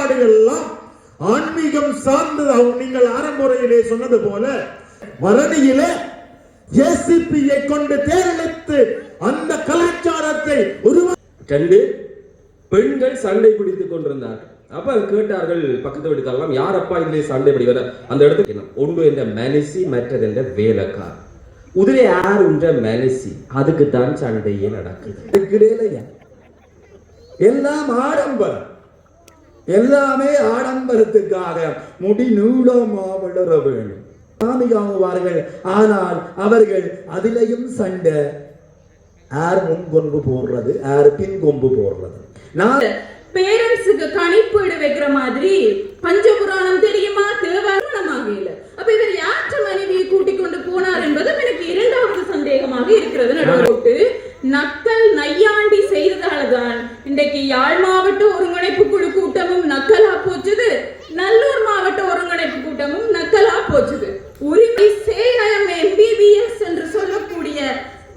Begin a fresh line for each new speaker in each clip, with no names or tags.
வழிபாடுகள் எல்லாம் ஆன்மீகம் சார்ந்தது. நீங்கள் ஆரம்ப முறையிலே சொன்னது போல வரணியிலே ஜேசிபியை கொண்டு தேர்ந்தெடுத்து அந்த கலாச்சாரத்தை
கண்டு பெண்கள் சண்டை பிடித்துக் கொண்டிருந்தார்கள். அப்ப கேட்டார்கள் பக்கத்து வீட்டுக்காரலாம், யார் அப்பா இதுல சண்டை பிடிக்கிற அந்த இடத்துக்கு ஒன்று என்ற மனசி மற்றது என்ற வேலைக்கார் உதிரை யார் உன்ற மனசி அதுக்குத்தான் சண்டையே நடக்குது.
எல்லாம் ஆடம்பரம், எல்லாமே ஆடம்பரத்துக்காக முடி நீளமா வளர வேண்டும் சாமிகாமுவார்கள். ஆனால் அவர்கள் அதிலையும் சண்டை, யார் முன் கொம்பு போடுறது யார் பின் கொம்பு போடுறது. நான்
பேரண்ட்ஸுக்கு கணிப்பீடு வைக்கிற மாதிரி பஞ்சபுராணம் தெரியுமா தேவாரணமாக இல்ல. அப்ப இவர் யாற்ற மனைவியை கூட்டிக் கொண்டு போனார் என்பதும் எனக்கு இரண்டாவது சந்தேகமாக இருக்கிறது. நடுவோட்டு நக்கல் நையாண்டி செய்ததால்தான் இன்றைக்கு யாழ் மாவட்ட ஒருங்கிணைப்பு குழு கூட்டமும் நக்கலா போச்சுது, நல்லூர் மாவட்ட ஒருங்கிணைப்பு கூட்டமும் நக்கலா போச்சுது. உரிமை சேயம் MBBS என்று சொல்லக்கூடிய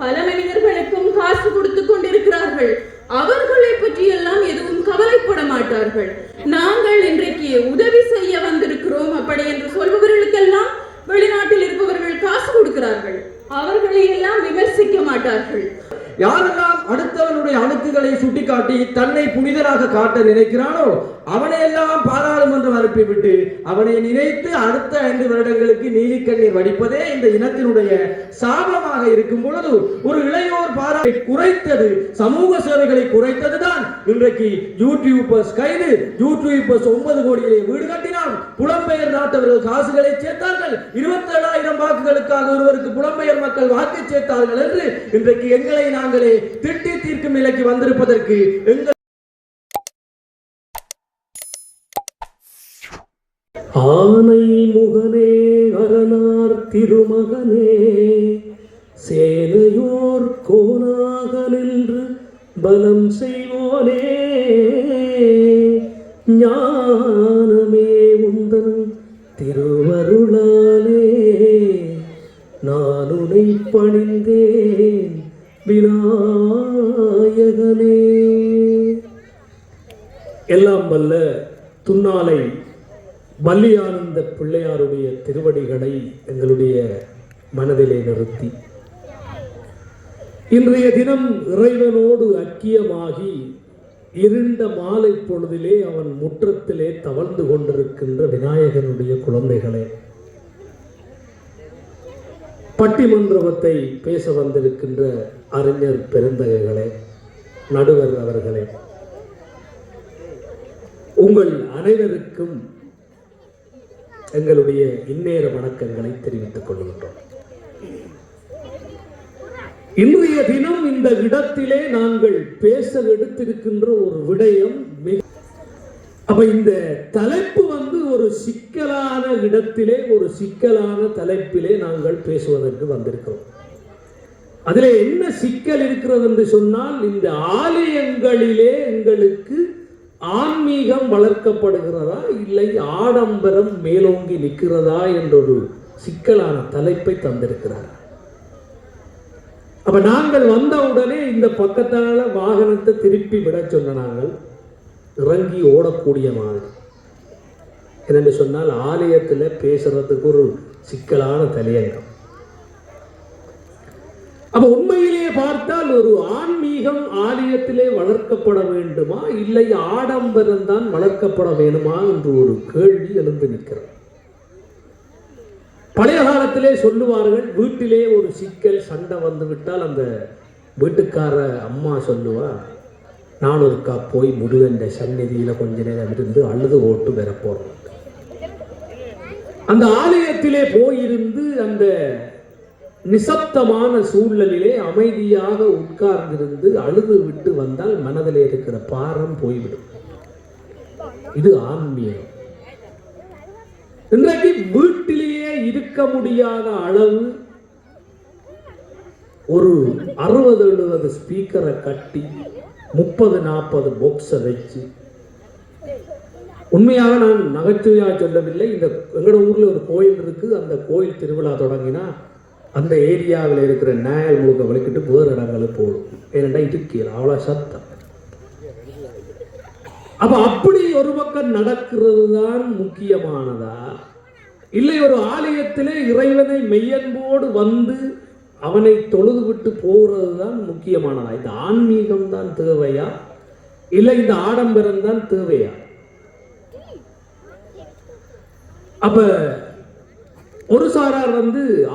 பல மனிதர்களுக்கும் காசு கொடுத்து கொண்டிருக்கிறார்கள். அவர்களை பற்றி எல்லாம் எதுவும் கவலைப்பட மாட்டார்கள். நாங்கள் இன்றைக்கு உதவி செய்ய வந்திருக்கிறோம் அப்படி என்று சொல்பவர்களுக்கெல்லாம் வெளிநாட்டில் இருப்பவர்கள் காசு கொடுக்கிறார்கள். அவர்களை எல்லாம் விமர்சிக்க மாட்டார்கள்.
யாரெல்லாம் அடுத்தவனுடைய அணுக்குகளை சுட்டிக்காட்டி தன்னை புனிதராக காட்ட நினைக்கிறானோ அவனை எல்லாம் பாராளுமன்றம் அனுப்பிவிட்டு அவனை நினைத்து அடுத்த 5 வருடங்களுக்கு நீலிக்கண்ணீர் வடிப்பதே இந்த இனத்தினுடைய சாபமாக இருக்கும் பொழுது ஒரு இளையோர் பாராட்டை குறைத்தது, சமூக சேவைகளை குறைத்ததுதான் இன்றைக்கு யூடியூபர்ஸ் கைது. யூடியூபர்ஸ் 9 கோடியிலே வீடு கட்டினால் புலம்பெயர் நாட்டவர்கள் காசுகளை சேர்த்தார்கள். 27,000 வாக்குகளுக்காக ஒருவருக்கு புலம்பெயர் மக்கள் வாக்கு சேர்த்தார்கள் என்று இன்றைக்கு எங்களை நாங்களே திட்டி தீர்க்கும் நிலைக்கு வந்திருப்பதற்கு எங்கள்
ஆனை முகனே அரணார் திருமகனே சேனையோர் கோனாக நின்று பலம் செய்வோனே ஞானமே உந்தன் திருவருளாலே நான் உன்னை பணிந்தேன் விநாயகனே. எல்லாம் வல்ல துன்னாலை வள்ளியானந்த பிள்ளையாருடைய திருவடிகளை எங்களுடைய மனதிலே நிறுத்தி இன்றைய தினம் இறைவனோடு ஐக்கியமாகி இருண்ட மாலை பொழுதிலே அவன் முற்றத்திலே தவழ்ந்து கொண்டிருக்கின்ற விநாயகனுடைய குழந்தைகளே, பட்டிமன்றத்தை பேச வந்திருக்கின்ற அறிஞர் பெருந்தகைகளே, நடுவர் அவர்களே, உங்கள் அனைவருக்கும் எங்களுடைய இந்நேர வணக்கங்களை தெரிவித்துக் கொள்கின்றோம். இன்றைய தினம் இந்த இடத்திலே நாங்கள் பேச எடுத்திருக்கின்ற ஒரு விடயம் அப்ப இந்த தலைப்பு ஒரு சிக்கலான இடத்திலே ஒரு சிக்கலான தலைப்பிலே நாங்கள் பேசுவதற்கு வந்திருக்கிறோம். அதிலே என்ன சிக்கல் இருக்கிறது என்று சொன்னால், இந்த ஆலயங்களிலே எங்களுக்கு ஆன்மீகம் வளர்க்கப்படுகிறதா இல்லை ஆடம்பரம் மேலோங்கி நிற்கிறதா என்றொரு சிக்கலான தலைப்பை தந்திருக்கிறார். அப்ப நாங்கள் வந்தவுடனே இந்த பக்கத்தால வாகனத்தை திருப்பி விட சொன்ன நாங்கள் இறங்கி ஓடக்கூடிய மாதிரி. என்னென்னு சொன்னால், ஆலயத்தில் பேசுறதுக்கு ஒரு சிக்கலான தலையங்கம். அப்ப உண்மையிலேயே பார்த்தால் ஒரு ஆன்மீகம் ஆலயத்திலே வளர்க்கப்பட வேண்டுமா இல்லை ஆடம்பரம் தான் வளர்க்கப்பட வேண்டுமா என்று ஒரு கேள்வி எழுந்து நிற்கிறது. பழைய காலத்திலே சொல்லுவார்கள், வீட்டிலே ஒரு சிக்கல் சண்டை வந்து விட்டால் அந்த வீட்டுக்கார அம்மா சொல்லுவா, நான் ஒருக்கா போய் முருகன் சந்நிதியில கொஞ்ச நேரம் இருந்து அழுது ஓட்டு பெற போறோம். அந்த ஆலயத்திலே போயிருந்து அந்த நிசப்தமான சூழலிலே அமைதியாக உட்கார்ந்திருந்து அழுது விட்டு வந்தால் மனதிலே இருக்கிற பாரம் போய்விடும். இது ஆன்மீகம். இன்றைக்கு வீட்டிலேயே இருக்க முடியாத அளவு ஒரு 60-70 ஸ்பீக்கரை கட்டி 30-40 பாக்ஸை வச்சு, உண்மையாக நான் நகைச்சுவையாக சொல்லவில்லை. இந்த எங்களோட ஊரில் ஒரு கோயில் இருக்கு. அந்த கோயில் திருவிழா தொடங்கினா அந்த ஏரியாவில் இருக்கிற நாயல் முழுக்க வலிக்கிட்டு வேறு இடங்களுக்கு போடும். ஏனெண்டா இடுக்கியல் அவ்வளோ சத்தம். அப்ப அப்படி ஒரு பக்கம் நடக்கிறது தான் முக்கியமானதா, இல்லை ஒரு ஆலயத்திலே இறைவனை மெய்யன்போடு வந்து அவனை தொழுது விட்டு போகிறது தான் முக்கியமானதா? இந்த ஆன்மீகம் தான் தேவையா, இல்லை இந்த ஆடம்பரம் தான் தேவையா? அப்ப ஒரு சாரார்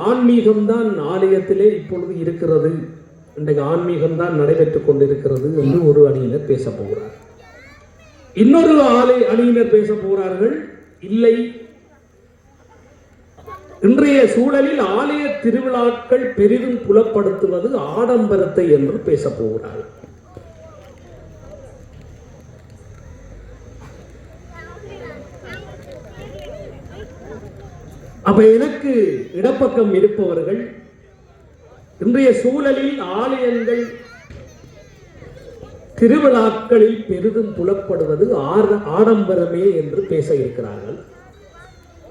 ஆன்மீகம் தான் ஆலயத்திலே இப்பொழுது இருக்கிறது, இன்றைக்கு ஆன்மீகம் தான் நடைபெற்றுக் கொண்டிருக்கிறது என்று ஒரு அணியினர் பேச போகிறார். இன்னொரு அணியினர் பேச போகிறார்கள், இல்லை இன்றைய சூழலில் ஆலய திருவிழாக்கள் பெரிதும் புலப்படுத்துவது ஆடம்பரத்தை என்று பேச போகிறார்கள். அப்ப எனக்கு இடப்பக்கம் இருப்பவர்கள் இன்றைய சூழலில் ஆலயங்கள் திருவிழாக்களில் பெரிதும் புலப்படுவது ஆடம்பரமே என்று பேச இருக்கிறார்கள்.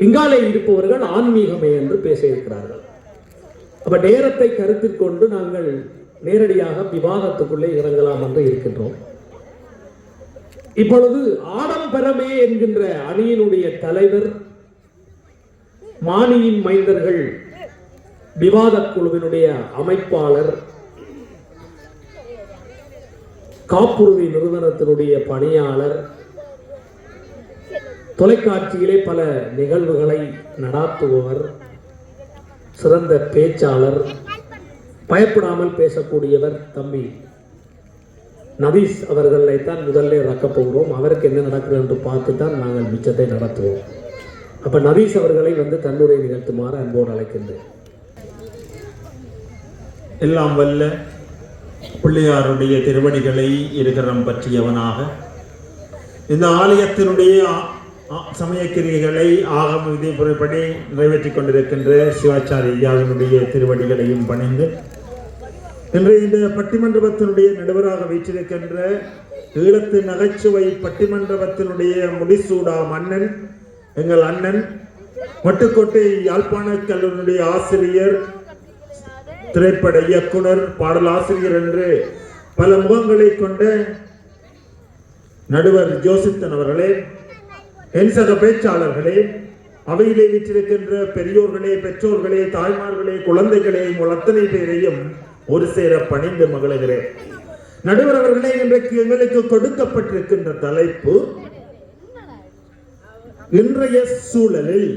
இங்காலே இருப்பவர்கள் ஆன்மீகமே என்று பேச இருக்கிறார்கள். அப்ப நேரத்தை கருத்தில் கொண்டு நாங்கள் நேரடியாக விவாதத்துக்குள்ளே இறங்கலாம் என்று இருக்கின்றோம். இப்பொழுது ஆடம்பரமே என்கின்ற அணியினுடைய தலைவர், மானியின் மைந்தர்கள் விவாத குழுவினுடைய அமைப்பாளர், காப்புறுதி நிறுவனத்தினுடைய பணியாளர், தொலைக்காட்சியிலே பல நிகழ்வுகளை நடாத்துபவர், சிறந்த பேச்சாளர், பயப்படாமல் பேசக்கூடியவர் தம்பி நதீஸ் அவர்களை தான் முதல்ல இறக்கப் போகிறோம். அவருக்கு என்ன நடக்கிறது என்று பார்த்து தான் நாங்கள் மிச்சத்தை நடத்துவோம். அப்ப நதீஸ் அவர்களை தன்னுரை நிகழ்த்துமாறு அன்போடு அழைக்கின்றேன்.
எல்லாம் வல்ல பிள்ளையாருடைய திருவடிகளை இருகரம் பற்றியவனாக இந்த ஆலயத்தினுடைய சமயக்கிரிகளை ஆகம விதிமுறைப்படி நிறைவேற்றிக் கொண்டிருக்கின்ற சிவாச்சாரிய ஐயாவினுடைய திருவடிகளையும் பணிந்து இன்று இந்த பட்டிமன்றத்தினுடைய நடுவராக வீற்றிருக்கின்ற ஈழத்து நகைச்சுவை பட்டிமன்றத்தினுடைய முடிசூடா மன்னன் எங்கள் அண்ணன் மட்டுக்கோட்டை யாழ்ப்பாண கல்லூரியுடைய ஆசிரியர், திரைப்பட இயக்குனர், பாடலாசிரியர் என்று பல முகங்களை கொண்ட நடுவர் ஜோசித்தன் அவர்களே, என் சக பேச்சாளர்களே, அவையிலே வீற்றிருக்கின்ற பெரியோர்களே, பெற்றோர்களே, தாய்மார்களே, குழந்தைகளே, அத்தனை பேரையும் ஒரு சேர பணிந்து மகிழ்கிறேன். நடுவர் அவர்களே, இன்றைக்கு எங்களுக்கு கொடுக்கப்பட்டிருக்கின்ற தலைப்பு, இன்றைய சூழலில்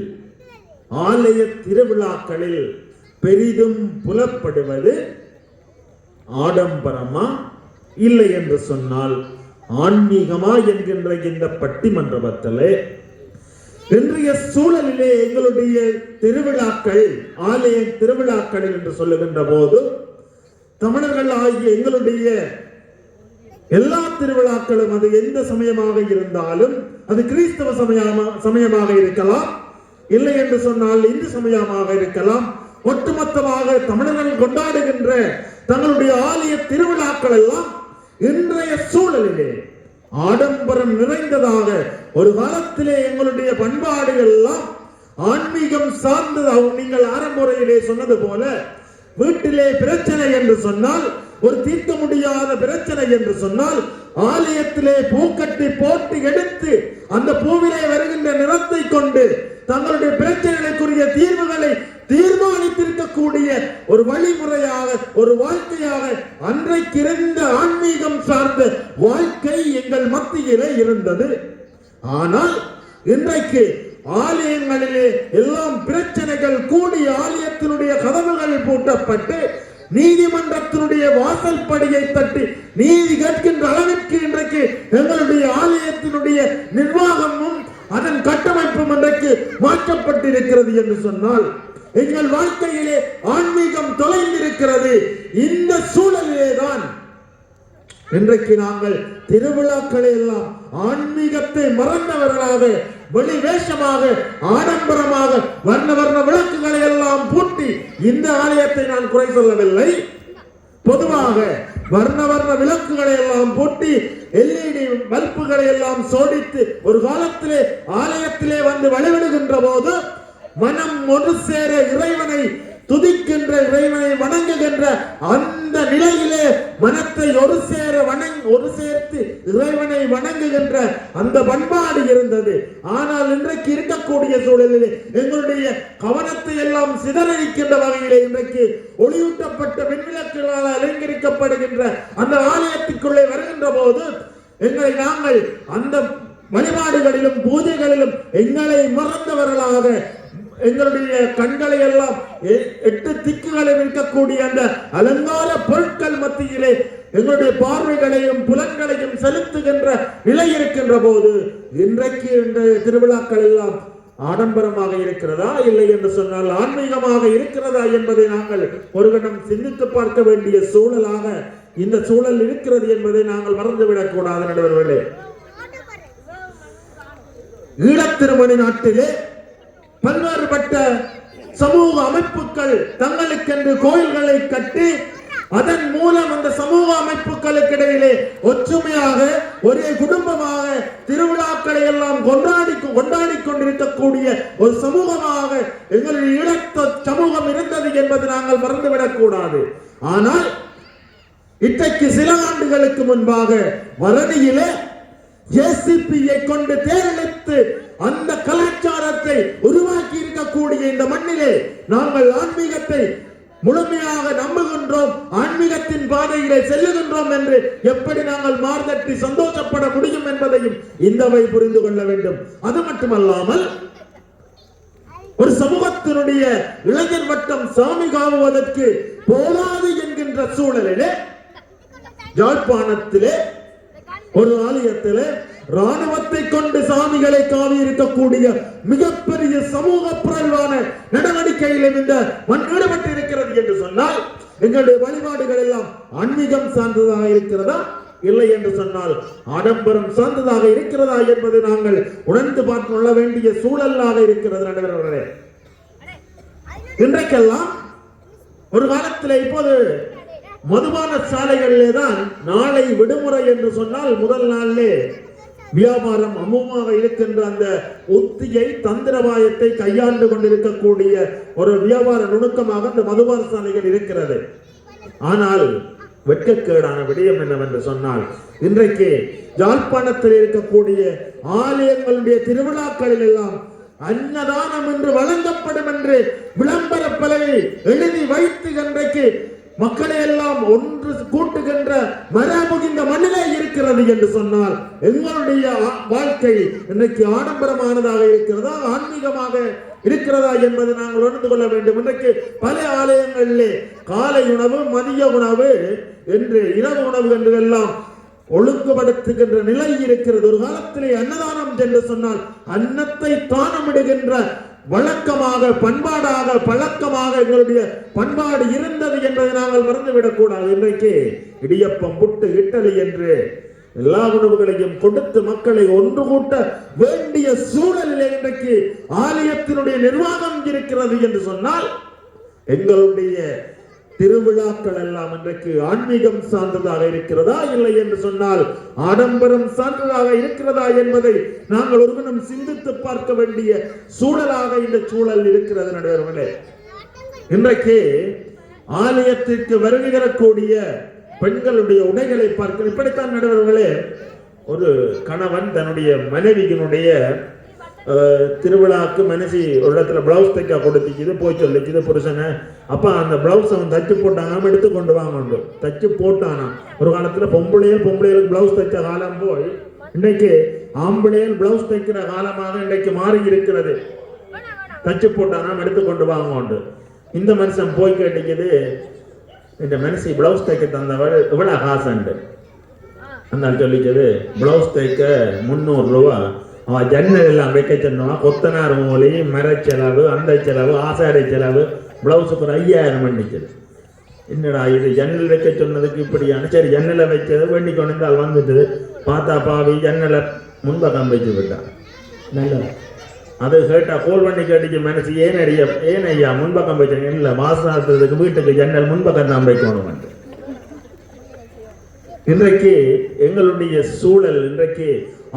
ஆலய திருவிழாக்களில் பெரிதும் புலப்படுவது ஆடம்பரமா, இல்லை என்று சொன்னால் ஆன்மீகமா என்கின்ற இந்த பட்டிமன்றத்திலே இன்றைய சூழலிலே எங்களுடைய திருவிழாக்கள், ஆலய திருவிழாக்களில் என்று சொல்லுகின்ற போது தமிழர்கள் ஆகிய எங்களுடைய எல்லா திருவிழாக்களும், அது எந்த சமயமாக இருந்தாலும், அது கிறிஸ்தவ சமயமாக இருக்கலாம், இல்லை என்று சொன்னால் இந்து சமயமாக இருக்கலாம், ஒட்டுமொத்தமாக தமிழர்கள் கொண்டாடுகின்ற தங்களுடைய ஆலய திருவிழாக்கள் எல்லாம் இன்றைய சூழலிலே ஆடம்பரம் நிறைந்ததாக, ஒரு காலத்திலே எங்களுடைய பண்பாடுகள் எல்லாம் ஆன்மீகம் சார்ந்ததாக, நீங்கள் ஆரம்புரையிலே சொன்னது போல வீட்டிலே பிரச்சனை என்று சொன்னால், ஒரு தீர்க்க முடியாத பிரச்சனை என்று சொன்னால், ஆலயத்திலே பூக்கட்டி போட்டு எடுத்து அந்த பூவிலே வருகின்ற நிறத்தை கொண்டு தங்களுடைய பிரச்சனைகளுக்குரிய தீர்வுகளை தீர்மானித்திருக்கக்கூடிய ஒரு வழிமுறையாக, ஒரு வாழ்க்கையாக அன்றைக்கு இருந்த ஆன்மீகம் சார்ந்த வாழ்க்கை எங்கள் மத்தியிலே இருந்தது. ஆனால் இன்றைக்கு ஆலயங்களிலே எல்லாம் பிரச்சனைகள் கூடி ஆலயத்தினுடைய கதவுகள் பூட்டப்பட்டு நீதிமன்றத்தினுடைய வாசல் படியை தட்டி நீதி கேட்கின்ற அளவிற்கு இன்றைக்கு எங்களுடைய ஆலயத்தினுடைய நிர்வாகமும் அதன் கட்டமைப்பும் இன்றைக்கு மாற்றப்பட்டிருக்கிறது என்று சொன்னால், எங்கள் வாழ்க்கையிலே ஆன்மீகம் தொலைந்திருக்கிறது. இந்த சூழலிலே தான் இன்றைக்கு நாங்கள் திருவிழாக்களை எல்லாம் ஆன்மீகத்தை மறந்தவர்களாக, வெளி வேஷமாக, ஆடம்பரமாக, வர்ண வர்ண விளக்குகளை எல்லாம் பூட்டி, இந்த ஆலயத்தை நான் குறை சொல்லவில்லை, பொதுவாக வர்ண வர்ண விளக்குகளை எல்லாம் பூட்டி LED பல்புகளை எல்லாம் சோடித்து ஒரு காலத்திலே ஆலயத்திலே வந்து வழிபடுகின்ற போது மனம் ஒரு சேர இறைவனை
துதிக்கின்ற இறைவனை வணங்குகின்ற அந்த நிலையிலே மனத்தை ஒரு சேர்த்து இறைவனை வணங்குகின்ற அந்த பண்பாடு இருந்தது. ஆனால் இன்றைக்கு இருக்கக்கூடிய சூழலிலே எங்களுடைய கவனத்தை எல்லாம் சிதறடிக்கின்ற வகையிலே இன்றைக்கு ஒளியூட்டப்பட்ட மின்விளக்குகளால் அலங்கரிக்கப்படுகின்ற அந்த ஆலயத்துக்குள்ளே வருகின்ற போது நாங்கள் அந்த வழிபாடுகளிலும் பூஜைகளிலும் எங்களை மறந்தவர்களாக எங்களுடைய கண்களை எல்லாம் 8 திக்குகளில் இருக்கக்கூடிய அந்த அலங்கார பொருட்கள் மத்தியிலே எங்களுடைய பார்வைகளையும் புலன்களையும் செலுத்துகின்ற நிலை இருக்கின்ற போது இன்றைக்கு இந்த திருவிழாக்கள் எல்லாம் ஆடம்பரமாக இருக்கிறதா இல்லை என்று சொன்னால் ஆன்மீகமாக இருக்கிறதா என்பதை நாங்கள் ஒரு கணம் சிந்தித்து பார்க்க வேண்டிய சூழலாக இந்த சூழல் இருக்கிறது என்பதை நாங்கள் மறந்துவிடக் கூடாது நடுவர்களே. ஈழத்திருமணி நாட்டிலே பல்வேறுபட்ட சமூக அமைப்புகள் தங்களுக்கென்று கோயில்களை கட்டி அதன் மூலம் அந்த சமூக அமைப்புகளுக்கு இடையிலே ஒற்றுமையாக ஒரே குடும்பமாக திருவிழாக்களை எல்லாம் கொண்டாடி கொண்டிருக்கக்கூடிய ஒரு சமூகமாக எங்களுடைய ஈழத்த சமூகம் இருந்தது என்பது நாங்கள் மறந்துவிடக் கூடாது. ஆனால் இன்றைக்கு சில ஆண்டுகளுக்கு முன்பாக வரணியிலே JCPயை கொண்டு தேர்ந்தெடுத்து அந்த கலாச்சாரத்தை உருவாக்கி இருக்கக்கூடிய இந்த மண்ணிலே நாங்கள் ஆன்மீகத்தை முழுமையாக நம்புகின்றோம், ஆன்மீகத்தின் பாதையிலே செல்லுகின்றோம் என்று எப்படி நாங்கள் மார்தட்டி சந்தோஷப்பட முடியும் என்பதையும் இந்தவை புரிந்து கொள்ள வேண்டும். அது மட்டுமல்லாமல் ஒரு சமூகத்தினுடைய இளைஞர் வட்டம் சாமி காவுவதற்கு போதாது என்கின்ற சூழலிலே யாழ்ப்பாணத்திலே ஒரு ஆலயத்திலே ராணுவத்தை கொண்டு சாமிகளை காவி இருக்கக்கூடிய மிகப்பெரிய சமூக புரள்வான நடவடிக்கையிலும் இந்த மண் ஈடுபட்டு இருக்கிறது என்று சொன்னால் எங்களுடைய வழிபாடுகள் எல்லாம் ஆன்மீகம் சார்ந்ததாக இருக்கிறதா இல்லை என்று சொன்னால் ஆடம்பரம் சார்ந்ததாக இருக்கிறதா என்பதை நாங்கள் உணர்ந்து பார்த்து கொள்ள வேண்டிய சூழலாக இருக்கிறது நடுவர்களே. இன்றைக்கெல்லாம் ஒரு காலத்தில் இப்போது மதுபான சாலைகளிலே தான் நாளை விடுமுறை என்று சொன்னால் முதல் நாளிலே வியாபாரம் அமுமாக இருக்கின்ற அந்த உத்தியை தந்திரவாயத்தை கையாண்டு கொண்டிருக்கக்கூடிய ஒரு வியாபார நுணுக்கமாக அந்த மதுபான சாலைகள் இருக்கிறது. ஆனால் வெட்கக்கேடான விடயம் என்னவென்று சொன்னால் இன்றைக்கு யாழ்ப்பாணத்தில் இருக்கக்கூடிய ஆலயங்களுடைய திருவிழாக்களில் எல்லாம் அன்னதானம் என்று வழங்கப்படும் என்று விளம்பர பலகை எழுதி வைத்து இன்றைக்கு மக்களை எல்லாம் ஒன்று கூட்டுகின்ற மரபு இந்த மண்ணிலே இருக்கிறது என்று சொன்னால் எங்களுடைய வாழ்க்கை இன்றைக்கு ஆடம்பரமானதாக இருக்கிறதா ஆன்மீகமாக இருக்கிறதா என்பதை நாங்கள் உணர்ந்து கொள்ள வேண்டும். இன்றைக்கு பல ஆலயங்களிலே காலை உணவு மதிய உணவு என்று இரவு உணவு என்று எல்லாம் ஒழுங்குபடுத்துகின்ற நிலை இருக்கிறது. ஒரு காலத்திலே அன்னதானம் என்று சொன்னால் அன்னத்தை தானமிடுகின்ற வழக்கமாக பண்பாடாக பழக்கமாக எங்களுடைய பண்பாடு இருந்தது என்பதை நாங்கள் மறந்துவிடக் கூடாது. இன்றைக்கு இடியப்பம் புட்டு இட்டலி என்று எல்லா உணவுகளையும் கொடுத்து மக்களை ஒன்று கூட்ட வேண்டிய சூழலில் இன்றைக்கு ஆலயத்தினுடைய நிர்வாகம் இருக்கிறது என்று சொன்னால் எங்களுடைய திருவிழாக்கள் எல்லாம் இன்றைக்கு ஆன்மீகம் சார்ந்ததாக இருக்கிறதா இல்லை என்று சொன்னால் ஆடம்பரம் சார்ந்ததாக இருக்கிறதா என்பதை நாங்கள் ஒருவனும் சிந்தித்து பார்க்க வேண்டிய சூழலாக இந்த சூழல் இருக்கிறது நடுவர்களே. இன்றைக்கு ஆலயத்திற்கு வருகை தரக்கூடிய பெண்களுடைய உடைகளை பார்க்க இப்படித்தான் நடுவர்களே. ஒரு கணவன் தன்னுடைய மனைவியினுடைய திருவிழாக்கு மனசி ஒரு இடத்துல பிளவுஸ் தைக்க கொடுத்துக்குது போய் சொல்லிக்குது புருஷனை. அப்ப அந்த பிளவுஸ் அவன் தச்சு போட்டானாம எடுத்து கொண்டு வாங்க தச்சு போட்டானா. ஒரு காலத்துல பொம்பளைகளுக்கு பிளவுஸ் தைச்ச காலம் போய் இன்றைக்கு ஆம்பளையல் பிளவுஸ் தைக்கிற காலமாக இன்றைக்கு மாறி இருக்கிறது. தச்சு போட்டானாம் எடுத்து கொண்டு வாங்க. இந்த மனுஷன் போய் கேட்டுக்குது, இந்த மனுஷி பிளவுஸ் தைக்க தந்தவள் இவ்வளவு காசுண்டு. அந்த சொல்லிக்குது பிளவுஸ் தைக்க 300 ரூபா. அவன் ஜன்னல் எல்லாம் வைக்க சொன்னான். கொத்தனார் மூலி மரச்செலவு அந்த செலவு ஆசாடை செலவு பிளவுஸுக்கு ஒரு 5000 பண்ணிக்குது. என்னடா இது ஜன்னல் வைக்க சொன்னதுக்கு இப்படியான. சரி ஜன்னலை வைச்சது வேண்டி கொண்டு வந்துட்டு பார்த்தா பாவி ஜன்னலை முன்பக்கம் வச்சு விட்டான். நல்ல அது கேட்டா கோல் பண்ணி கேட்டுச்சு மனசு ஏன் ஐயா முன்பக்கம் வச்சாங்க. இல்லை வாசனத்துக்கு வீட்டுக்கு ஜன்னல் முன்பக்கம் தான் வைக்கணும். இன்றைக்கு எங்களுடைய சூழல் இன்றைக்கு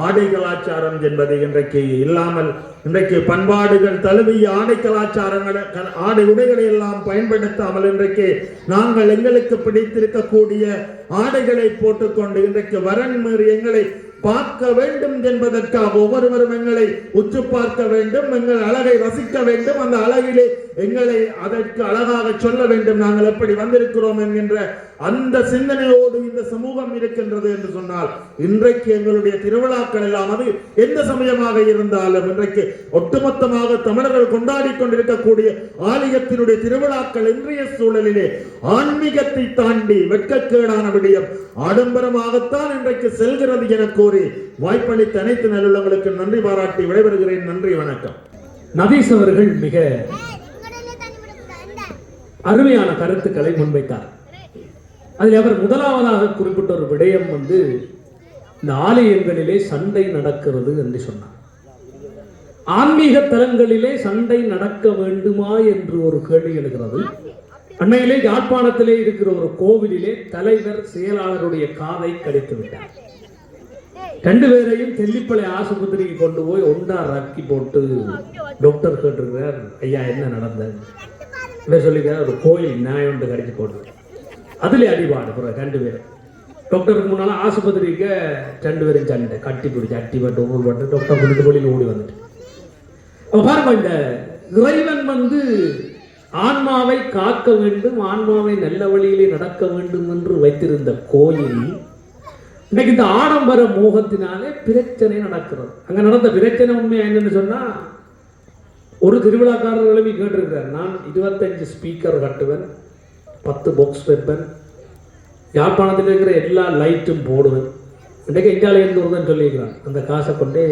ஆடை கலாச்சாரம் என்பது இன்றைக்கு இல்லாமல் இன்றைக்கு பண்பாடுகள் தழுவிய ஆடை கலாச்சாரங்களை ஆடை உடைகளை எல்லாம் பயன்படுத்தாமல் இன்றைக்கு நாங்கள் எங்களுக்கு பிடித்திருக்கக்கூடிய ஆடைகளை போட்டுக்கொண்டு இன்றைக்கு வரன் மீறி எங்களை பார்க்க வேண்டும் என்பதற்காக ஒவ்வொருவரும் எங்களை உற்று பார்க்க வேண்டும், எங்கள் அழகை ரசிக்க வேண்டும், அந்த அழகிலே எங்களை அதற்கு அழகாக சொல்ல வேண்டும் நாங்கள் எப்படி வந்திருக்கிறோம் என்கின்ற அந்த சிந்தனையோடு இந்த சமூகம் இருக்கின்றது என்று சொன்னால் இன்றைக்கு எங்களுடைய திருவிழாக்கள் எல்லாம் அது எந்த சமயமாக இருந்தாலும் இன்றைக்கு ஒட்டுமொத்தமாக தமிழர்கள் கொண்டாடி கொண்டிருக்கக்கூடிய ஆலயத்தினுடைய திருவிழாக்கள் இன்றைய சூழலிலே ஆன்மீகத்தை தாண்டி வெட்கக்கேடான விடயம் ஆடம்பரமாகத்தான் இன்றைக்கு செல்கிறது என கூறி வாய்ப்பளித்த அனைத்து நல்லுள்ளங்களுக்கு நன்றி பாராட்டி விடைபெறுகிறேன். நன்றி, வணக்கம்.
நதீஸ் அவர்கள் மிக அருமையான கருத்துக்களை முன்வைத்தார். அதில் அவர் முதலாவதாக குறிப்பிட்ட ஒரு விடயம் இந்த ஆலயங்களிலே சண்டை நடக்கிறது என்று சொன்னார். ஆன்மீக தலங்களிலே சண்டை நடக்க வேண்டுமா என்று ஒரு கேள்வி எழுகிறது. அண்மையிலே யாழ்ப்பாணத்திலே இருக்கிற ஒரு கோவிலிலே தலைவர் செயலாளருடைய காதை கடித்து விட்டார். 2 பேரையும் தெல்லிப்பளை ஆஸ்பத்திரிக்கு கொண்டு போய் ஒன்றா ரக்கி போட்டு டாக்டர் கேட்டிருக்கிறார், ஐயா என்ன நடந்தது? இவர் சொல்லிக்கிறார், ஒரு கோயில் நியாயம் ஒன்று கடிச்சு போட்டு அதுல அடிபாடு 2 பேரும். டாக்டருக்கு முன்னால ஆஸ்பத்திரிக்கு 2 பேரும் சண்டை கட்டி பிடிச்சி அட்டி பட்டு ஊர் பட்டு டாக்டர் பிடித்து வெளியில் ஓடி வந்துட்டு. பாருங்க, இந்த இறைவன் ஆன்மாவை காக்க வேண்டும், ஆன்மாவை நல்ல வழியிலே நடக்க வேண்டும் என்று வைத்திருந்த கோயில் இன்னைக்கு இந்த ஆடம்பர மோகத்தினாலே பிரச்சனை நடக்கிறது. அங்க நடந்த பிரச்சனை உண்மையா என்னன்னு சொன்னா, ஒரு திருவிழாக்காரர் எழுப்பி கேட்டிருக்கிறார், நான் 25 ஸ்பீக்கர் கட்டுவேன், 10 பாக்ஸ் வைப்பேன், யாழ்ப்பாணத்தில் இருக்கிற எல்லா லைட்டும் போடுவேன், இன்றைக்கு எங்கால இருந்து வருதுன்னு சொல்லியிருக்கிறான். அந்த காசை கொண்டே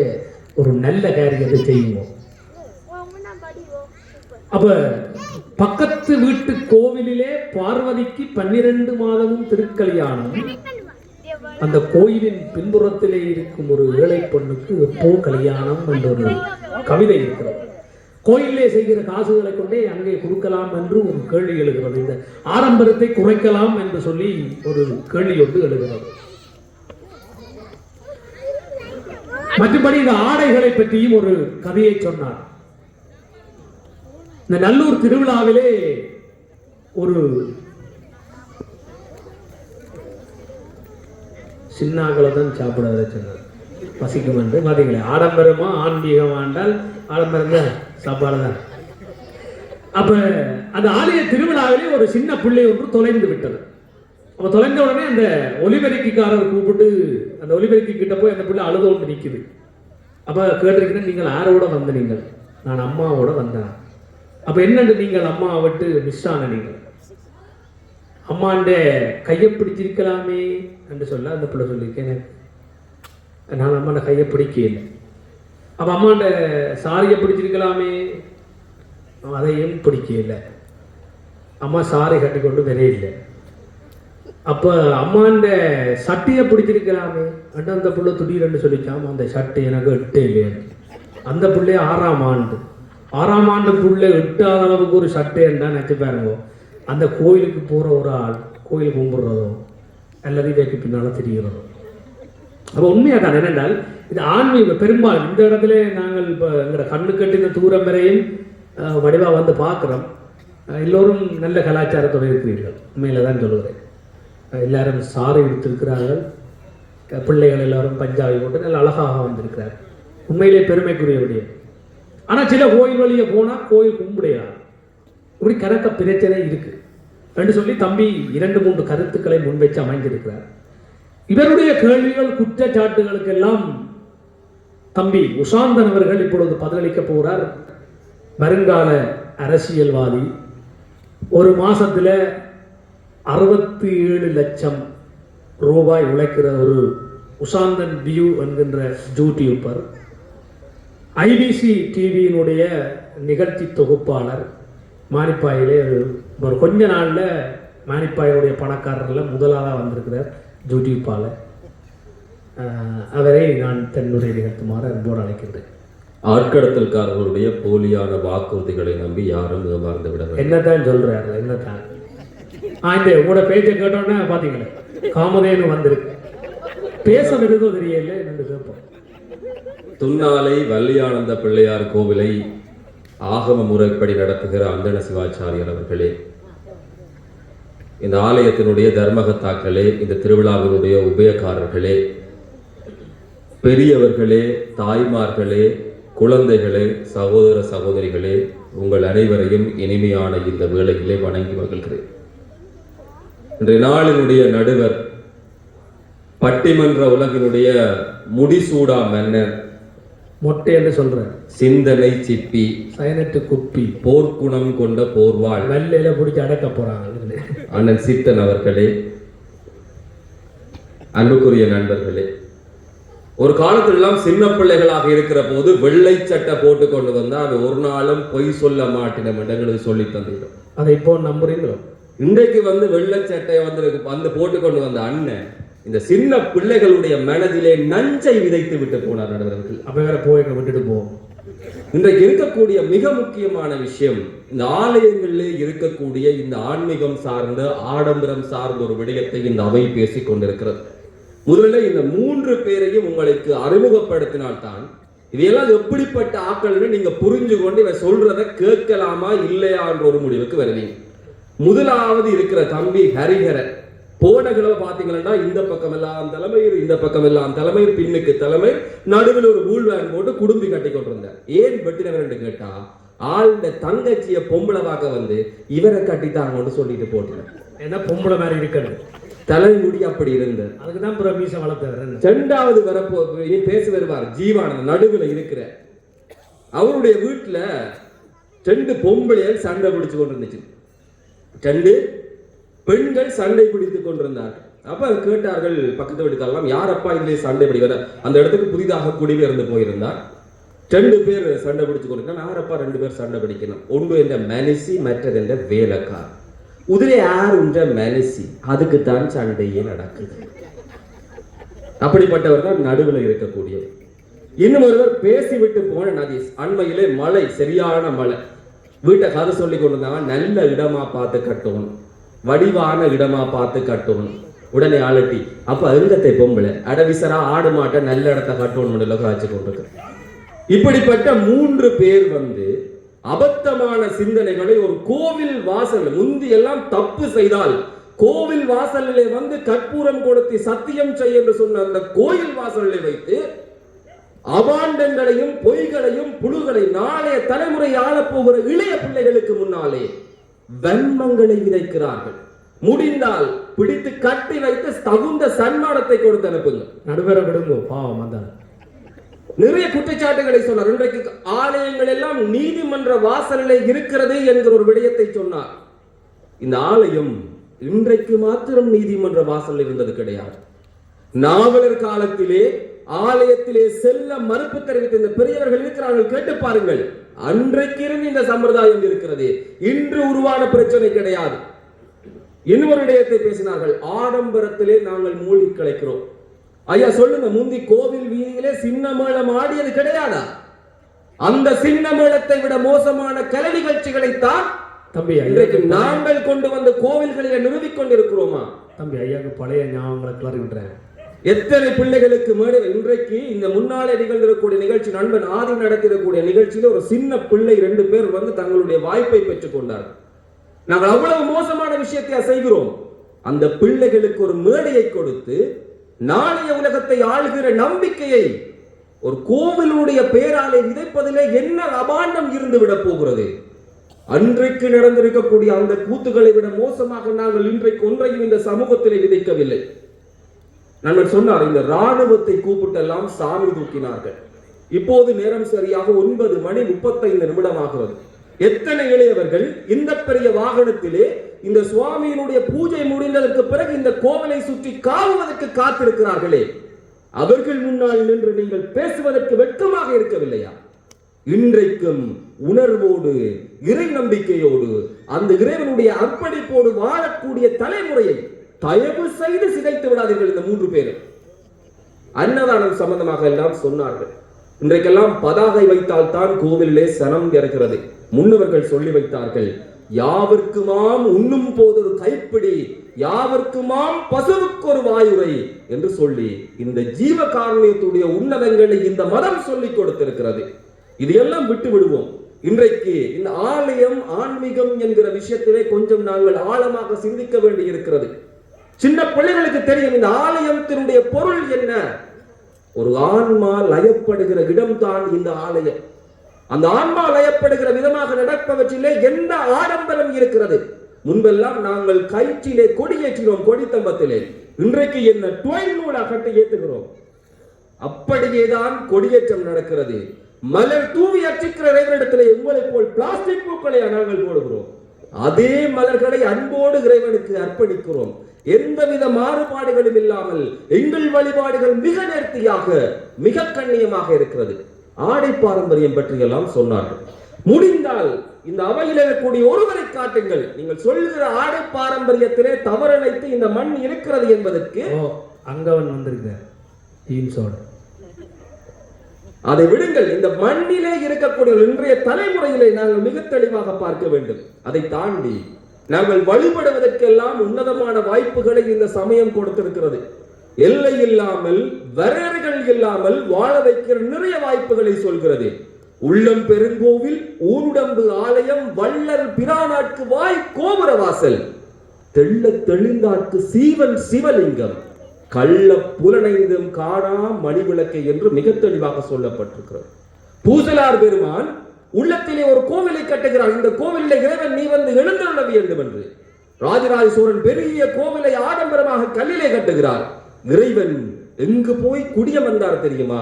ஒரு நல்ல காரியத்தை செய்யுவோம். அப்ப பக்கத்து வீட்டு கோவிலிலே பார்வதிக்கு 12 மாதமும் திருக்கல்யாணம். அந்த கோயிலின் பின்புறத்திலே இருக்கும் ஒரு ஏழை பெண்ணுக்கு எப்போ கல்யாணம் என்ற ஒரு கவிதை இருக்கிறது. கோயிலே செய்கிற காசுகளை கொண்டே அங்கே கொடுக்கலாம் என்று ஒரு கேள்வி எழுகிறது. இந்த ஆடம்பரத்தை குறைக்கலாம் என்று சொல்லி ஒரு கேள்வி ஒன்று எழுகிறது. மற்றபடி இந்த ஆடைகளை பற்றியும் ஒரு கதையை சொன்னார். இந்த நல்லூர் திருவிழாவிலே ஒரு சின்னாக்களை தான் சாப்பிட சொன்னார், பசிக்கும் என்று. பார்த்தீங்களே, ஆடம்பரமா ஆன்மீகம் ஆண்டால் ஆடம்பரம் தான், சாப்பாடு தான். அப்ப அந்த ஆலய திருவிழாவிலே ஒரு சின்ன பிள்ளை ஒன்று தொலைந்து விட்டது. அப்ப தொலைந்த உடனே அந்த ஒலிபெருக்கிக்காரர் கூப்பிட்டு அந்த ஒலிபெருக்கி கிட்ட போய் அந்த பிள்ளை அழுது கொண்டு நிற்குது. அப்ப கேட்டிருக்கிறேன், நீங்கள் யாரோட வந்த? நீங்கள், நான் அம்மாவோட வந்தேன். அப்ப என்னண்டு நீங்கள் அம்மாவை விட்டு மிஸ் ஆன? நீங்கள் அம்மாண்ட கையை பிடிச்சிருக்கலாமே என்று சொல்ல அந்த பிள்ளை சொல்லியிருக்கேன், நான் அம்மாண்ட கையை பிடிக்கல. அப்ப அம்மாண்ட சாரியை பிடிச்சிருக்கலாமே, அதையும் பிடிக்கல. அம்மா சாரி கட்டி கொண்டு வரையில்லை. அப்ப அம்மாண்ட சட்டையை பிடிச்சிருக்கலாமே அண்ட் அந்த பிள்ளை துடியிலன்னு சொல்லிச்சாம, அந்த சட்டை எனக்கு எட்டே இல்லைன்னு. அந்த பிள்ளைய 6ஆம் ஆண்டு பிள்ளை எட்டாத அளவுக்கு ஒரு சட்டை என்ன நினைச்சு பாருங்க. அந்த கோயிலுக்கு போற ஒரு ஆள் கோயில் கும்பிடுறதோ அல்லது இதைக்கு பின்னால தெரிகிறதோ. அப்போ உண்மையாக தான் என்னென்றால் இது ஆன்மீக பெரும்பாலும் இந்த இடத்துல நாங்கள் இப்போ எங்களோட கண்ணு கட்டின தூரம் வரையும் வடிவா வந்து பார்க்குறோம். எல்லோரும் நல்ல கலாச்சாரத்தோடு இருக்கிறீர்கள், உண்மையில தான் சொல்லுகிறேன். எல்லாரும் சாரி எடுத்திருக்கிறார்கள், பிள்ளைகள் எல்லாரும் பஞ்சாபி போட்டு நல்ல அழகாக வந்திருக்கிறார். உண்மையிலே பெருமைக்குரிய விடயம். ஆனால் சில கோயில் வழியை போனால் கோயில் கும்பிடையாது, இப்படி கணக்க பிரச்சனை இருக்கு என்று சொல்லி தம்பி 2-3 கருத்துக்களை முன்வைச்சு அமைந்திருக்கிறார். இவருடைய கேள்விகள் குற்றச்சாட்டுகளுக்கெல்லாம் தம்பி உஷாந்தன் அவர்கள் இப்பொழுது பதிலளிக்க போகிறார். வருங்கால அரசியல்வாதி, ஒரு மாசத்துல 67 லட்சம் ரூபாய் உழைக்கிற ஒரு உஷாந்தன் வியூ என்கின்ற யூடியூபர், ஐபிசி டிவியினுடைய நிகழ்ச்சி தொகுப்பாளர், மானிப்பாயிலே ஒரு கொஞ்ச நாளில் மானிப்பாயினுடைய பணக்காரரில் முதலாக வந்திருக்கிறார் யூடியூப்பாளர். அவரை நான் தன்னுடைய நிகழ்த்துமாறு அன்போடு அழைக்கின்றேன்.
ஆட்கடத்தல்காரர்களுடைய போலியான வாக்குறுதிகளை நம்பி யாரும் ஏமாந்து விட வேண்டும்.
என்னத்தான் சொல்றாரு, என்னத்தான் இந்த உங்களோட பேச்சை கேட்டோன்னே பார்த்தீங்களே காமதேனு வந்திருக்கு, பேச விருதோ தெரியல என்று கேட்போம்.
துன்னாலை வள்ளியானந்த பிள்ளையார் கோவிலை ஆகம முறைப்படி நடத்துகிற அந்தண சிவாச்சாரியர் அவர்களே, இந்த ஆலயத்தினுடைய தர்மகத்தாக்களே, இந்த திருவிழாவினுடைய உபயக்காரர்களே, பெரியவர்களே, தாய்மார்களே, குழந்தைகளே, சகோதர சகோதரிகளே, உங்கள் அனைவரையும் இனிமையான இந்த வேளையிலே வணங்கி மகிழ்கிறேன். இன்றைய நாளினுடைய நடுவர், பட்டிமன்ற உலகினுடைய முடிசூடா மன்னர்,
மொட்டை என்று சொல்ற
சிந்தனை சிப்பி,
சைனட்டு குப்பி,
போர்க்குணம் கொண்ட போர்வாள்
வெள்ளையில பிடிச்சி அடக்க போறாங்க
அண்ணன் சித்தன் அவர்களே, அன்புக்குரிய நண்பர்களே, ஒரு காலத்தில் எல்லாம் சின்ன பிள்ளைகளாக இருக்கிற போது வெள்ளை சட்டை போட்டு கொண்டு வந்தா அது ஒரு நாளும் பொய் சொல்ல மாட்டினம் எங்களுக்கு சொல்லி தந்திடும்.
அதை இப்போ நம்புறீங்களோ?
இன்றைக்கு வெள்ளை சட்டையை வந்து போட்டு கொண்டு வந்த அண்ணன் இந்த சின்ன பிள்ளைகளுடைய மனதிலே நஞ்சை விதைத்து விட்டு போனார் நடுவர்கள்.
அப்ப வேற போய் விட்டுட்டு போவோம்.
இன்றைக்கு இருக்கக்கூடிய மிக முக்கியமான விஷயம், இந்த ஆலயங்களிலே இருக்கக்கூடிய இந்த ஆன்மீகம் சார்ந்த ஆடம்பரம் சார்ந்த ஒரு விடயத்தை இந்த அவை பேசிக் கொண்டிருக்கிறது. முதல்ல இந்த 3 பேரையும் உங்களுக்கு அறிமுகப்படுத்தினால்தான் இதையெல்லாம் எப்படிப்பட்ட ஆட்கள்னு நீங்க புரிஞ்சு கொண்டு இவ சொல்றதை கேட்கலாமா இல்லையா என்ற ஒரு முடிவுக்கு வருவீங்க. முதலாவது இருக்கிற தம்பி ஹரிஹரன். போன கிழமை பாத்தீங்கன்னா இந்த பக்கம் எல்லாம் தலைமையில், இந்த பக்கம் எல்லாம் தலைமையில், பின்னுக்கு தலைமை, நடுவில் ஒரு ஊழ்வேன் போட்டு குடும்பி கட்டி கொண்டிருந்தார். ஏன் வெட்டினவர் கேட்டா, ஆளுடைய தங்கச்சிய பொம்பளை பார்க்க இவரை கட்டித்தாங்கன்னு சொல்லிட்டு போட்டுறேன்.
ஏன்னா பொம்பளை மாதிரி இருக்கிறது
தலைமுடி அப்படி இருந்தது.
அதுக்குதான் பிரமீச வளர்த்தவர்.
2வது வரப்போ பேசி வருவார் ஜீவானந்த, நடுவில் இருக்கிற அவருடைய வீட்டுல 2 பொம்பளையர் சண்டை பிடிச்சு கொண்டிருந்துச்சு. 2 பெண்கள் சண்டை பிடித்துக் கொண்டிருந்தார்கள். அப்ப கேட்டார்கள் பக்கத்து வீட்டுக்கெல்லாம், யாரப்பா இதுல சண்டை பிடிக்கிற? அந்த இடத்துக்கு புதிதாக குடிபெயர்ந்து போயிருந்தார். 2 பேர் சண்டை பிடிச்சு கொண்டிருக்காங்க. யாரப்பா 2 பேர் சண்டை பிடிக்கணும்? ஒன்று என்ற மனுஷி, மற்றது என்ற வேலைக்கார். உதிரை யார் உன்ற மனுஷி, அதுக்குத்தான் சண்டையே நடக்குது. அப்படிப்பட்டவர் தான் நடுவில் இருக்கக்கூடியவர். இன்னும் ஒருவர் பேசிவிட்டு போன நதீஷ். அண்மையிலே மழை, சரியான மழை, வீட்டை கதை சொல்லி கொண்டிருந்தாங்க. நல்ல இடமா பார்த்து கட்டணும், வடிவான இடமா பார்த்து கட்டணும். உடனே ஆளட்டி, அப்ப அருங்கத்தை பொம்பளை அடவிசரா ஆடு மாட்ட நல்ல இடத்த கட்டணும் காய்ச்சி கொண்டிருக்க. இப்படிப்பட்ட 3 பேர் அபத்தமான சிந்தனைகளை ஒரு கோவில் வாசல், முந்தி எல்லாம் தப்பு செய்தால் கோவில் வாசலிலே கற்பூரம் கொடுத்து சத்தியம் செய்ய என்று சொன்ன அந்த கோயில் வாசலிலே வைத்து அபாண்டங்களையும் பொய்களையும் புழுகளை நாளைய தலைமுறை ஆளப்போகிற இளைய பிள்ளைகளுக்கு முன்னாலே வன்மங்களை விதைக்கிறார்கள். முடிந்தால் பிடித்து கட்டி வைத்து தகுந்த சன்மானத்தை கொடுத்து அனுப்புங்க.
நடுவர விடுங்க பாவம். அந்த
நிறைய குற்றச்சாட்டுகளை சொன்னார். இன்றைக்கு ஆலயங்கள் எல்லாம் நீதிமன்ற வாசலிலே இருக்கிறது என்கிற ஒரு விடயத்தை சொன்னார். இந்த ஆலயம் இன்றைக்கு மாத்திரம் நீதிமன்ற வாசலில் இருந்தது கிடையாது. நாவலர் காலத்திலே ஆலயத்திலே செல்ல மறுப்பு தெரிவித்த இந்த பெரியவர்கள் இருக்கிறார்கள், கேட்டு பாருங்கள். அன்றைக்கு இருந்து இந்த சம்பிரதாயம் இருக்கிறது, இன்று உருவான பிரச்சனை கிடையாது. இன்னொரு விடயத்தை பேசினார்கள், ஆடம்பரத்திலே நாங்கள் மூழ்கி கலைக்கிறோம். ஐயா சொல்லுங்க, முந்தி கோவில் வீதியிலே சின்ன மேளம் ஆடியது கிடையாதா? அந்த சின்ன மேளத்தை விட மோசமான கலை நிகழ்ச்சிகளை தான்
தம்பி
இன்றைக்கு நாங்கள் கொண்டு வந்த கோவில்களில் நிறுவிக் கொண்டிருக்கிறோமா?
தம்பி ஐயாக்கு பழைய ஞாபகங்களை கிளறி விடுறேன்.
எத்தனை பிள்ளைகளுக்கு மேடை. இன்றைக்கு இந்த முன்னாலே நிகழ்ந்திருக்கக்கூடிய நிகழ்ச்சி, நண்பன் ஆதி நடத்திடக்கூடிய நிகழ்ச்சியில ஒரு சின்ன பிள்ளை 2 பேர் தங்களுடைய வாய்ப்பை பெற்றுக் கொண்டார்கள். நாங்கள் அவ்வளவு மோசமான விஷயத்தை செய்கிறோம். அந்த பிள்ளைகளுக்கு ஒரு மேடையை கொடுத்து நாளைய உலகத்தை ஆளுகிற நம்பிக்கையை ஒரு கோவிலுடைய பெயராலே விதைப்பதிலே என்ன அபாண்டம் இருந்து விட போகிறது? அன்றைக்கு நடந்திருக்கக்கூடிய அந்த கூத்துக்களை விட மோசமாக நாங்கள் இன்றைக்கு ஒன்றையும் இந்த சமூகத்திலே விதைக்கவில்லை. நண்பர் சொன்னார், இந்த ராணுவத்தை கூப்பிட்டெல்லாம் சாமி தூக்கினார்கள். இப்போது நேரம் சரியாக 9:35 ஆகிறது. எத்தனை இளையவர்கள் இந்த பெரிய வாகனத்திலே இந்த சுவாமியினுடைய பூஜை முடிந்ததற்கு பிறகு இந்த கோவிலை சுற்றி காவுவதற்கு காத்திருக்கிறார்களே, அவர்கள் முன்னால் நின்று நீங்கள் பேசுவதற்கு வெட்கமாக இருக்கவில்லையா? இன்றைக்கும் உணர்வோடு இறை நம்பிக்கையோடு அந்த இறைவனுடைய அர்ப்பணிப்போடு வாழக்கூடிய தலைமுறையை தயவு செய்து சிதைத்து விடாதீர்கள். இந்த 3 பேரும் அன்னதானம் சம்பந்தமாக எல்லாம் சொன்னார்கள். இன்றைக்கெல்லாம் பதாகை வைத்தால் தான் கோவிலே சனம் இறக்கிறது. முன்னவர்கள் சொல்லி வைத்தார்கள், யாவர்க்குமாம் உண்ணும் போது ஒரு கைப்பிடி, யாவர்க்குமாம் பசுவுக்கு ஒரு வாயுரை என்று சொல்லி இந்த ஜீவ காருண்யத்துடைய உன்னதங்களை இந்த மதம் சொல்லிக் கொடுத்திருக்கிறது. இது எல்லாம் விட்டு விடுவோம். இன்றைக்கு இந்த ஆலயம் ஆன்மீகம் என்கிற விஷயத்திலே கொஞ்சம் நாங்கள் ஆழமாக சிந்திக்க வேண்டி இருக்கிறது. சின்ன பிள்ளைகளுக்கு தெரியும் இந்த ஆலயத்தினுடைய பொருள் என்ன. ஒரு ஆன்மா லயப்படுகிற இடம்தான் இந்த ஆலயம். அந்த ஆன்மா லயப்படுகிற விதமாக நடப்பவற்றிலே எந்த ஆடம்பரம் இருக்கிறது? முன்பெல்லாம் நாங்கள் கயிற்றிலே கொடியேற்றினோம், கொடித்தம்பத்திலே. இன்றைக்கு என்ன டுவைன் நூலா கட்டி ஏற்றுகிறோம். அப்படியேதான் கொடியேற்றம் நடக்கிறது. மலர் தூவி அர்ச்சிக்கிற இறைவனிடத்திலே உங்களை போல் பிளாஸ்டிக் பூக்களை நாங்கள் போடுகிறோம். அதே மலர்களை அன்போடு இறைவனுக்கு அர்ப்பணிக்கிறோம். எந்தவித மாறுபாடுகளும் இல்லாமல் எங்கள் வழிபாடுகள் மிக நேர்த்தியாக, மிக கண்ணியமாக இருக்கிறது. ஆடை பாரம்பரியம் பற்றியெல்லாம் சொன்னார்கள். முடிந்தால் இந்த அவையில் இருக்கக்கூடிய ஒருவரை காட்டுங்கள். நீங்கள் சொல்கிற ஆடை பாரம்பரியத்திலே தவறனைத்து இந்த மண் இருக்கிறது என்பதற்கு
அங்கவன் வந்திருக்கிறார்.
அதை விடுங்கள். இந்த மண்ணிலே இருக்கக்கூடிய இன்றைய தலைமுறையிலே நாங்கள் மிக தெளிவாக பார்க்க வேண்டும். அதை தாண்டி நாங்கள் வழிபடுவதற்கெல்லாம் உன்னதமான வாய்ப்புகளை இந்த சமயம் கொடுத்திருக்கிறது. எல்லை இல்லாமல், வரையறைகள் இல்லாமல் வாழ வைக்கிற நிறைய வாய்ப்புகளை சொல்கிறது. உள்ளம் பெருங்கோவில், ஊருடம்பு ஆலயம், வள்ளல் பிரானாட்கு வாய் கோபுர வாசல், தெள்ள தெளிந்தாட்கு சீவன் சிவலிங்கம், கள்ள புலனைந்தும் காணா மணிவிளக்கை என்று மிக தெளிவாக சொல்லப்பட்டிருக்கிறது. பூசலார் பெருமான் உள்ளத்திலே ஒரு கோவிலை கட்டுகிறார். இந்த கோவிலில் இறைவன் நீ வந்து எழுந்தருள வேண்டும் என்று. ராஜராஜ சோழன் பெரிய கோவிலை ஆடம்பரமாக கல்லிலே கட்டுகிறார். இறைவன் எங்கு போய் குடியமர்ந்தார் தெரியுமா?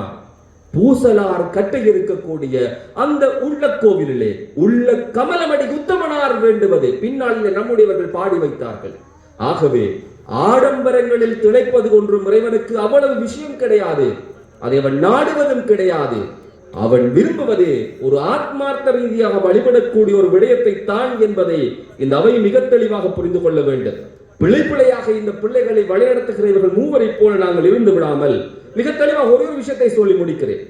பூசலார் கட்ட இருக்கக்கூடிய அந்த உள்ள கோவிலிலே உள்ள கமலமடி உத்தமனார் வேண்டுவது பின்னாளிலே நம்முடையவர்கள் பாடி வைத்தார்கள். ஆகவே ஆடம்பரங்களில் திளைப்பது ஒன்றும் இறைவனுக்கு அவ்வளவு விஷயம் கிடையாது. அதை அவன் நாடுவதும் கிடையாது. அவன் விரும்புவது ஒரு ஆத்மார்த்த ரீதியாக வழிபடக்கூடிய ஒரு விடயத்தை தான் என்பதை இந்த அவை மிக தெளிவாக புரிந்து கொள்ள வேண்டும். பிள்ளையாக இந்த பிள்ளைகளை வழிநடத்துகிறவர்கள் மூவரை போல நாங்கள் இருந்து விடாமல் மிக தெளிவாக ஒரு விஷயத்தை சொல்லி முடிக்கிறேன்.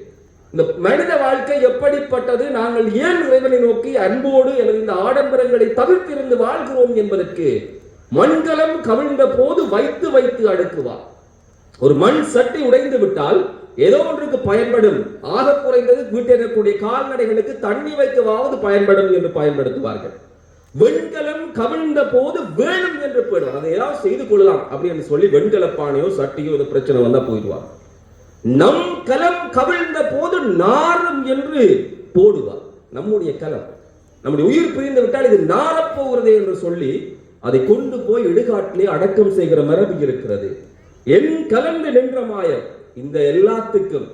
இந்த மனித வாழ்க்கை எப்படிப்பட்டது, நாங்கள் ஏன் இறைவனை நோக்கி அன்போடு எனது இந்த ஆடம்பரங்களை தவிர்த்திருந்து வாழ்கிறோம் என்பதற்கு மண்கலம் கவிழ்ந்த போது வைத்து வைத்து அடுக்குவார். ஒரு மண் சட்டி உடைந்து விட்டால் ஏதோ ஒன்றுக்கு பயன்படும். ஆக குறைந்தது வீட்டில் இருக்கக்கூடிய கால்நடைகளுக்கு தண்ணி வைக்கவாவது பயன்படும் என்று பயன்படுத்துவார்கள். வெண்கலம் கவிழ்ந்த போது வேணும் என்று போயிடுவார். அதை ஏதாவது செய்து கொள்ளலாம் அப்படின்னு சொல்லி வெண்கலப்பானையோ சட்டியோ ஒரு பிரச்சனை வந்தா போயிடுவார். நம் கலம் கவிழ்ந்த போது நாரும் என்று போடுவார். நம்முடைய கலம், நம்முடைய உயிர் பிரிந்து விட்டால் இது நாரப்போகிறது என்று சொல்லி அதை கொண்டு போய் இடுகாட்டிலே அடக்கம் செய்கிற மரபு இருக்கிறது. என் கலந்து நின்ற மாயம். இந்த எல்லாத்துக்கும்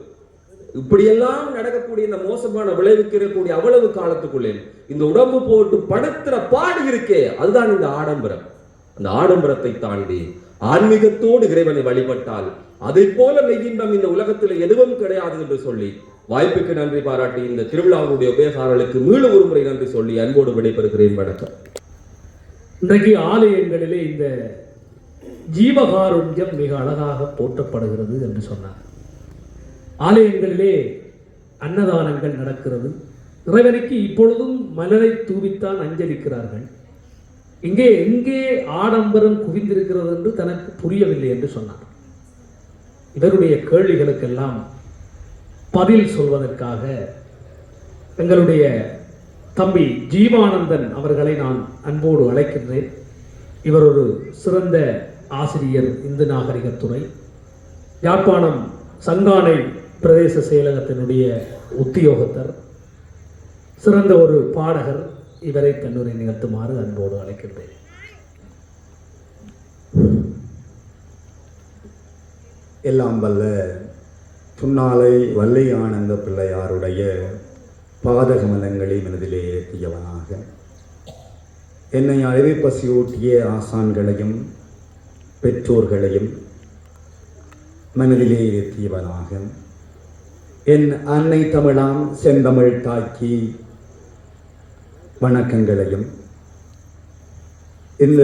இப்படியெல்லாம் நடக்கக்கூடிய இந்த மோசமான விளைவுக்கு இருக்கக்கூடிய அவ்வளவு காலத்துக்குள்ளே இந்த உடம்பு போட்டு படுத்துற பாடு இருக்கே, அதுதான் இந்த ஆடம்பரம். அந்த ஆடம்பரத்தை தாண்டி ஆன்மீகத்தோடு இறைவனை வழிபட்டால் அதை போல மெய்யின்பம் இந்த உலகத்தில் எதுவும் கிடையாது என்று சொல்லி வாய்ப்புக்கு நன்றி பாராட்டி இந்த திருவிழாவுடைய உபயோகாரர்களுக்கு மீள ஒரு முறை நன்றி சொல்லி அன்போடு விடைபெறுகிறேன். வணக்கம்.
இன்றைக்கு ஆலயங்களிலே இந்த ஜீவகாருண்யம் மிக அழகாக போற்றப்படுகிறது என்று சொன்னார். ஆலயங்களிலே அன்னதானங்கள் நடக்கிறது. இறைவனுக்கு இப்பொழுதும் மலரை தூவித்தான் அஞ்சலிக்கிறார்கள். இங்கே எங்கே ஆடம்பரம் குவிந்திருக்கிறது என்று தனக்கு புரியவில்லை என்று சொன்னார். இவருடைய கேள்விகளுக்கெல்லாம் பதில் சொல்வதற்காக எங்களுடைய தம்பி ஜீவானந்தன் அவர்களை நான் அன்போடு அழைக்கின்றேன். இவர் ஒரு சிறந்த ஆசிரியர், இந்து நாகரிகத்துறை, யாழ்ப்பாணம் சங்கானை பிரதேச செயலகத்தினுடைய உத்தியோகத்தர், சிறந்த ஒரு பாடகர். இவரை தன்னுரை நிகழ்த்துமாறு அன்போடு அழைக்கின்றேன்.
எல்லாம் வல்ல துன்னாலை வல்லை ஆனந்த பிள்ளையாருடைய பாதகமலங்களை மனதிலே ஏற்றியவனாக, என்னை அறிவை பசியூட்டிய ஆசான்களையும் பெற்றோர்களையும் மனதிலே ஏற்றியவனாக, என் அன்னை தமிழாம் செந்தமிழ் தாக்கி வணக்கங்களையும், இந்த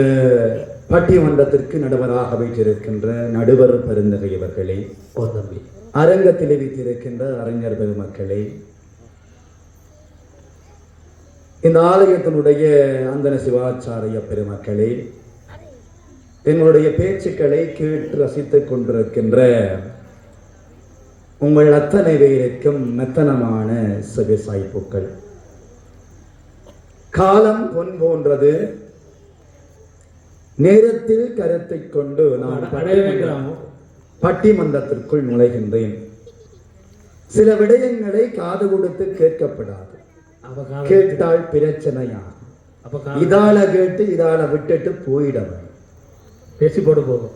பட்டிமன்றத்திற்கு நடுவராக வைத்திருக்கின்ற நடுவர் பெருந்தகையவர்களே, அரங்கத்திலே வைத்திருக்கின்ற அறிஞர் பெருமக்களே, இந்த ஆலயத்தினுடைய அந்தன சிவாச்சாரிய பெருமக்களே, எங்களுடைய பேச்சுக்களை கேட்டு ரசித்துக் கொண்டிருக்கின்ற உங்கள் அத்தனை பேருக்கும் மெத்தனமான செவிசாய்ப்புக்கள். காலம் பொன் போன்றது. நேரத்தில் கருத்தை கொண்டு நான் பட்டிமன்றத்திற்குள் நுழைகின்றேன். சில விடயங்களை காது கொடுத்து கேட்கப்படாது. கேட்டால் பிரச்சனையாகும். இதால கேட்டு இதால விட்டுட்டு போயிடவன்
பேசி போட்டு போகும்.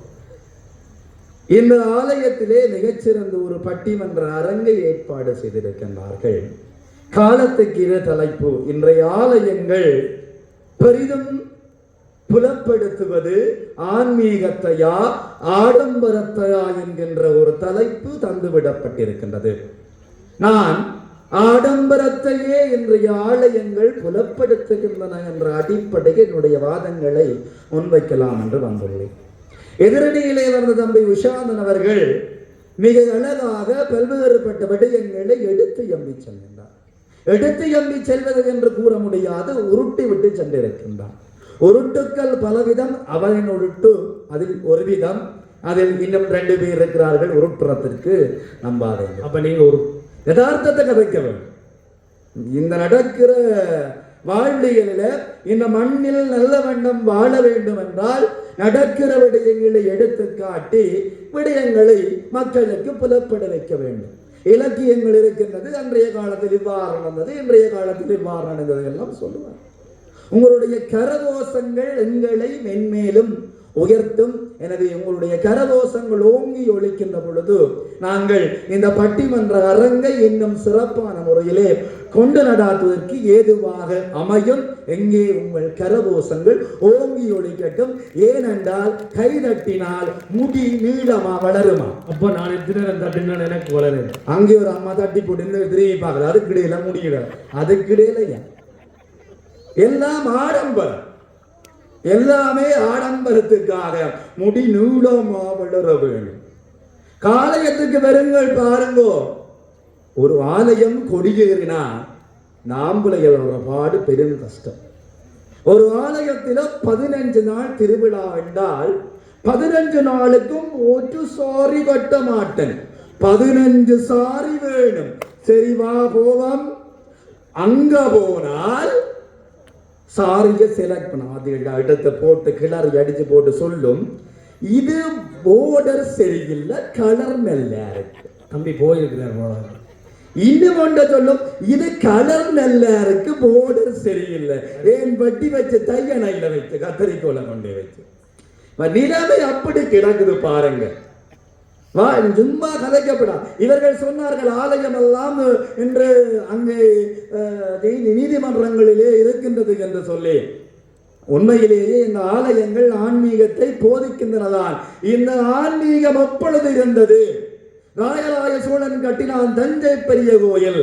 இந்த ஆலயத்திலே மிகச்சிறந்த ஒரு பட்டிமன்ற அரங்கை ஏற்பாடு செய்திருக்கின்றார்கள். காலத்துக்கு இரு தலைப்பு. இன்றைய ஆலயங்கள் பெரிதும் புலப்படுத்துவது ஆன்மீகத்தையா ஆடம்பரத்தையா என்கின்ற ஒரு தலைப்பு தந்துவிடப்பட்டிருக்கின்றது. நான் ஆடம்பரத்தையே இன்றைய ஆலயங்கள் புலப்படுத்துகின்றன என்ற அடிப்படையில் என்னுடைய வாதங்களை முன்வைக்கலாம் என்று வந்துள்ளேன். எதிரணியிலே வந்த தம்பி உஷாந்தன் அவர்கள் மிக அழகாக பல்வேறுபட்ட விடயங்களை எடுத்து எம்பி சென்றார். எடுத்து எம்பி செல்வது என்று கூற முடியாது, உருட்டி விட்டு சென்றிருக்கின்றார். உருட்டுக்கள் பலவிதம். அவரின் உருட்டு அதில் ஒரு விதம். அதில் இன்னும் 2 பேர் இருக்கிறார்கள் உருட்டுறத்திற்கு நம்பாதீங்க.
அப்ப நீங்க ஒரு
யதார்த்தத்தை கதைக்க வேண்டும். இந்த நடக்கிற வாழ்வியலில் இந்த மண்ணில் நல்ல வண்ணம் வாழ வேண்டும் என்றால் நடக்கிற விடயங்களை எடுத்து காட்டி விடயங்களை மக்களுக்கு புலப்பட வைக்க வேண்டும். இலக்கியங்கள் இருக்கின்றது. அன்றைய காலத்தில் இவ்வாறு நடந்தது, இன்றைய காலத்தில் இவ்வாறு நடந்தது எல்லாம் சொல்லுவார். உங்களுடைய கரதோஷங்கள் எங்களை மென்மேலும் உயர்த்தும். எனவே உங்களுடைய கரதோஷங்கள் ஓங்கி ஒழிக்கின்ற பொழுது நாங்கள் இந்த பட்டிமன்ற அரங்கை இன்னும் சிறப்பான முறையிலே கொண்டு நடாத்துவதற்கு ஏதுவாக அமையும். எங்கே உங்கள் கரதோஷங்கள் ஓங்கி ஒழிக்கட்டும். ஏனென்றால் கைதட்டினால் முடி நீளமா வளருமா?
அப்போ நான் எத்தனை தட்டினா எனக்கு வளரு.
அங்கே ஒரு அம்மா தட்டி போட்டு திரும்பி பார்க்கல. அதுக்கிடையில முடியல. அதுக்கிடையில எல்லாம் ஆடம்பரம். எல்லாமே ஆடம்பரத்துக்காக முடி நீளமா வளர வேண்டும். காலயத்துக்கு வருங்கள் பாருங்கோ. ஒரு ஆலயம் கொடியேறினா நாம்புலையோட பாடு பெரும் கஷ்டம். ஒரு ஆலயத்தில் 15 நாள் திருவிழா என்றால் 15 நாளுக்கும் ஒரு சாரி கட்ட மாட்டேன். 15 சாரி வேணும். சரி வா போவோம். அங்க போனால் சாரிய செலக்ட் பண்ண அது இடத்தை போட்டு கிளறி அடிச்சு போட்டு சொல்லும், இது போர்டர் சரியில்லை, கலர் நல்லா இருக்கு.
தம்பி போயிருக்கிறார்.
இன்னும் ஒன்றை சொல்லும், இது கலர் நல்லா இருக்கு, போர்டர் சரியில்லை. ஏன் வட்டி வச்சு தையணையில வச்சு கத்தரிக்கோலை கொண்டே வச்சு நிலைமை அப்படி கிடக்குது பாருங்க. சும்மா கதைக்கப்படா. இவர்கள் சொன்னார்கள் ஆலயம் எல்லாம் என்று அங்கே நீதிமன்றங்களிலே இருக்கின்றது என்று சொல்லி. உண்மையிலேயே இந்த ஆலயங்கள் ஆன்மீகத்தை போதிக்கின்றனதான். இந்த ஆன்மீகம் எப்பொழுது இருந்தது? ராயராய சோழன் கட்டினான் தஞ்சை பெரிய கோயில்.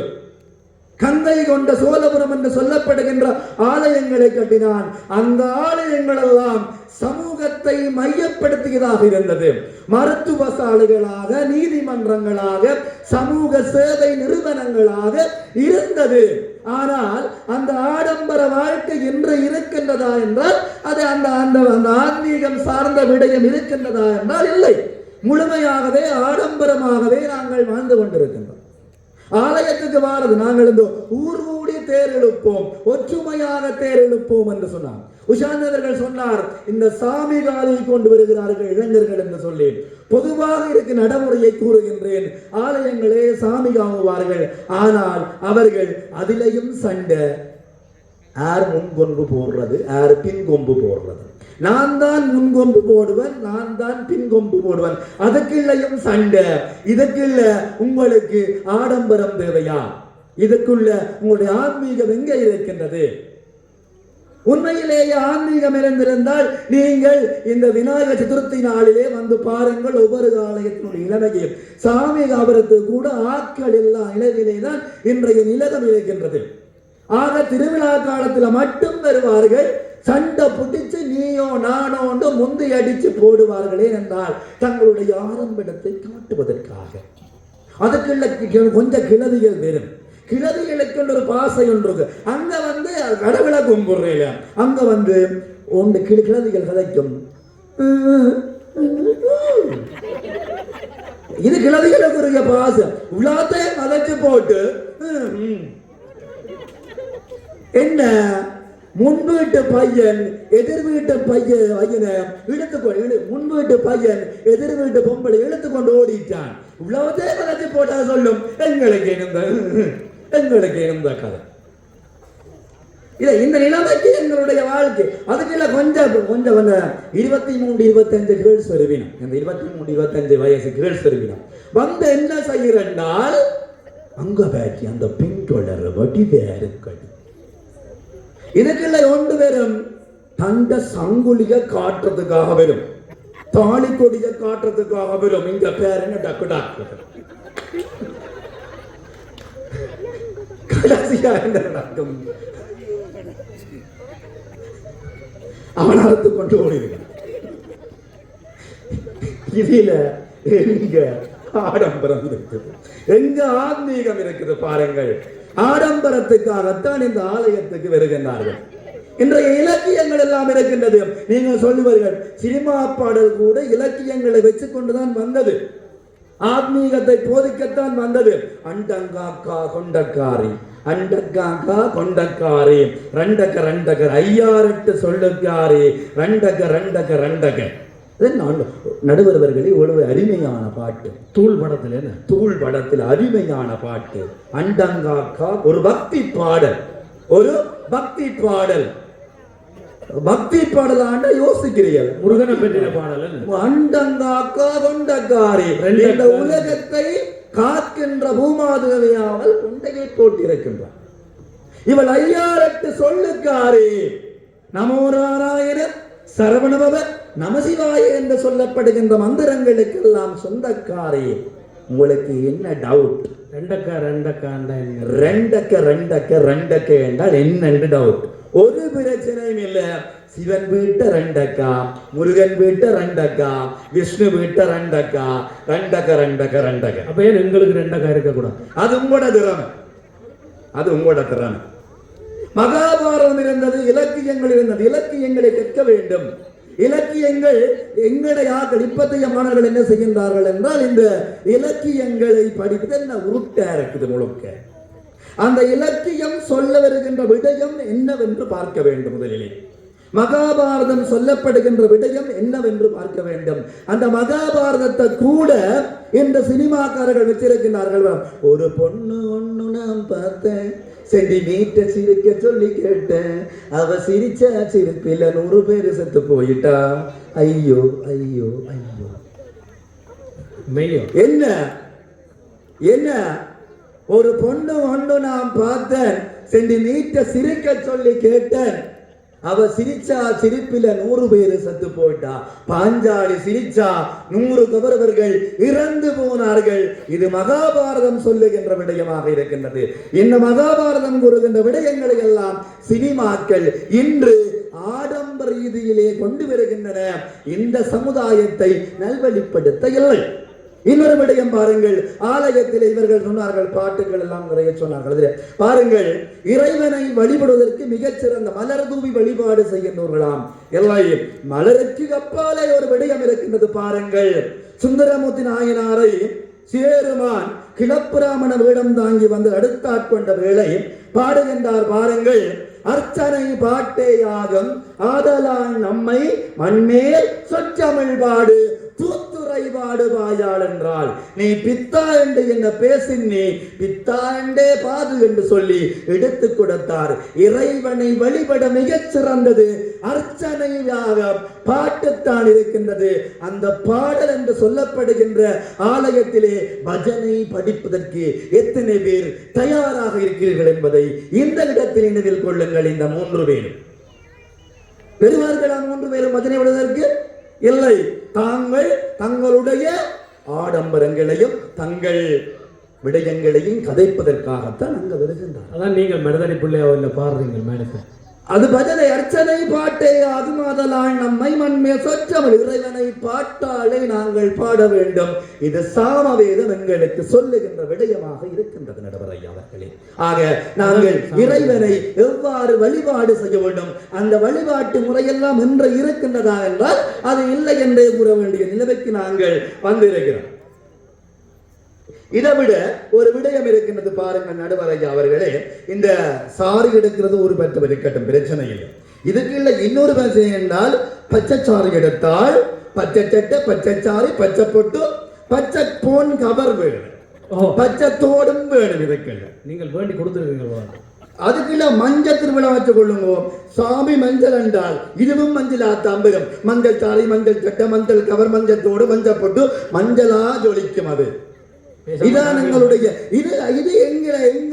கங்கை கொண்ட சோழபுரம் என்று சொல்லப்படுகின்ற ஆலயங்களை கட்டினான். அந்த ஆலயங்கள் எல்லாம் சமூகத்தை மையப்படுத்தியதாக இருந்தது. மருத்துவ சாலைகளாக, நீதிமன்றங்களாக, சமூக சேவை நிறுவனங்களாக இருந்தது. ஆனால் அந்த ஆடம்பர வாழ்க்கை இன்று இருக்கின்றதா என்றால் அது அந்த ஆன்மீகம் சார்ந்த விடயம் இருக்கின்றதா என்றால் இல்லை. முழுமையாகவே ஆடம்பரமாகவே நாங்கள் வாழ்ந்து கொண்டிருக்கின்றோம். ஆலயத்துக்கு வாரது நாங்கள் இந்த ஊர் கூடி தேர் எழுப்போம், ஒற்றுமையாக தேர் எழுப்போம் என்று சொன்னார். உஷாந்தவர்கள் சொன்னார், இந்த சாமி காலை கொண்டு வருகிறார்கள் இளைஞர்கள் என்று சொல்லி. பொதுவாக இருக்க நடைமுறையை கூறுகின்றேன். ஆலயங்களே சாமி காவுவார்கள். ஆனால் அவர்கள் அதிலையும் சண்டை. யார் முன்கொம்பு போடுறது, யார் பின்கொம்பு போடுறது. நான் தான் முன்கொம்பு போடுவன், நான் தான் பின்கொம்பு போடுவன். அதுக்குள்ளையும் சண்டை. இதுக்குள்ள உங்களுக்கு ஆடம்பரம் தேவையா? இதுக்குள்ள உங்களுடைய ஆன்மீகம் எங்கே இருக்கின்றது? உண்மையிலேயே ஆன்மீகம் இருந்திருந்தால் நீங்கள் இந்த விநாயகர் சதுர்த்தி நாளிலே வந்து பாருங்கள். ஒவ்வொரு ஆலயத்தினுடைய இளமையும் சாமி காபரத்துக்கு கூட ஆட்கள் எல்லா இளவிலே தான் இன்றைய நிலகம் இருக்கின்றது. ஆக திருவிழா காலத்தில் மட்டும் வருவார்கள். சண்டை புட்டிச்சு நீயோ நானோ முந்தி அடிச்சு போடுவார்களே என்றால் தங்களுடைய ஆரம்பத்தை காட்டுவதற்காக. அதுக்குள்ள கொஞ்சம் கிளவிகள் வரும். கிழவிகளுக்கு ஒரு பாசை ஒன்று இருக்கு. அங்க வந்து கடவுளை கும்பிடுறீங்க, அங்க வந்து ஒன்று கிழவிகள் கதைக்கும். இது கிழவிகளுக்குரிய பாசம். உள்ளாத்தையும் கதைச்சு போட்டு என்ன முன் வீட்டு பையன் எதிர் வீட்டு பையனை இழுத்துக்கொண்டு, முன் வீட்டு பையன் எதிர் வீட்டு பொம்பளை இழுத்துக்கொண்டு ஓடிட்டான். இவ்வளவுதே கதைச்சு போட்டா சொல்லும் எங்களுக்கு இருந்த கதை. இந்த நிலைமைக்கு எங்களுடைய வாழ்க்கை. அதுக்குள்ள கொஞ்சம் 23-25 கேர்ள்ஸ் வருவினம். இந்த 23-25 வயசு கேர்ள்ஸ் வருவினம் வந்து என்ன செய்யறால் அங்க பேட்டி அந்த பிங்க் கலர் வடி வேறுக்கடி. இதுக்குள்ள ஒன்று பேரும் தந்த சங்குலிய காட்டுறதுக்காக வரும், தாலி கொடிய காட்டுறதுக்காக வரும். இங்க பேர் என்ன டக்கு டாக்கு. கடைசியா என்ன நடக்கும்? அவன் அறுத்து கொண்டு ஓடிருக்கான். இதுல எங்க ஆடம்பரம் இருக்குது, எங்க ஆன்மீகம் இருக்குது பாருங்கள். ஆடம்பரத்துக்காகத்தான் இந்த ஆலயத்துக்கு வருகின்றார்கள். இன்றைய இலக்கியங்கள் எல்லாம் இருக்கின்றது. நீங்கள் சொல்லுவார்கள் சினிமா பாடல் கூட இலக்கியங்களை வச்சுக் கொண்டுதான் வந்தது, ஆத்மீகத்தை போதிக்கத்தான் வந்தது. அண்டங்காக்கா கொண்டக்காரி, அண்டக்காக்கா கொண்டக்காரி, ரண்டக ஐயாரெட்டு சொல்லுக்காரி, ரண்டக நடுவர்களே ஒரு அருமையான பாட்டு. தூள் படத்தில் அருமையான பாட்டு. அண்டங்காக்கா ஒரு பக்தி பாடல், பக்தி பாடலாண்ட யோசிக்கிறீர்கள்.
முருகனை பற்றின பாடல்.
அண்டங்காக்கா கொண்டக்காரி, இந்த உலகத்தை காக்கின்ற பூமாதேவியாமல் கொண்டையை போட்டிருக்கின்றார். இவள் ஐயாரெட்டு சொல்லுக்காரி. நமோ நாராயண சரவணபவ நமசிவாய என்று சொல்லப்படுகின்ற மந்திரங்களுக்கெல்லாம் சொந்தக்காரி. உங்களுக்கு என்ன டவுட்? ரெண்டக்க என்றால் என்னென்று டவுட்? ஒரு பிரச்சனையும் இல்ல. சிவன் வீட்ட ரெண்டக்கா, முருகன் வீட்ட ரெண்டக்கா, விஷ்ணு வீட்ட ரெண்டக்கா, ரெண்டக்க.
அப்ப ஏன் எங்களுக்கு ரெண்டக்கா இருக்க கூடாது?
அது உங்களோட திறமை. மகாபாரதம் இருந்தது, இலக்கியங்கள் இருந்தது. இலக்கியங்களை கற்க வேண்டும். இலக்கியங்கள் எங்களுடைய ஆக்கள் இப்பத்தைய மாணவர்கள் என்ன செய்கின்றார்கள் என்றால் இந்த இலக்கியங்களை படிப்பது என்ன உருட்டா இருக்குது முழுக்க. அந்த இலக்கியம் சொல்ல வருகின்ற விடயம் என்னவென்று பார்க்க வேண்டும். முதலிலே மகாபாரதம் சொல்லப்படுகின்ற விடயம் என்னவென்று பார்க்க வேண்டும். அந்த மகாபாரதத்தை கூட இந்த சினிமாக்காரர்கள் வச்சிருக்கிறார்கள். ஒரு பொண்ணு ஒண்ணு நான் பார்த்தேன், சென்டிமீட்டர் சிரிக்க சொல்லி கேட்டேன், அவ சிரிச்ச சிரிப்பில 100 பேர் செத்து போயிட்டா. ஐயோ ஐயோ ஐயோ. என்ன ஒரு பொண்ணு ஒண்ணு நான் பார்த்தேன், சென்டிமீட்டர் சிரிக்க சொல்லி கேட்டேன், அவ சிரிச்சா சிரிப்பில 100 பேர் செத்து போயிட்டா. பாஞ்சாலி சிரிச்சா 100 கௌரவர்கள் இறந்து போனார்கள். இது மகாபாரதம் சொல்லுகின்ற விடயமாக இருக்கின்றது. இந்த மகாபாரதம் கூறுகின்ற விடயங்களை எல்லாம் சினிமாக்கள் இன்று ஆடம்பர ரீதியிலே கொண்டு வருகின்றன. இந்த சமுதாயத்தை நல்வழிப்படுத்த இல்லை. இன்னொரு விடயம் பாருங்கள். ஆலயத்தில் இவர்கள் சொன்னார்கள், பாட்டுகள் எல்லாம் நிறைய சொன்னார்கள். பாருங்கள், இறைவனை வழிபடுவதற்கு மிகச்சிறந்த மலர் தூவி வழிபாடு செய்கின்றவர்களாம். எல்லாம் மலருக்கு அப்பாலே ஒரு விடயம் இருக்கின்றது. பாருங்கள், சுந்தரமூர்த்தி நாயனாரை சேருமான் கிளப்புராமண வேடம் தாங்கி வந்து அடுத்தாட்கொண்ட வேளை பாடுகின்றார். பாருங்கள், அர்ச்சனை பாட்டே யாகம் ஆதலான் நம்மை மண்மேல் சொற்றமிழ் பாடு தூத்துரை பாடு வாயாள் என்றால் நீ பித்தா என்று என்ன பேசின், நீ பித்தா என்றே பாது என்று சொல்லி எடுத்து கொடுத்தார். இறைவனை வழிபட மிகச் சிறந்தது அர்ச்சனை யாகம் பாட்டுத்தான் இருக்கின்றது. அந்த பாடல் என்று சொல்லப்படுகின்ற ஆலயத்திலே பஜனை படிப்பதற்கு எத்தனை பேர் தயாராக இருக்கிறீர்கள் என்பதை இந்த இடத்தில் நினைவில் கொள்ளுங்கள். இந்த 3 பேரும் பெறுவார்களா? 3 பேரும் பஜனை விடுவதற்கு இல்லை. தாங்கள் தங்களுடைய ஆடம்பரங்களையும் தங்கள் விடயங்களையும் கதைப்பதற்காகத்தான் அங்க வருகின்றார்.
அதான் நீங்கள் மருதனை பிள்ளையாவில் பாடுறீங்க மேடத்தை.
அது பஜனை அர்ச்சனை பாட்டே அது மாதலால் நம்மை மண்மே சொற்றமிழ் இறைவனை பாட்டாலே நாங்கள் பாட வேண்டும். இது சாமவேதம் எங்களுக்கு சொல்லுகின்ற விடயமாக இருக்கின்றது நடுவர் ஐயா அவர்களே. ஆக நாங்கள் இறைவனை எவ்வாறு வழிபாடு செய்ய வேண்டும், அந்த வழிபாட்டு முறையெல்லாம் இன்று இருக்கின்றதா என்றால் அது இல்லை என்றே கூற வேண்டிய நிலைமைக்கு நாங்கள் வந்திருக்கிறோம். இதை விட ஒரு விடயம் இருக்கின்றது பாருங்கள் நடுவர் ஐயா அவர்களே. இந்த சாரி எடுக்கிறது ஒரு பட்டம் இருக்கட்டும், பிரச்சனை இல்லை. இதுக்கு இல்லை இன்னொரு பிரச்சனை என்றால் பச்சை சாரி எடுத்தால் பச்சை சட்டை, பச்சை சாரி, பச்சை பொட்டு, பச்சை போன் கவர் வேணும், பச்சை தோடும் வேணும். இதுக்கு
நீங்கள் வேண்டி கொடுத்துருக்கீங்க.
அதுக்குள்ள மஞ்சள் திருவிழா வச்சு கொள்ளுங்க. சாமி மஞ்சள் என்றால் இதுவும் மஞ்சள் ஆத்தாம்பரம். மஞ்சள் சாரி, மஞ்சள் சட்டை, மஞ்சள் கவர், மஞ்சள் தோடு, மஞ்சள் பொட்டு, மஞ்சளா ஜொலிக்கும். அது இதான் எங்களுடைய இது இது எங்க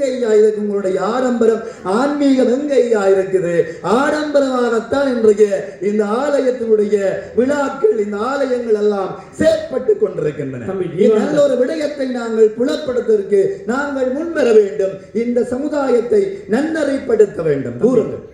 ஐயா இருக்கு உங்களுடைய ஆடம்பரம், ஆன்மீகம் எங்க ஐயா இருக்குது? ஆடம்பரமாகத்தான் இன்றைய இந்த ஆலயத்தினுடைய விழாக்கள், இந்த ஆலயங்கள் எல்லாம் செயற்பட்டு கொண்டிருக்கின்றன. நல்ல ஒரு விடயத்தை நாங்கள் புலப்படுத்துவதற்கு நாங்கள் முன்வர வேண்டும். இந்த சமுதாயத்தை நன்னறிப்படுத்த வேண்டும். கூறுங்கள்.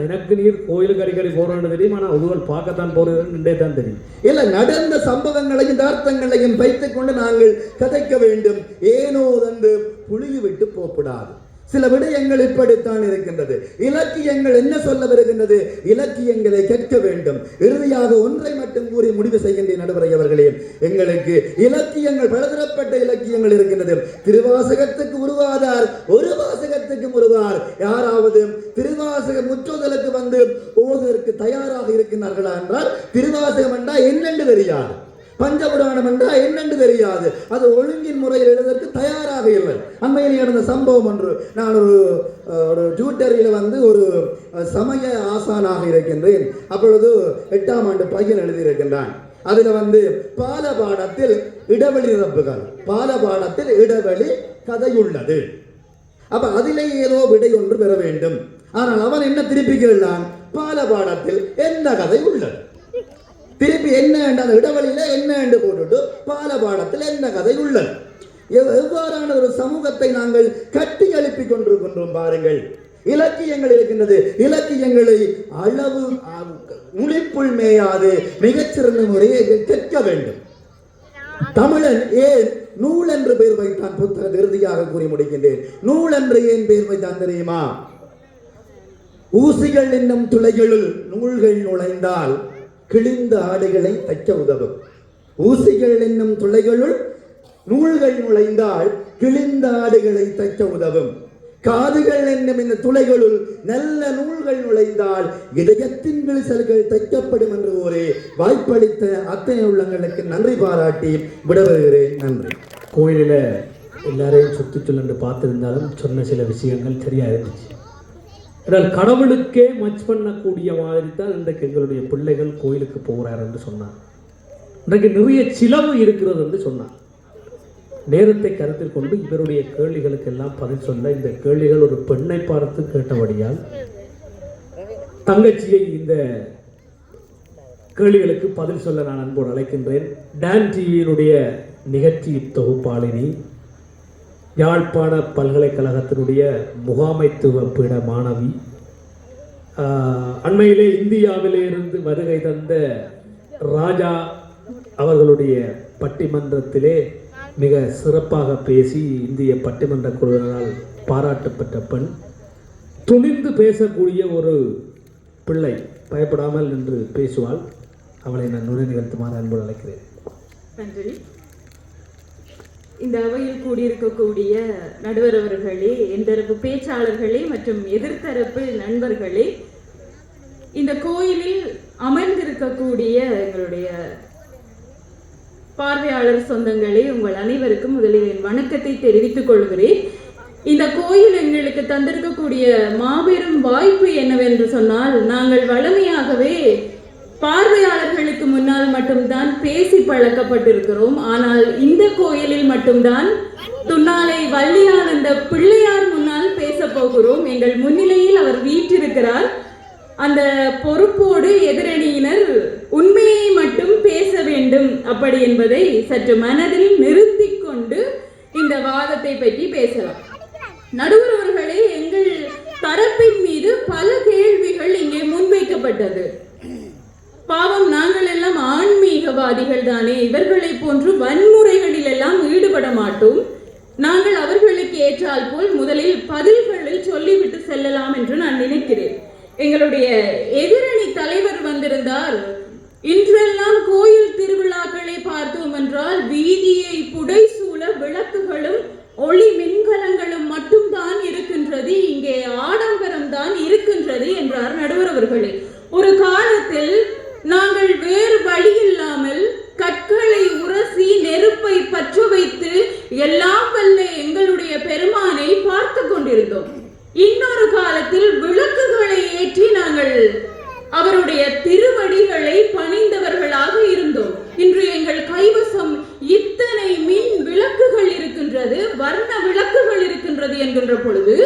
எனக்கு நீர் கோயிலுக்கு அடிக்கடி போறான்னு தெரியும், ஆனா உதுவல் பார்க்கத்தான் போறதுன்னு தான் தெரியும்.
இல்ல நடந்த சம்பவங்களையும் தார்த்தங்களையும் வைத்துக் கொண்டு நாங்கள் கதைக்க வேண்டும். ஏனோ வந்து புளியை விட்டு போகக்கூடாது. சில விடயங்கள் இப்படித்தான் இருக்கின்றது. இலக்கியங்கள் என்ன சொல்ல வருகின்றது? இலக்கியங்களை கேட்க வேண்டும். இறுதியாக ஒன்றை மட்டும் கூறி முடிவு செய்கின்ற நடுவரை அவர்களே, எங்களுக்கு இலக்கியங்கள் பலதரப்பட்ட இலக்கியங்கள் இருக்கின்றது. திருவாசகத்துக்கு உருவாதார், ஒரு வாசகத்துக்கும் உருவார். யாராவது திருவாசக முற்றுதலுக்கு வந்து ஓதுவதற்கு தயாராக இருக்கின்றார்களா என்றால் திருவாசகம் என்றால் என்னென்று தெரியாது, பஞ்சபுராணம் என்றால் என்னென்று தெரியாது. அது ஒழுங்கின் முறையில் எழுதற்கு தயாராக இல்லை. அண்மையில் நடந்த சம்பவம் ஒன்று. நான் ஒரு டியூட்டரியில் வந்து ஒரு சமய ஆசானாக இருக்கின்றேன். அப்பொழுது 8ஆம் ஆண்டு பையன் எழுதியிருக்கின்றான். அதுல வந்து பாலபாடத்தில் இடைவெளி நிரப்புகள், பாலபாடத்தில் இடைவெளி கதையுள்ளது. அப்ப அதிலே ஏதோ விடை ஒன்று பெற வேண்டும். ஆனால் அவன் என்ன திருப்பிக்கிறான்? பாலபாடத்தில் என்ன கதை உள்ளது, திருப்பி என்ன அந்த இடைவெளியில என்ன என்று போட்டுட்டு பாலபாடத்தில் என்ன கதை உள்ளது. எவ்வாறான ஒரு சமூகத்தை நாங்கள் கட்டி எழுப்பி கொண்டிருக்கின்றோம் பாருங்கள். இலக்கியங்கள் இருக்கின்றது. இலக்கியங்களை அளவு முழிப்புள் மேயாது மிகச்சிறந்த முறையை கேட்க வேண்டும். தமிழன் ஏன் நூல் என்று பெயர் வைத்தான்? புத்தக இறுதியாக கூறி முடிக்கின்றேன். நூல் என்று ஏன் பெயர் வைத்தான் தெரியுமா? ஊசிகள் என்னும் துளைகளுள் நூல்கள் நுழைந்தால் கிழிந்த ஆடைகளை தைக்க உதவும். ஊசிகள் என்னும் துளைகளுள் நூல்கள் நுழைந்தால் கிழிந்த ஆடைகளை தைக்க உதவும். காதுகள் என்னும் இந்த துளைகளுள் நல்ல நூல்கள் நுழைந்தால் இதயத்தின் விழிசல்கள் தைக்கப்படும் என்று ஒரு வாய்ப்பளித்த அத்தனை உள்ளங்களுக்கு நன்றி பாராட்டி விடவருகிறேன். நன்றி.
கோயிலில் எல்லாரையும் சுற்றி சொல்லு பார்த்திருந்தாலும் சொன்ன சில விஷயங்கள் சரியா இருந்துச்சு. ஆனால் கடவுளுக்கே மச் பண்ணக்கூடிய மாதிரி தான் இன்றைக்கு எங்களுடைய பிள்ளைகள் கோயிலுக்கு போகிறார் என்று சொன்னார். இன்றைக்கு நிறைய சிலவு இருக்கிறது என்று சொன்னார். நேரத்தை கருத்தில் கொண்டு இவருடைய கேள்விகளுக்கு எல்லாம் பதில் சொல்ல, இந்த கேள்விகள் ஒரு பெண்ணை பார்த்து கேட்டபடியால் தங்கச்சியை இந்த கேள்விகளுக்கு பதில் சொல்ல நான் அன்போடு அழைக்கின்றேன். டான் டிவியினுடைய நிகழ்ச்சி தொகுப்பாளினி, யாழ்ப்பாண பல்கலைக்கழகத்தினுடைய முகாமைத்துவ பீட மாணவி, அண்மையிலே இந்தியாவிலே இருந்து வருகை தந்த ராஜா அவர்களுடைய பட்டிமன்றத்திலே மிக சிறப்பாக பேசி இந்திய பட்டிமன்ற குழுவினரால் பாராட்டப்பட்ட பெண், துணிந்து பேசக்கூடிய ஒரு பிள்ளை, பயப்படாமல் நின்று பேசுவாள். அவளை நான் நுரை நிகழ்த்துமாறு அன்போடு அழைக்கிறேன்.
நன்றி. இந்த அவையில் கூடியிருக்கக்கூடிய நடுவர் அவர்களே, எந்தரப்பு பேச்சாளர்களே மற்றும் எதிர்த்தரப்பு நண்பர்களே, இந்த கோயிலில் அமர்ந்திருக்கக்கூடிய எங்களுடைய பார்வையாளர் சொந்தங்களே, உங்கள் அனைவருக்கும் முதலில் என் வணக்கத்தை தெரிவித்துக் கொள்கிறேன். இந்த கோயில் எங்களுக்கு தந்திருக்கக்கூடிய மாபெரும் வாய்ப்பு என்னவென்று சொன்னால், நாங்கள் வழமையாகவே பார்வையாளர்களுக்கு முன்னால் மட்டும்தான் பேசி பழக்கப்பட்டிருக்கிறோம். ஆனால் இந்த கோயிலில் மட்டும்தான் துன்னாலை வள்ளியானந்த பிள்ளையார் முன்னால் பேச போகிறோம். எங்கள் முன்னிலையில் அவர் வீற்றிருக்கிறார். அந்த பொறுப்போடு எதிரணியினர் உண்மையை மட்டும் பேச வேண்டும் அப்படி என்பதை சற்று மனதில் நிறுத்தி கொண்டு இந்த வாதத்தை பற்றி பேசலாம். நடுவர் அவர்களே, எங்கள் தரப்பின் மீது பல கேள்விகள் ஏற்பட்டது. பாவம், நாங்கள் எல்லாம் ஆன்மீகவாதிகள் தானே, இவர்களை போன்று வன்முறைகளில் எல்லாம் ஈடுபட மாட்டோம். நாங்கள் அவர்களுக்கு ஏற்றால் போல் முதலில் பதில்களை சொல்லிவிட்டு செல்லலாம் என்று நான் நினைக்கிறேன். எங்களுடைய எதிரணி தலைவர் வந்திருந்தார். இன்றெல்லாம் கோயில் திருவிழாக்களை பார்த்தோம் என்றால் வீதியை புடைசூழ விளக்குகளும் ஒளி மின்கலங்களும் மட்டும்தான் இருக்கின்றது, இங்கே ஆடம்பரம் தான் இருக்கின்றது என்றார் நடுவர் அவர்களே. ஒரு காலத்தில் நாங்கள் வேறு வழி இல்லாமல் கற்களை உரசி நெருப்பை பற்ற வைத்து எல்லாம் வல்ல எங்களுடைய பெருமானை பார்த்து கொண்டிருந்தோம். இன்னொரு காலத்தில் விளக்குகளை ஏற்றி நாங்கள் அவருடைய திருவடிகளை பணிந்தவர்களாக இருந்தோம். இன்று எங்கள் கைவசம் இத்தனை மின் விளக்குகள் இருக்கின்றது, வர்ண விளக்குகள் இருக்கின்றது என்கின்ற பொழுது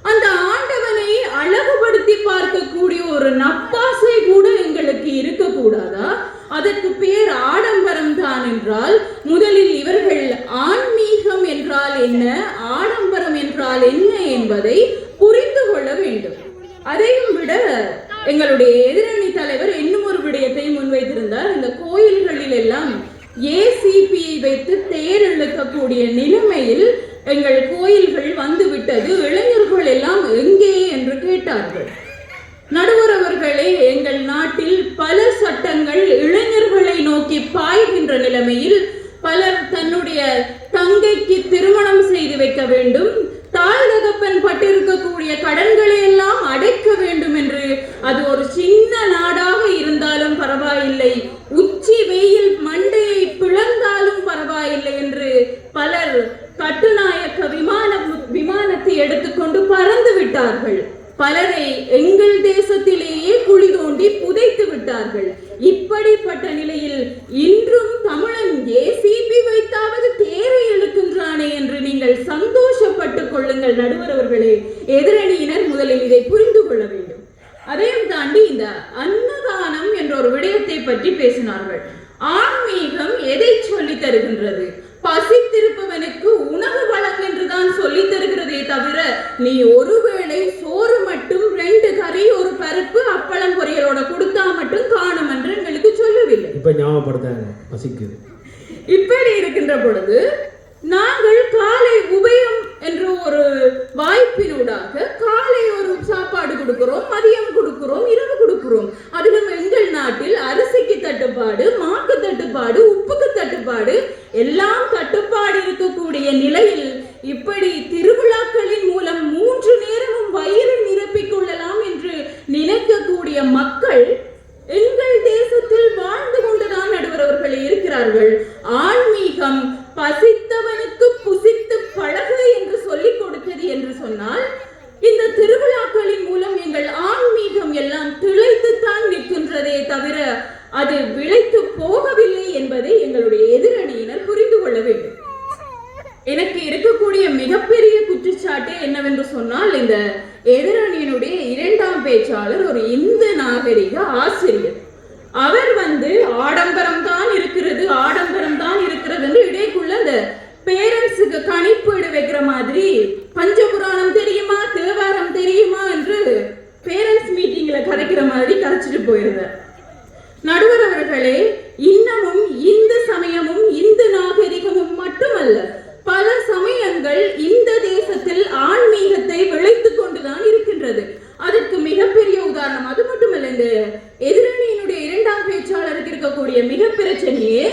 அந்த ஆண்டவனை அழகுபடுத்தி பார்க்கக்கூடிய ஒரு நப்பாசை கூட எங்களுக்கு இருக்கக்கூடாதா? அதற்கு பேர் ஆடம்பரம் தான் என்றால் முதலில் இவர்கள் ஆன்மீகம் என்றால் என்ன, ஆடம்பரம் என்றால் என்ன என்பதை புரிந்து கொள்ள வேண்டும். அதையும் விட எங்களுடைய எதிரணி தலைவர் இன்னும் ஒரு விடயத்தை முன்வைத்திருந்தார். இந்த கோயில்களில் எல்லாம் ஏசிபியை வைத்து தேர் இழுக்கக்கூடிய நிலைமையில் எங்கள் கோயில்கள் வந்து விட்டது, இளைஞர்கள் எல்லாம் எங்கே என்று கேட்டார்கள். நடுவர் அவர்களே, எங்கள் நாட்டில் பல சட்டங்கள் இளைஞர்களை நோக்கி பாய்கின்ற நிலைமையில் பலர் தன்னுடைய தங்கைக்கு திருமணம் செய்து வைக்க வேண்டும், தாய் தகப்பன் பட்டிருக்கக்கூடிய கடன்களை எல்லாம் அடைக்க வேண்டும் என்று, அது ஒரு சின்ன நாடாக இருந்தாலும் பரவாயில்லை, உச்சி வெயில் மண்டையை பிளந்தாலும் பரவாயில்லை என்று பலர் கட்டுநாயக்க விமானத்தை எடுத்துக்கொண்டு பறந்து விட்டார்கள். பலரை எங்கள் தேசத்திலேயே குழி தோண்டி புதைத்து விட்டார்கள். இப்படிப்பட்ட நிலையில் இன்றும் தமிழன் ஏசிபி வைத்தாவது தேரை இழுக்கின்றானே என்று நீங்கள் சந்தோஷப்பட்டுக் கொள்ளுங்கள் நடுவர் அவர்களே. எதிரணியினர் முதலில் இதை புரிந்து கொள்ள வேண்டும். அதையும் தாண்டி இந்த அன்னதானம் என்ற ஒரு விடயத்தை பற்றி பேசினார்கள். ஆன்மீகம் எதை சொல்லி தருகின்றது? பசித்திருப்பவனுக்கு உணவு வழங்கு என்றுதான் சொல்லி தருகிறதே தவிர நீ ஒருவேளை சோறு மட்டும் 2 கறி 1 பருப்பு அப்பளம் பொரியலோட கொடுத்தா மட்டும் காணும் என்று எங்களுக்கு சொல்லவில்லை.
இப்ப ஞாபகப்படுத்தாங்க, பசிக்குது.
இப்படி இருக்கின்ற பொழுது நாங்கள் காலை உபயம் என்ற ஒரு வாய்ப்பினூடாக காலை ஒரு சாப்பாடு கொடுக்கிறோம், மதியம் கொடுக்கிறோம், இரவு கொடுக்கிறோம். அதிலும் எங்கள் நாட்டில் அரிசிக்கு தட்டுப்பாடு, மாக்கு தட்டுப்பாடு, உப்புக்கு தட்டுப்பாடு, எல்லாம் தட்டுப்பாடு இருக்கக்கூடிய நிலையில் இப்படி திருவிழாக்களின் மூலம் 3 நேரமும் வயிறு நிரப்பிக் கொள்ளலாம் என்று நினைக்கக்கூடிய மக்கள் எங்கள் தேசத்தில் வாழ்ந்து கொண்டுதான் நடுவரவர்கள் இருக்கிறார்கள். ஆன்மீகம் பசித்தவனுக்கு புசித்து பழகு என்று சொல்லிக் கொடுத்தது என்று சொன்னால் இந்த திருவிழாக்களின் மூலம் எங்கள் ஆன்மீகம் எல்லாம் திளைத்துத்தான் நிற்கின்றதே தவிர அது விளைத்து போகவில்லை என்பதை எங்களுடைய எதிரணியினர் புரிந்து கொள்ள வேண்டும். எனக்கு இருக்கக்கூடிய மிகப்பெரிய குற்றச்சாட்டு என்னவென்று சொன்னால், இந்த எதிரணியினுடைய 2ஆம் பேச்சாளர் ஒரு இந்து நாகரிக ஆசிரியர். அவர் ஆடம்பரம் தான் இருக்கிறது, ஆடம்பரம் தான் இருக்கிறது என்று இடைக்குள்ள இந்த பேரண்ட்ஸுக்கு கணிப்பீடு வைக்கிற மாதிரி பஞ்சபுராணம் தெரியுமா, தேவாரம் தெரியுமா என்று பேரண்ட்ஸ் மீட்டிங்ல கதைக்கிற மாதிரி கதைச்சிட்டு போயிருந்தார். நடுவர் அவர்களே, இன்னமும் இந்து சமயமும் இந்து நாகரிகமும் மட்டுமல்ல, பல சமயங்கள் இந்த தேசத்தில் ஆன்மீகத்தை விளைத்துக் கொண்டுதான் இருக்கின்றது. அதற்கு மிகப்பெரிய உதாரணம் அது மட்டுமல்ல, இந்த எதிரணியினுடைய 2ஆம் பேச்சாளருக்கு இருக்கக்கூடிய மிக பிரச்சனையே,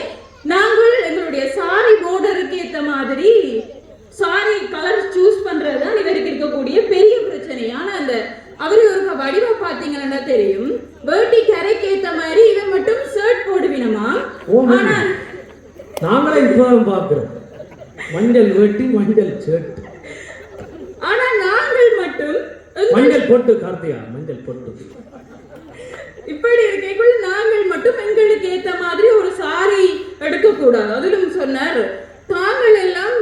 நாங்கள் எங்களுடைய சாரி போர்டருக்கு ஏற்ற மாதிரி சாரி கலர் சூஸ் பண்றதுதான் இவருக்கு இருக்கக்கூடிய பெரிய பிரச்சனை. ஆனா அந்த அவரு ஒரு வடிவ பாத்தீங்கன்னா தெரியும், வேட்டி கரைக்கு ஏத்த மாதிரி இவன் மட்டும் ஷர்ட் போடுவினமா. ஆனா
நாங்களே இப்பதான் பாக்குறோம், மஞ்சள் வேட்டி மஞ்சள் ஷர்ட்.
ஆனா நாங்கள் மட்டும்
மஞ்சள் பொட்டு, கார்த்திகா மஞ்சள் பொட்டு.
இப்படி இருக்கைக்குள்ள நாங்கள் மட்டும் எங்களுக்கு ஏத்த மாதிரி ஒரு சாரி எடுக்க கூடாது. அதிலும் சொன்னார், தாங்கள் எல்லாம்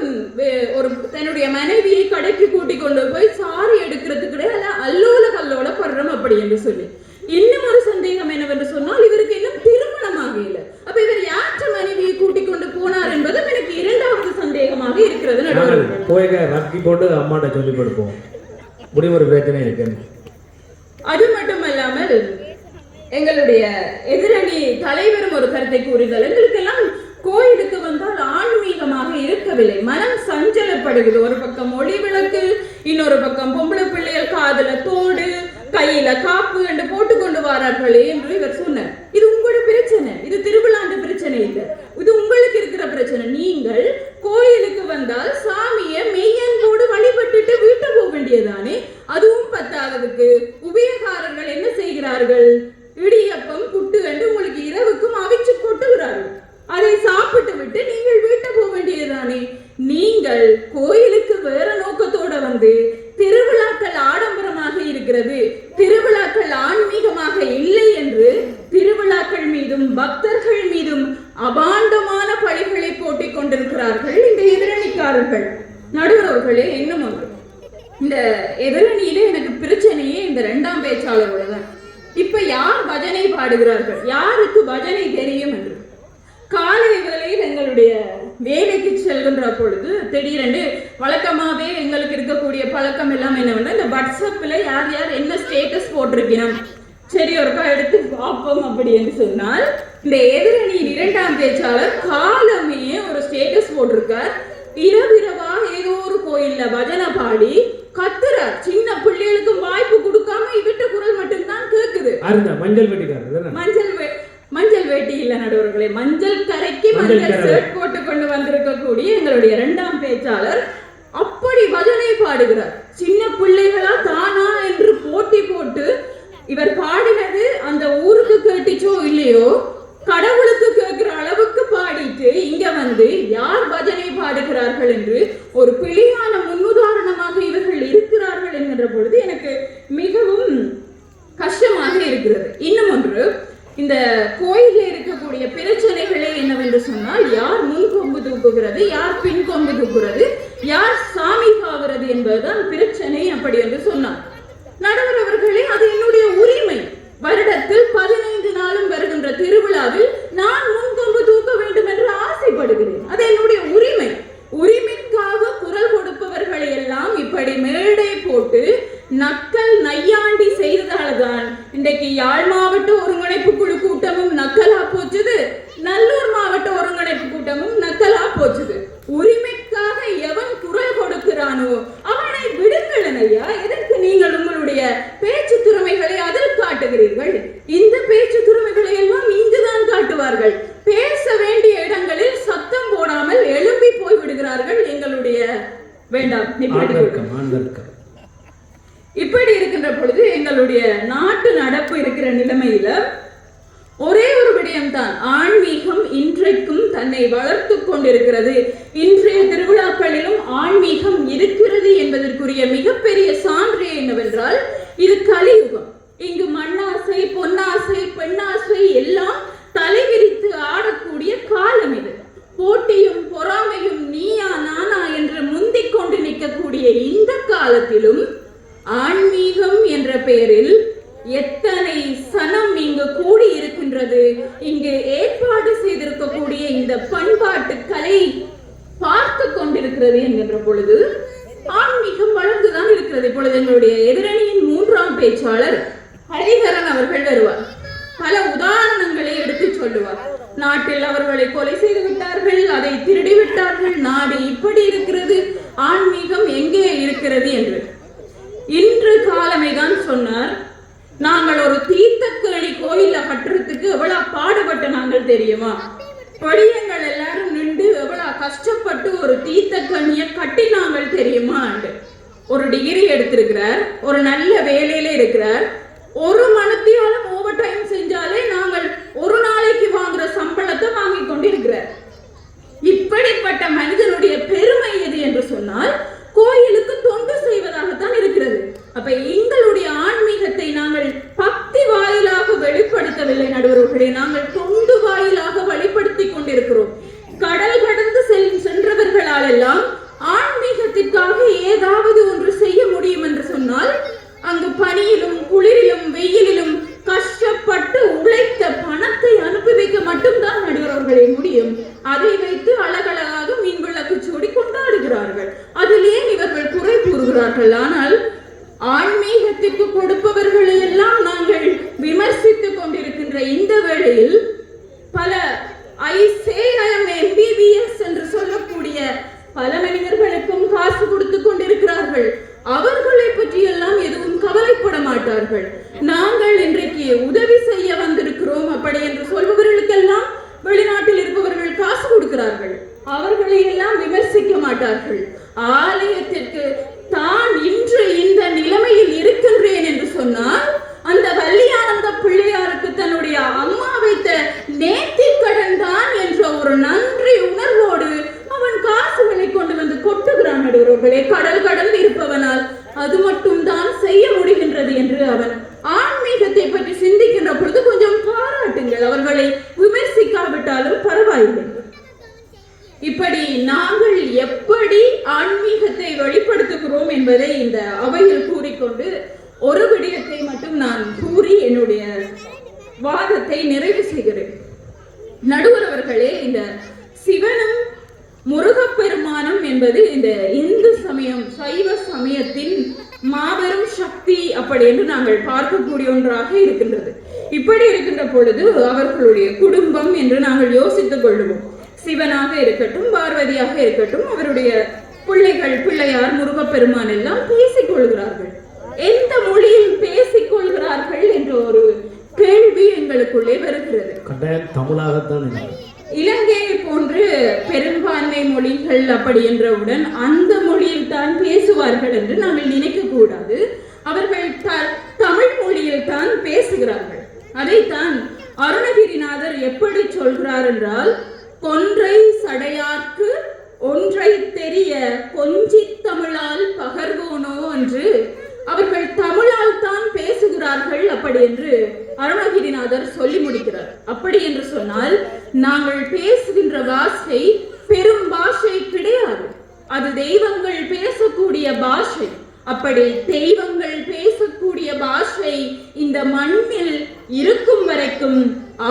ஒரு தன்னுடைய மனைவியை கடைக்கு கூட்டி கொண்டு போய் சாரி எடுக்கிறதுக்கு அல்லோல கல்லோல படுறோம் அப்படி என்று சொல்லி. இன்னும் ஒரு சந்தேகம் என்னவென்று சொன்னால், இவருக்கு இன்னும் திருமணமாக இல்லை. அப்ப இவர் யாற்ற மனைவியை கூட்டிக் கொண்டு போனார் என்பதும் எனக்கு 2வது சந்தேகமாக இருக்கிறது.
போய் ரக்கி போட்டு அம்மாட்ட சொல்லி கொடுப்போம், முடிவு ஒரு பிரச்சனை இருக்கு.
அது மட்டுமல்லாமல் எங்களுடைய எதிரணி தலைவரும் ஒரு கருத்தை கூறுகிறார். எங்களுக்கெல்லாம் கோயிலுக்கு வந்தால் ஆன்மீகமாக இருக்கவில்லை, மனம் சஞ்சலப்படுகிறது. ஒரு பக்கம் ஒளி விளக்கு, இன்னொரு பக்கம் பொம்பளை பிள்ளைகள் காதுல தோடு, கையில காப்பு என்று போட்டுக்கொண்டு வாரார்களே என்று இவர் சொன்னார். இது உங்களோட பிரச்சனை, இது திருவிழாண்ட பிரச்சனை இல்லை, இது உங்களுக்கு இருக்கிற பிரச்சனை. நீங்கள் கோயிலுக்கு வந்தால் சாமியை மெய்யன்போடு வழிபட்டுட்டு வீட்டு போக வேண்டியதானே. அதுவும் பத்தாததுக்கு உபயகாரர்கள் என்ன செய்கிறார்கள்? இடியப்பம் புட்டு என்று உங்களுக்கு இரவுக்கும் அவிச்சு கொட்டுகிறார்கள். அதை சாப்பிட்டு விட்டு நீங்கள் வீட்டு போக வேண்டியதானே. நீங்கள் கோயிலுக்கு வேற நோக்கத்தோட வந்து திருவிழாக்கள் ஆடம்பரமாக இருக்கிறது, திருவிழாக்கள் ஆன்மீகமாக இல்லை என்று திருவிழாக்கள் மீதும் பக்தர்கள் மீதும் அபாண்டமான பழிகளை போட்டிக் கொண்டிருக்கிறார்கள் இந்த எதிரணிக்காரர்கள். நடுவர்களே, இன்னும் ஒன்று, இந்த எதிரணியிலே எனக்கு பிரச்சனையே இந்த 2ஆம் பேச்சாளரோட தான். இப்ப யார் பஜனை பாடுகிறார்கள், யாருக்கு பஜனை தெரியும் என்று காலை வேளையில் எங்களுடைய வேலைக்கு செல்கின்ற பொழுது திடீரென்று வழக்கமாவே எங்களுக்கு இருக்கக்கூடிய பழக்கம் எல்லாம் என்னவென்னா, இந்த வாட்ஸ்அப்ல யார் யார் என்ன ஸ்டேட்டஸ் போட்டிருக்கணும், சரி ஒருக்கா எடுத்து பார்ப்போம் அப்படி என்று சொன்னால், இந்த எதிரணியின் 2ஆம் பேச்சாளர் காலமே ஒரு ஸ்டேட்டஸ் போட்டிருக்கார். இரவிரவா ஏதோ ஒரு கோயில்ல பஜனை பாடி கத்துறார். சின்ன பிள்ளைகளுக்கு வாய்ப்பு கொடுக்காம இவட்ட குரல் மட்டும்தான் கேக்குது. மஞ்சள் வேட்டி இல்ல நடுவர்களே, மஞ்சள் கரைக்கு மஞ்சள் ஷர்ட் போட்டு கொண்டு வந்திருக்கக்கூடிய எங்களுடைய 2ஆம் பேச்சாளர் அப்படி பஜனை பாடுகிறார். சின்ன பிள்ளைகளா தானா என்று போட்டி போட்டு இவர் பாடினது அந்த ஊருக்கு கேட்டுச்சோ இல்லையோ, கடவுளுக்கு கேட்கிற அளவுக்கு பாடிட்டு இங்க வந்து யார் பஜனை பாடுகிறார்கள் என்று ஒரு பிழையான முன்னுதாரணமாக இவர்கள் இருக்கிறார்கள் என்கின்ற பொழுது எனக்கு மிகவும் கஷ்டமாக இருக்கிறது. இன்னும் ஒன்று, இந்த கோயிலில் இருக்கக்கூடிய பிரச்சனைகளே என்னவென்று சொன்னால், யார் முன்கொம்பு தூக்குகிறது, யார் பின் கொம்பு தூக்குறது, யார் சாமி காவுறது என்பதுதான் பிரச்சனை அப்படி என்று சொன்னார். நடுவர் அவர்களே, அது என்னுடைய உரிமை. வருடத்தில் 15 நாளும் வருகின்ற திருவிழாவில் நான் முன்கொம்பு தூக்க வேண்டும் என்று ஆசைப்படுகிறேன். அது என்னுடைய உரிமை. உரிமைக்காக குரல் கொடுப்பவர்களை எல்லாம் இப்படி மேடை போட்டு நக்கல் நையாண்டி செய்ததால்தான் இன்றைக்கு யாழ் மாவட்ட ஒருங்கிணைப்பு குழு கூட்டமும் நக்கலா போச்சுது, நல்லூர் மாவட்ட ஒருங்கிணைப்பு கூட்டமும் நக்கலா போச்சுது. உரிமைக்காக எவன் குரல் கொடுக்கிறானோ அவனை விடுங்கள் ஐயா. எதற்கு நீங்கள் உங்களுடைய பேச்சு திறமைகளை அதில் காட்டுகிறீர்கள்? இந்த பேச்சு திறமைகளை எல்லாம் இங்குதான் காட்டுவார்கள். பேச வேண்டிய இடங்களில் சத்தம் போடாமல் எழும்பி போய் விடுகிறார்கள். எங்களுடைய வேண்டாம் இப்படி இருக்கின்ற பொழுது எங்களுடைய நாட்டு நடப்பு இருக்கிற நிலைமையில ஒரே ஒரு விடயம்தான், ஆன்மீகம் இன்றைக்கும் தன்னை வளர்த்து கொண்டிருக்கிறது. இன்றைய திருவிழாக்களிலும் ஆன்மீகம் இருக்கிறது என்பதற்குரிய மிகப்பெரிய சான்று என்னவென்றால், இது கலியுகம். இங்கு மண்ணாசை, பொன்னாசை, பெண்ணாசை எல்லாம் தலைவிரித்து ஆடக்கூடிய காலம் இது. போட்டியும் பொறாமையும் நீயா நானா என்று முந்திக் கொண்டு நிற்கக்கூடிய இந்த காலத்திலும் ஆன்மீகம் என்ற பெயரில் எத்தனை சனம் இங்கு கூடி இருக்கின்றது. இங்கு ஏற்பாடு செய்திருக்கக்கூடிய இந்த பண்பாட்டு கலை பார்த்து கொண்டிருக்கிறது என்கின்ற பொழுது ஆன்மீகம் வளர்ந்துதான் இருக்கிறது. இப்பொழுது எங்களுடைய எதிரணியின் 3ஆம் பேச்சாளர் ஹரிஹரன் அவர்கள் வருவார். பல உதாரணங்களை எடுத்து சொல்லுவார். நாட்டில் அவர்களை கொலை செய்து விட்டார்கள், அதை திருடி விட்டார்கள், நாடு இப்படி இருக்கிறது, ஆன்மீகம் எங்கே இருக்கிறது என்று. இன்று காலமே தான் சொன்னார், நாங்கள் ஒரு தீர்த்தக்கேணி கோயில கட்டுறதுக்கு எவ்வளவு பாடுபட்ட நாங்கள் தெரியுமா? படியங்கள் எல்லாரும் நின்று எவ்வளவு கஷ்டப்பட்டு ஒரு தீர்த்தக்கேணியை கட்டினாங்கள் தெரியுமா? ஒரு டிகிரி எடுத்திருக்கிறார், ஒரு நல்ல வேலையில இருக்கிறார், ஒரு மணித்தியாலும் ஓவர் டைம் செஞ்சாலே நாங்கள் ஒரு நாளைக்கு வாங்குற சம்பளத்தை வாங்கி கொண்டிருக்கிறார். இப்படிப்பட்ட மனிதனுடைய பெருமை எது என்று சொன்னால், கோயிலுக்கு தொண்டு செய்வதாகத்தான் இருக்கிறது. அப்ப எங்களுடைய ஆன்மீகத்தை நாங்கள் பக்தி வாயிலாக வெளிப்படுத்தவில்லை நடுவர்களே, நாங்கள் தொண்டு வாயிலாக வெளிப்படுத்தி கொண்டிருக்கிறோம். கடல் கடந்து சென்றவர்களால் எல்லாம் ஆன்மீகத்திற்காக ஏதாவது ஒன்று செய்ய முடியும் என்று சொன்னால், அங்கு பனியிலும் குளிரிலும் வெயிலிலும் கஷ்டப்பட்டு உழைத்த பணத்தை அனுப்பி வைக்க மட்டும்தான் நடுவர்களே முடியும். அதை வைத்து அழகழகாக மீன் விளக்கு சூடி கொண்டாடுகிறார்கள். அதில் ஏன் இவர்கள் குறை கூறுகிறார்கள்? ஆனால் ஆன்மீக ஆன்மீகத்திற்கு கொடுப்பவர்களை எல்லாம் நாங்கள் விமர்சித்துக் கொண்டிருக்கின்ற இந்த வேளையில் பல MBBS என்று சொல்லக்கூடிய பல மனிதர்களுக்கும் காசு கொடுத்து கொண்டிருக்கிறார்கள். அவர்களை பற்றி எல்லாம் எதுவும் கவலைப்பட மாட்டார்கள். நாங்கள் இன்றைக்கு உதவி செய்ய வந்திருக்கிறோம் அப்படி என்று சொல்பவர்களுக்கெல்லாம் வெளிநாட்டில் இருப்பவர்கள் காசு கொடுக்கிறார்கள். அவர்களை எல்லாம் விமர்சிக்க மாட்டார்கள். ஆலயத்திற்கு தான் இன்று இந்த நிலைமையில் இருக்கின்றேன் என்று சொன்னால் அந்த வள்ளியானந்த பிள்ளையாருக்கு தன்னுடைய அம்மா வைத்த நேர்த்திக்கடன் தான் என்ற ஒரு நன்றி உணர்வோடு அவன் காசுகளை கொண்டு வந்து கொட்டுகிறான். நடுவர்களே, கடல் கடந்து இருப்பவனால் அது மட்டும் தான் செய்ய முடிகின்றது என்று அவன் ஆன்மீகத்தை பற்றி சிந்திக்கின்ற பொழுது கொஞ்சம் பாராட்டுங்கள். அவர்களை விமர்சிக்காவிட்டாலும் பரவாயில்லை. இப்படி நாங்கள் எப்படி ஆன்மீகத்தை வெளிப்படுத்துகிறோம் என்பதை இந்த அவையில் கூறிக்கொண்டு ஒரு விடயத்தை மட்டும் நான் கூறி என்னுடைய வாதத்தை நிறைவு செய்கிறேன். நடுவர் அவர்களே, இந்த சிவனும் முருகப்பெருமானும் என்பது இந்த இந்து சமயம் சைவ சமயத்தின் மாபெரும் சக்தி அப்படி என்று நாங்கள் பார்க்கக்கூடிய ஒன்றாக இருக்கின்றது. இப்படி இருக்கின்ற பொழுது அவர்களுடைய குடும்பம் என்று நாங்கள் யோசித்துக் கொள்வோம். சிவனாக இருக்கட்டும், பார்வதியாக இருக்கட்டும், அவருடைய பிள்ளையார் முருகப்பெருமான் எல்லாம் பேசிக் கொள்கிறார்கள். எந்த மொழியில் பேசிக் கொள்கிறார்கள் என்ற ஒரு கேள்வி எங்களுக்குள்ளே வருகிறது.
தமிழாகத்தான்
இலங்கையை போன்று பெரும்பான்மை மொழிகள் அப்படி என்றவுடன் அந்த மொழியில் தான் பேசுவார்கள் என்று நாங்கள் நினைக்க கூடாது. அவர்கள் தமிழ் மொழியில் தான் பேசுகிறார்கள். அதைத்தான் அருணகிரிநாதர் எப்படி சொல்கிறார் என்றால், கொன்றை சடையார்க்கு ஒன்றை தெரிய கொஞ்சி தமிழால் பகர்வோனோ என்று அவர்கள் தமிழால் தான் பேசுகிறார்கள் அப்படி என்று அருணகிரிநாதர் சொல்லி முடிக்கிறார். அப்படி என்று சொன்னால் நாங்கள் பேசுகின்ற பாஷை பெரும் பாஷை கிடையாது, அது தெய்வங்கள் பேசக்கூடிய பாஷை. அப்படி தெய்வங்கள் பேசக்கூடிய பாஷை இந்த மண்ணில் இருக்கும் வரைக்கும்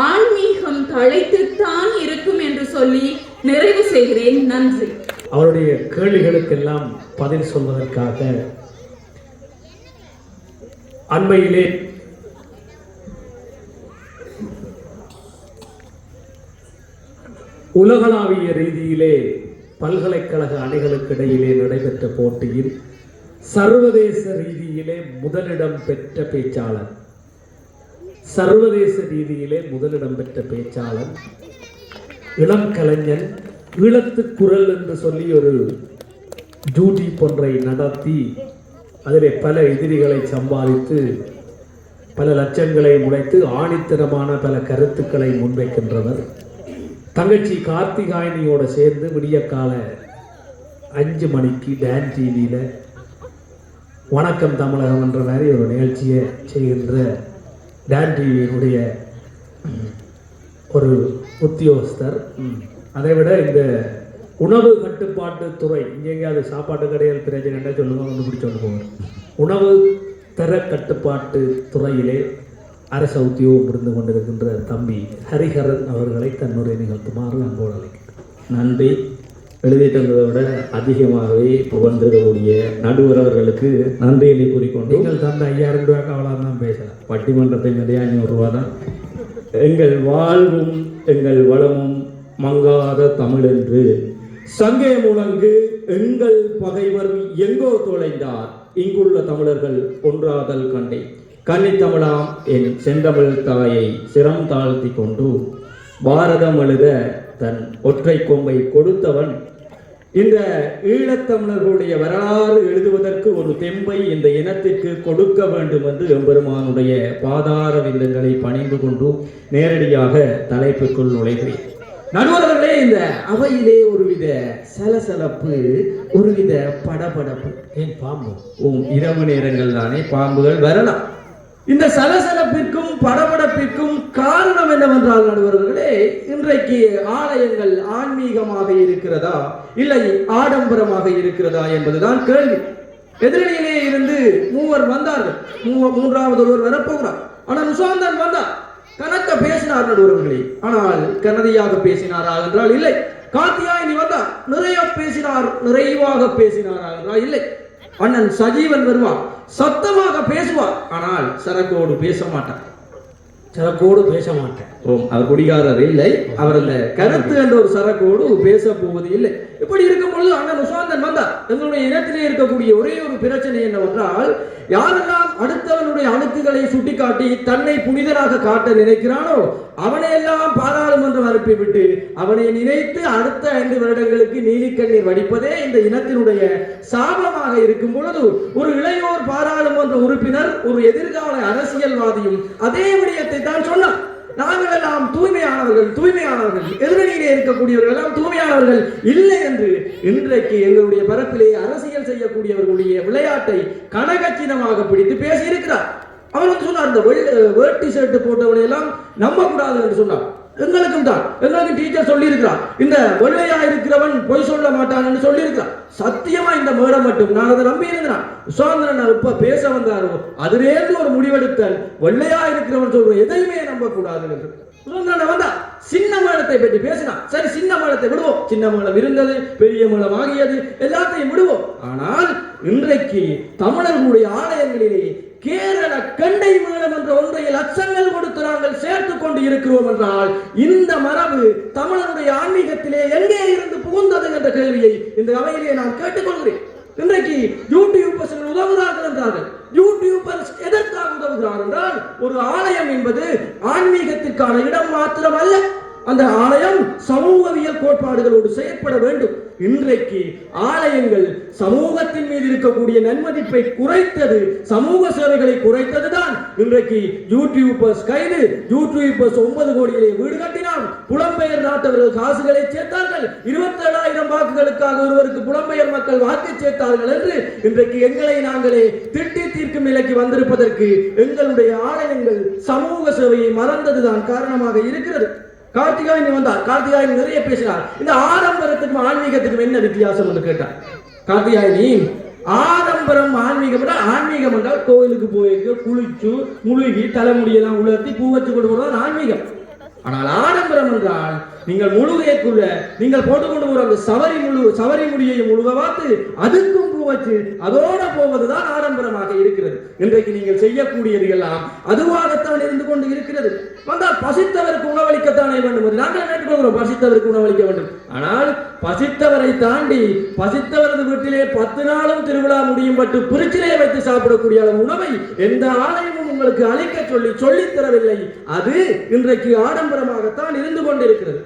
ஆன்மீகம் தழைத்துத்தான் இருக்கும் என்று சொல்லி நிறைவு செய்கிறேன். நன்றி.
அவருடைய கேள்விகளுக்கெல்லாம் பதில் சொல்வதற்காக அண்மையிலே உலகளாவிய ரீதியிலே பல்கலைக்கழக அணிகளுக்கு இடையிலே நடைபெற்ற போட்டியில் சர்வதேச ரீதியிலே முதலிடம் பெற்ற பேச்சாளர், சர்வதேச ரீதியிலே முதலிடம் பெற்ற பேச்சாளர், இளம் கலைஞன், ஈழத்து குரல் என்று சொல்லி ஒரு டியூட்டி ஒன்றை நடத்தி அதிலே பல எதிரிகளை சம்பாதித்து பல லட்சங்களை முளைத்து ஆணித்தரமான பல கருத்துக்களை முன்வைக்கின்றவர். தங்கச்சி கார்த்திகாயினியோட சேர்ந்து விடியக்கால 5 மணிக்கு டான் டிவியில் வணக்கம் தமிழகம் என்ற மாதிரி ஒரு நிகழ்ச்சியை செய்கின்ற டான் டிவியினுடைய ஒரு உத்தியோகஸ்தர். அதை விட இந்த உணவு கட்டுப்பாட்டு துறை, இங்கெங்கேயாவது சாப்பாட்டு கடைகள் பிரச்சனை என்ன சொல்லுங்க, வந்து பிடிச்சோண்டு போவார். உணவு தர கட்டுப்பாட்டு துறையிலே அரச உத்தியோகம் இருந்து கொண்டிருக்கின்ற தம்பி ஹரிஹரன் அவர்களை தன்னுடைய நிகழ்த்துமாறு அன்போடு அழைக்கிறேன்.
நன்றி. எழுதி தந்ததை விட அதிகமாகவே புகழ்ந்திருக்கக்கூடிய நடுவர் அவர்களுக்கு நன்றியை கூறிக்கொண்டு,
நீங்கள் தந்த 5000 ரூபாய்க்கு அவ்வளோ தான் பேசலாம்.
பட்டிமன்றத்தை நிறைய 500 ரூபா தான். எங்கள் வாழ்வும் எங்கள் வளமும் மங்காத தமிழ் என்று சங்கே முழங்கு எங்கள் பகைவர் எங்கோ தொலைந்தார், இங்குள்ள தமிழர்கள் ஒன்றாதல் கண்டே, கன்னித்தமிழாம் என் செந்தமிழ் தாயை சிரம் தாழ்த்தி கொண்டு பாரதம் எழுத தன் ஒற்றை கொம்பை கொடுத்தவன். இந்த ஈழத்தமிழர்களுடைய வரலாறு எழுதுவதற்கு ஒரு தெம்பை இந்த இனத்திற்கு கொடுக்க வேண்டும் என்று எம்பெருமானுடைய பாதார விந்தங்களை பணிந்து கொண்டு நேரடியாக தலைப்புக்குள் நுழைகிறேன். நடுவர்களே, இந்த அவையிலே ஒருவித சலசலப்பு, ஒருவித படபடப்பு.
ஏன் பாம்பு?
இரவு நேரங்கள் தானே பாம்புகள் வரலாம். இந்த சலசலப்பிற்கும் படபடப்பிற்கும் காரணம் என்னவென்றால் நடுவர்களே, இன்றைக்கு ஆலயங்கள் ஆன்மீகமாக இருக்கிறதா இல்லை ஆடம்பரமாக இருக்கிறதா என்பதுதான் கேள்வி. எதிரணியிலே இருந்து 3 வந்தார்கள், 3வது ஒருவர் வரப்போகிறார். ஆனால் உசாந்தன் வந்தார், கணக்க பேசினார் நடுவர்களே. ஆனால் கனதியாக பேசினாரா என்றால் இல்லை. கார்த்தியாயினி வந்தார், நிறைய பேசினார், நிறைவாக பேசினாரா என்றால் இல்லை.
அண்ணன் சஜீவன் வருவார், சத்தமாக பேசுவார், ஆனால் சரக்கோடு பேச மாட்டார்.
சரக்கோடு பேச மாட்டேன்.
அவர் குடிகாரர் இல்லை, அவர் அந்த கருத்து என்ற ஒரு சரக்கோடு பேச போவது இல்லை. இப்படி இருக்கும் பொழுது அண்ணன் உசாந்தன் வந்தார். எங்களுடைய இனத்திலே இருக்கக்கூடிய ஒரே ஒரு பிரச்சனை என்னவென்றால், யாரெல்லாம் அடுத்தவனுடைய அணுக்குகளை சுட்டிக்காட்டி தன்னை புனிதராக காட்ட நினைக்கிறானோ அவனையெல்லாம் பாராளுமன்றம் அனுப்பிவிட்டு அவனை நினைத்து அடுத்த 5 வருடங்களுக்கு நீலிக்கண்ணீர் வடிப்பதே இந்த இனத்தினுடைய சாபமாக இருக்கும் பொழுது, ஒரு இளையோர் பாராளுமன்ற உறுப்பினர் ஒரு எதிர்கால அரசியல்வாதியும் அதே விடயத்தை தான் சொன்னார். நாங்கள் எல்லாம் தூய்மையானவர்கள், எதிரணியிலே இருக்கக்கூடியவர்கள் எல்லாம் தூய்மையானவர்கள் இல்லை என்று இன்றைக்கு எங்களுடைய பரப்பிலே அரசியல் செய்யக்கூடியவர்களுடைய விளையாட்டை கனகச்சினமாக பிடித்து பேசி இருக்கிறார். அவர் வந்து சொன்னார், இந்த வேட்டி ஷர்ட் போட்டவனை எல்லாம் நம்ப கூடாது என்று சொன்னார். எங்களுக்கும் டீச்சர் சொல்லி இருக்கிறார், இந்த வெள்ளையா இருக்கிறவன் பொய் சொல்ல மாட்டான் என்று சொல்லி இருக்கிறார். சத்தியமா இந்த மேடம் மட்டும் நான் அதை நம்பி இருக்கிறேன். உசாந்தரன் இப்ப பேச வந்தாரோ அதிலேருந்து ஒரு முடிவெடுத்தல், வெள்ளையா இருக்கிறவன் சொல்ற எதையுமே நம்ப கூடாது என்று. உசாந்தரன் வந்தா சின்ன மேளத்தை பற்றி பேசினான். சரி, சின்ன மேளத்தை விடுவோம், சின்ன மேளம் இருந்தது, பெரிய மேளம் ஆகியது, எல்லாத்தையும் விடுவோம். ஆனால் இன்றைக்கு தமிழர்களுடைய ஆலயங்களிலே கேரள கண்டை மேளம் என்ற ஒன்றை லட்சங்கள் கொடுத்து நாங்கள் சேர்த்துக் கொண்டு இருக்கிறோம் என்றால், இந்த மரபு தமிழருடைய ஆன்மீகத்திலே எங்கே இருந்து புகுந்தது என்ற கேள்வியை இந்த அவையிலே நான் கேட்டுக்கொள்கிறேன். இன்றைக்கு யூடியூபர்ஸ் உதவுகிறார்கள் என்றார்கள். யூடியூபர்ஸ் எதற்காக உதவுகிறார் என்றால், ஒரு ஆலயம் என்பது ஆன்மீகத்திற்கான இடம் மாத்திரம் அல்ல, அந்த ஆலயம் சமூகவியல் கோட்பாடுகளோடு செயற்பட வேண்டும். இன்றைக்கு ஆலயங்கள் சமூகத்தின் மீது இருக்கக்கூடிய நன்மதிப்பை குறைத்தது, சமூக சேவைகளை குறைத்ததுதான். இன்றைக்கு யூடியூபர்ஸ் கைது, யூடியூபர்ஸ் 9 கோடியிலே வீடு கட்டினார், புலம்பெயர் நாட்டவர்கள் காசுகளை சேர்த்தார்கள், 27,000 வாக்குகளுக்காக ஒருவருக்கு புலம்பெயர் மக்கள் வாக்கு சேர்த்தார்கள் என்று இன்றைக்கு எங்களை நாங்களே திட்டி தீர்க்கும் நிலைக்கு வந்திருப்பதற்கு எங்களுடைய ஆலயங்கள் சமூக சேவையை மறந்ததுதான் காரணமாக இருக்கிறது. கார்த்திகாயன் வந்தார். கார்த்திகாயன் நிறைய பேசினார். இந்த ஆடம்பரத்துக்கும் ஆன்மீகத்துக்கும் என்ன வித்தியாசம் என்று கேட்டார். கார்த்திகாயனி, ஆடம்பரம் ஆன்மீகம் என்றால், ஆன்மீகம் என்றால் கோயிலுக்கு போயிட்டு குளிச்சு முழுகி தலைமுடியெல்லாம் உலர்த்தி பூ வச்சு கொடுப்பதுதான் ஆன்மீகம். ஆனால் ஆடம்பரம் என்றால் நீங்கள் முழுகைக்குள்ள நீங்கள் போட்டுக்கொண்டு போற அந்த சவரி முடியை முழுக பார்த்து அதுக்கும் பூ வச்சு அதோட போவதுதான் ஆடம்பரமாக இருக்கிறது. இன்றைக்கு நீங்கள் செய்யக்கூடியது எல்லாம் அதுவாகத்தான் இருந்து கொண்டு இருக்கிறது. வந்தால் பசித்தவருக்கு உணவளிக்கத்தானே வேண்டும் என்று நாங்கள் கேட்டுக்கொள்கிறோம். பசித்தவருக்கு உணவளிக்க வேண்டும். ஆனால் பசித்தவரை தாண்டி பசித்தவரது வீட்டிலே 10 நாளும் திருவிழா முடியும் பட்டு பிரிச்சிலே வைத்து சாப்பிடக்கூடிய உணவை எந்த ஆலயமும் உங்களுக்கு அளிக்க சொல்லித் தரவில்லை. அது இன்றைக்கு ஆடம்பரமாகத்தான் இருந்து கொண்டிருக்கிறது.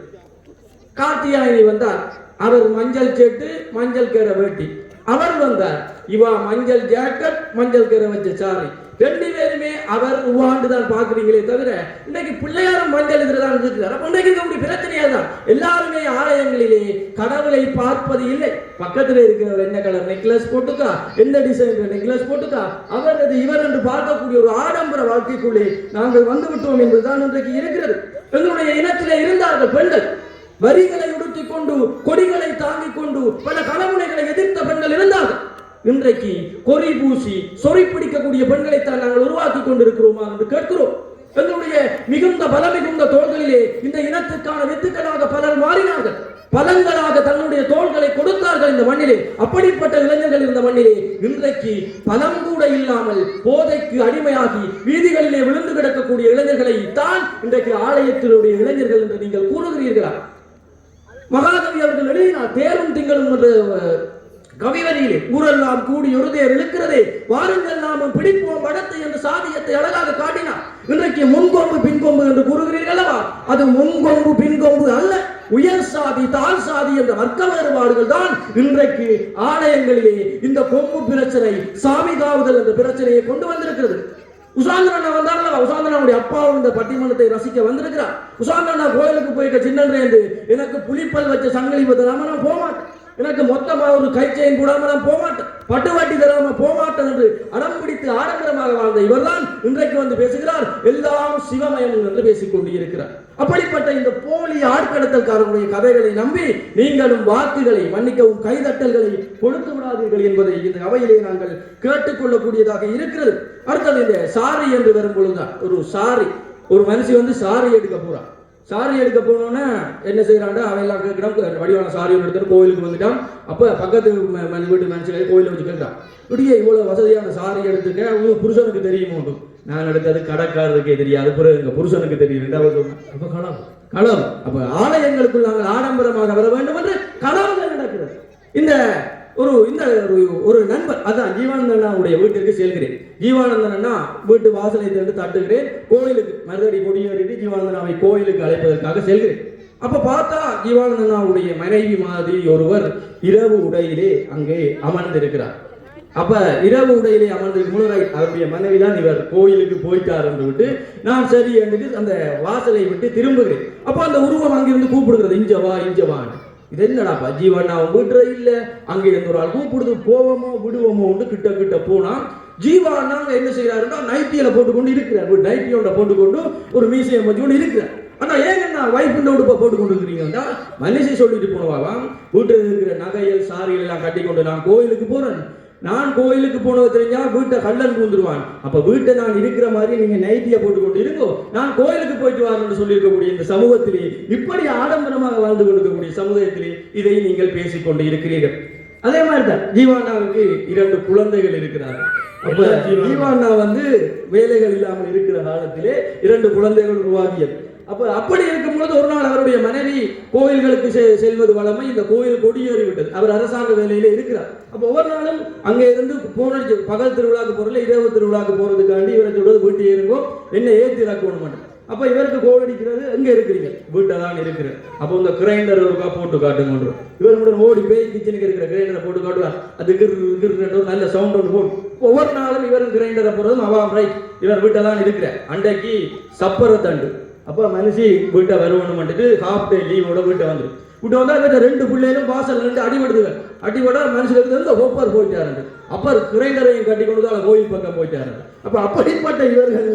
கார்த்தியாயினி வந்தார். அவர் மஞ்சள் செட்டு, மஞ்சள் கரை வேட்டி. அவர் வந்தார், இவா மஞ்சள் ஜாக்கெட், மஞ்சள் கரை வச்ச சாரி. 2 பேருமே அவர் உவாண்டுதான் பாக்குறீங்களே தவிர இன்னைக்கு பிள்ளையாரும் மஞ்சள் இதுதான் இருக்கிறார். இன்றைக்கு இருக்கக்கூடிய பிரச்சனையா தான் எல்லாருமே ஆலயங்களிலே கடவுளை பார்ப்பது இல்லை. பக்கத்தில் இருக்கிறவர் என்ன கலர் நெக்லஸ் போட்டுக்கா, என்ன டிசைன் நெக்லஸ் போட்டுக்கா, அவர் அது இவர் என்று பார்க்கக்கூடிய ஒரு ஆடம்பர வாழ்க்கைக்குள்ளே நாங்கள் வந்து விட்டோம் என்பதுதான் இன்றைக்கு இருக்கிறது. எங்களுடைய இனத்திலே இருந்தார்கள் பெண்கள், வரிகளை உடுத்திக் கொண்டு கொடிகளை தாங்கிக் கொண்டு பல கலமுனைகளை எதிர்த்த பெண்கள் இருந்தார்கள். இன்றைக்கு கொறி பூசி சொறி பிடிக்கக்கூடிய பெண்களைத்தான் நாங்கள் உருவாக்கி கொண்டிருக்கிறோமா என்று கேட்கிறோம். எங்களுடைய மிகுந்த பலமிகுந்த தோள்களிலே இந்த இனத்துக்கான வித்துக்களாக பலர் மாறினார்கள், பலங்களாக தன்னுடைய தோள்களை கொடுத்தார்கள் இந்த மண்ணிலே. அப்படிப்பட்ட இளைஞர்கள் இந்த மண்ணிலே இன்றைக்கு பலம் கூட இல்லாமல் போதைக்கு அடிமையாகி வீதிகளிலே விழுந்து கிடக்கக்கூடிய இளைஞர்களை தான் இன்றைக்கு ஆலயத்தினுடைய இளைஞர்கள் என்று நீங்கள் கூறுகிறீர்களா? மகாகவி அவர்கள் எழுதினார், தேரும் திங்களும் என்ற கவிவரியிலே, ஊரெல்லாம் கூடி ஒரு தேர் இழுக்கிறதே, வாருங்கள் நாமும் பிடிப்போம் வடத்தை என்ற சாதியத்தை அழகாக காட்டினார். இன்றைக்கு முன்கொம்பு பின்கொம்பு என்று கூறுகிறீர்களா? அது முன்கொம்பு பின்கொம்பு அல்ல, உயர் சாதி தாழ் சாதி என்ற வர்க்க வேறுபாடுகள் தான் இன்றைக்கு ஆலயங்களிலே இந்த கொம்பு பிரச்சனை, சாமி காவுதல் என்ற பிரச்சனையை கொண்டு வந்திருக்கிறது. உசாந்தரண்ணா வந்தாங்களா? உசாந்தரனுடைய அப்பாவும் இந்த பட்டிமன்றத்தை ரசிக்க வந்திருக்கிறார். உசாந்தரண்ணா கோயிலுக்கு போயிருக்க சின்னன்று எனக்கு புலிப்பல் வச்ச சங்கிலி தராம நான் போக மாட்டேன், எனக்கு மொத்தமா ஒரு கை செயின் போடாம நான் போக மாட்டேன், பட்டுவாட்டி தராம போக மாட்டேன் என்று அடம் பிடித்து ஆடம்பரமாக வாழ்ந்த இவர்தான் இன்றைக்கு வந்து பேசுகிறார், எல்லாம் சிவமயம் என்று பேசிக் கொண்டு இருக்கிறார். அப்படிப்பட்ட இந்த போலி ஆட்கடத்தல்காரர்களுடைய கதைகளை நம்பி நீங்களும் வாக்குகளை மன்னிக்கவும் கைதட்டல்களை கொடுத்து விடாதீர்கள் என்பதை இந்த அவையிலே நாங்கள் கேட்டுக்கொள்ளக்கூடியதாக இருக்கிறது. அடுத்தது இந்த சாரி என்று வரும் பொழுதுதான் ஒரு சாரி, ஒரு மனுஷி வந்து சாரி எடுக்க போறான். சாரி எடுக்க போனோன்னே என்ன செய்யறாண்டா அவையெல்லாம் கேட்கணும் வடிவான சாரி ஒன்று எடுத்துட்டு கோயிலுக்கு வந்துட்டான். அப்போ பக்கத்து வீட்டு மனுஷன் கோயிலை வச்சு கேட்கிறான், இப்படியே இவ்வளோ வசதியான சாரி எடுத்துக்க உங்க புருஷனுக்கு தெரியுமோ? நான் எடுத்தது கடைக்காரருக்கே தெரியாது, பிறகு எங்க புருஷனுக்கு தெரியும்.
அப்ப களம்
களம். அப்ப ஆலயங்களுக்குள் நாங்கள் ஆடம்பரமாக வர வேண்டும் என்று களவுகள் நடக்கிறது. இந்த ஒரு நண்பர், அதான் ஜீவானந்தனுடைய வீட்டிற்கு செல்கிறேன். ஜீவானந்தனா வீட்டு வாசலை திறந்து தட்டுகிறேன். கோயிலுக்கு மறுபடி கொடியேறிட்டு ஜீவானந்தனாவை கோயிலுக்கு அழைப்பதற்காக செல்கிறேன். அப்ப பார்த்தா ஜீவானந்தனாவுடைய மனைவி மாதிரி ஒருவர் இரவு உடையிலே அங்கே அமர்ந்திருக்கிறார். அப்ப இரவு உடையிலே அமர்ந்திருக்கும் அவருடைய மனைவி தான் இவர் கோயிலுக்கு போயிட்டார் என்று விட்டு நான் சரி என்று அந்த வாசலை விட்டு திரும்புகிறேன். அப்ப அந்த உருவம் அங்கிருந்து கூப்பிடுகிறது, இஞ்சவா இஞ்சவான்னு. இது என்னடாப்பா ஜீவன் அவன் வீட்டுற இல்ல, அங்கே இருந்து ஒரு ஆள் கூப்பிடுது, போவோமோ விடுவோமோ கிட்ட கிட்ட போனா ஜீவானா என்ன செய்யறாருன்னா நைட்டியில போட்டுக்கொண்டு இருக்கிறார். நைட்டியோட போட்டுக்கொண்டு ஒரு மியூசியம் வச்சுக்கொண்டு இருக்கிறார். ஆனா ஏன்னா வைஃப் உடுப்பை போட்டு கொண்டு இருக்கிறீங்கன்னா மனுஷி சொல்லிட்டு போனவாம், வீட்டில் இருக்கிற நகைகள் சாரிகள் எல்லாம் கட்டி கொண்டு நான் கோயிலுக்கு போறேன். நான் கோயிலுக்கு போனது தெரிஞ்சா வீட்டை கள்ளன் பூந்துருவான். அப்ப வீட்டை நான் இருக்கிற மாதிரி நீங்க நைட்டியை போட்டுக்கொண்டு இருக்கோ, நான் கோயிலுக்கு போயிட்டு வரேன்னு சொல்லி இருக்கக்கூடிய இந்த சமூகத்திலே, இப்படி ஆடம்பரமாக வாழ்ந்து கொண்டிருக்கக்கூடிய சமுதாயத்திலே இதை நீங்கள் பேசிக்கொண்டு இருக்கிறீர்கள். அதே மாதிரிதான் ஜீவானாவுக்கு 2 குழந்தைகள் இருக்கிறார்கள். அப்ப ஜீவானா வேலைகள் இல்லாமல் இருக்கிற காலத்திலே 2 குழந்தைகள் உருவாகியது. அப்படி இருக்கும்போது ஒரு நாள் அவருடைய மனைவி கோயில்களுக்கு செல்வது வளமை, இந்த கோயில் கொடியேறி விட்டது. அவர் அரசாங்க வேலையிலே இருக்கிறார். அப்ப ஒவ்வொரு நாளும் அங்கே இருந்து போனடிச்சு பகல் திருவிழாக்கு போறதுல இரவு திருவிழாக்கு போறதுக்காண்டி இவரை சொல்றது வீட்டு ஏறுங்கோ, என்ன ஏற்றி இறக்கணும் மாட்டேன். அப்ப இவருக்கு கோல் அடிக்கிறது, எங்க இருக்கிறீங்க? வீட்டை தான் இருக்கிறேன். அப்போ இந்த கிரைண்டர் ஒருக்கா போட்டு காட்டுங்க. இவர் ஓடி போய் கிச்சனுக்கு இருக்கிற கிரைண்டரை போட்டு காட்டுவார். அது ஒரு நல்ல சவுண்ட் ஒன்று போட்டு ஒவ்வொரு நாளும் இவரும் கிரைண்டரை போறதும் அவாம் ரைட், இவர் வீட்டை தான் இருக்கிறேன். அன்றைக்கு சப்பர தண்டு. அப்ப மனுஷி வீட்டை வருவணும் பண்ணிட்டு ஹாஃப் டே லீவோட வீட்டை வந்துரு. வீட்டை வந்தா வீட்டை 2 பிள்ளைகளும் வாசல் 2 அடிபடுதுங்க. அடிபட மனுஷனுக்கு இருந்து ஒப்பர் போயிட்டாரு. அப்பர் கிரைண்டரையும் கட்டி கொண்டு தான் கோயில் பக்கம் போயிட்டாரு. அப்ப அப்படிப்பட்ட இவர்கள்,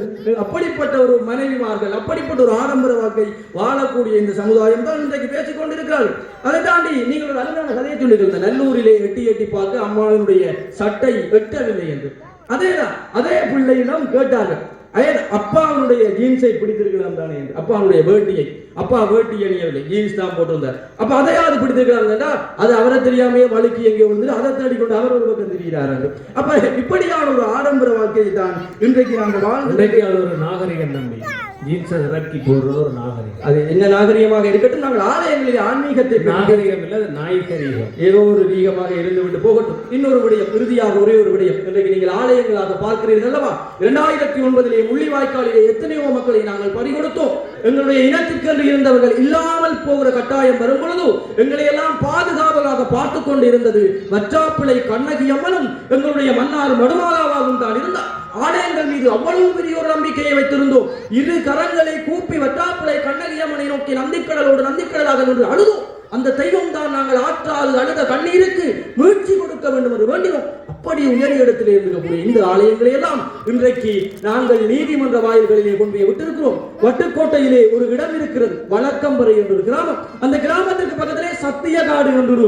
அப்படிப்பட்ட ஒரு மனைவிமார்கள், அப்படிப்பட்ட ஒரு ஆடம்பர வாழ்க்கை வாழக்கூடிய இந்த சமுதாயம் தான் இன்றைக்கு பேசிக் கொண்டிருக்கிறார்கள். அதை தாண்டி நீங்கள் ஒரு அருமையான கதையை சொல்லியிருந்த நல்லூரிலே எட்டி பார்த்து அம்மாவினுடைய சட்டை வெட்டவில்லை என்று. அதேதான் அதே பிள்ளையிடம் கேட்டார்கள், அப்பாவுடைய ஜீன்ஸை பிடித்திருக்கலாம் தானே என்று. அப்பாவுடைய வேட்டியை, அப்பா வேட்டி அணியவில்லை, ஜீன்ஸ் தான் போட்டிருந்தார். அப்ப அதையாவது பிடித்திருக்கிறாங்க, அது அவரை தெரியாமையே வழுக்கி எங்கே வந்து அதை தேடிக்கொண்டு அவர் ஒரு பக்கம் தெரிகிறார்கள். அப்ப இப்படியான ஒரு ஆடம்பர வாழ்க்கையை தான் இன்றைக்கு நாங்கள்
வாழ்ந்து, அது ஒரு நாகரிகம் நம்பி ஜீன்ஸை இறக்கி போடுறது ஒரு நாகரிகம்.
அது என்ன நாகரிகமாக இருக்கட்டும், நாங்கள் ஆலயங்களில் ஆன்மீகத்தை
நாகரிகம் இல்லை, நாயகரிகம்
ஏதோ ஒரு ரீகமாக இருந்து விட்டு போகட்டும். இன்னொரு விடயம், இறுதியாக ஒரே ஒரு விடயம். இன்றைக்கு நீங்கள் ஆலயங்களாக பார்க்கிறீர்கள் அல்லவா? 2009 முள்ளிவாய்க்காலிலே எத்தனையோ மக்களை நாங்கள் பறிகொடுத்தோம். எங்களுடைய இனத்திற்கென்று இருந்தவர்கள் இல்லாமல் போகிற கட்டாயம் வரும் பொழுது எங்களை எல்லாம் பாதுகாவலாக பார்த்துக் கொண்டு இருந்தது வற்றாப்பிள்ளை கண்ணகி அம்மனும் எங்களுடைய மன்னார் மடுமாலாவாகவும் தான் இருந்தார். ஆலயங்கள் மீது அவ்வளவு பெரிய ஒரு நம்பிக்கையை வைத்திருந்தோம். 2 கரங்களை கூப்பி வற்றாப்பிள்ளை கண்ணகி அம்மனை நோக்கி நந்திக்கடலோடு நந்திக்கடலாக நின்று அழுதோம். அந்த தெய்வம் தான் நாங்கள் ஆற்றாது அழுத கண்ணீருக்கு மீட்சி கொடுக்க வேண்டும் என்று வேண்டினோம். அப்படி உயரிய இடத்திலே இருக்கக்கூடிய இந்த ஆலயங்களை எல்லாம் இன்றைக்கு நாங்கள் நீதிமன்ற வாயில்களிலே கொண்டு போய் விட்டிருக்கிறோம். வட்டுக்கோட்டையிலே ஒரு இடம் இருக்கிறது, வழக்கம்பறை என்ற ஒரு கிராமம். அந்த கிராமத்திற்கு பக்கத்திலே சத்தியகாடு என்று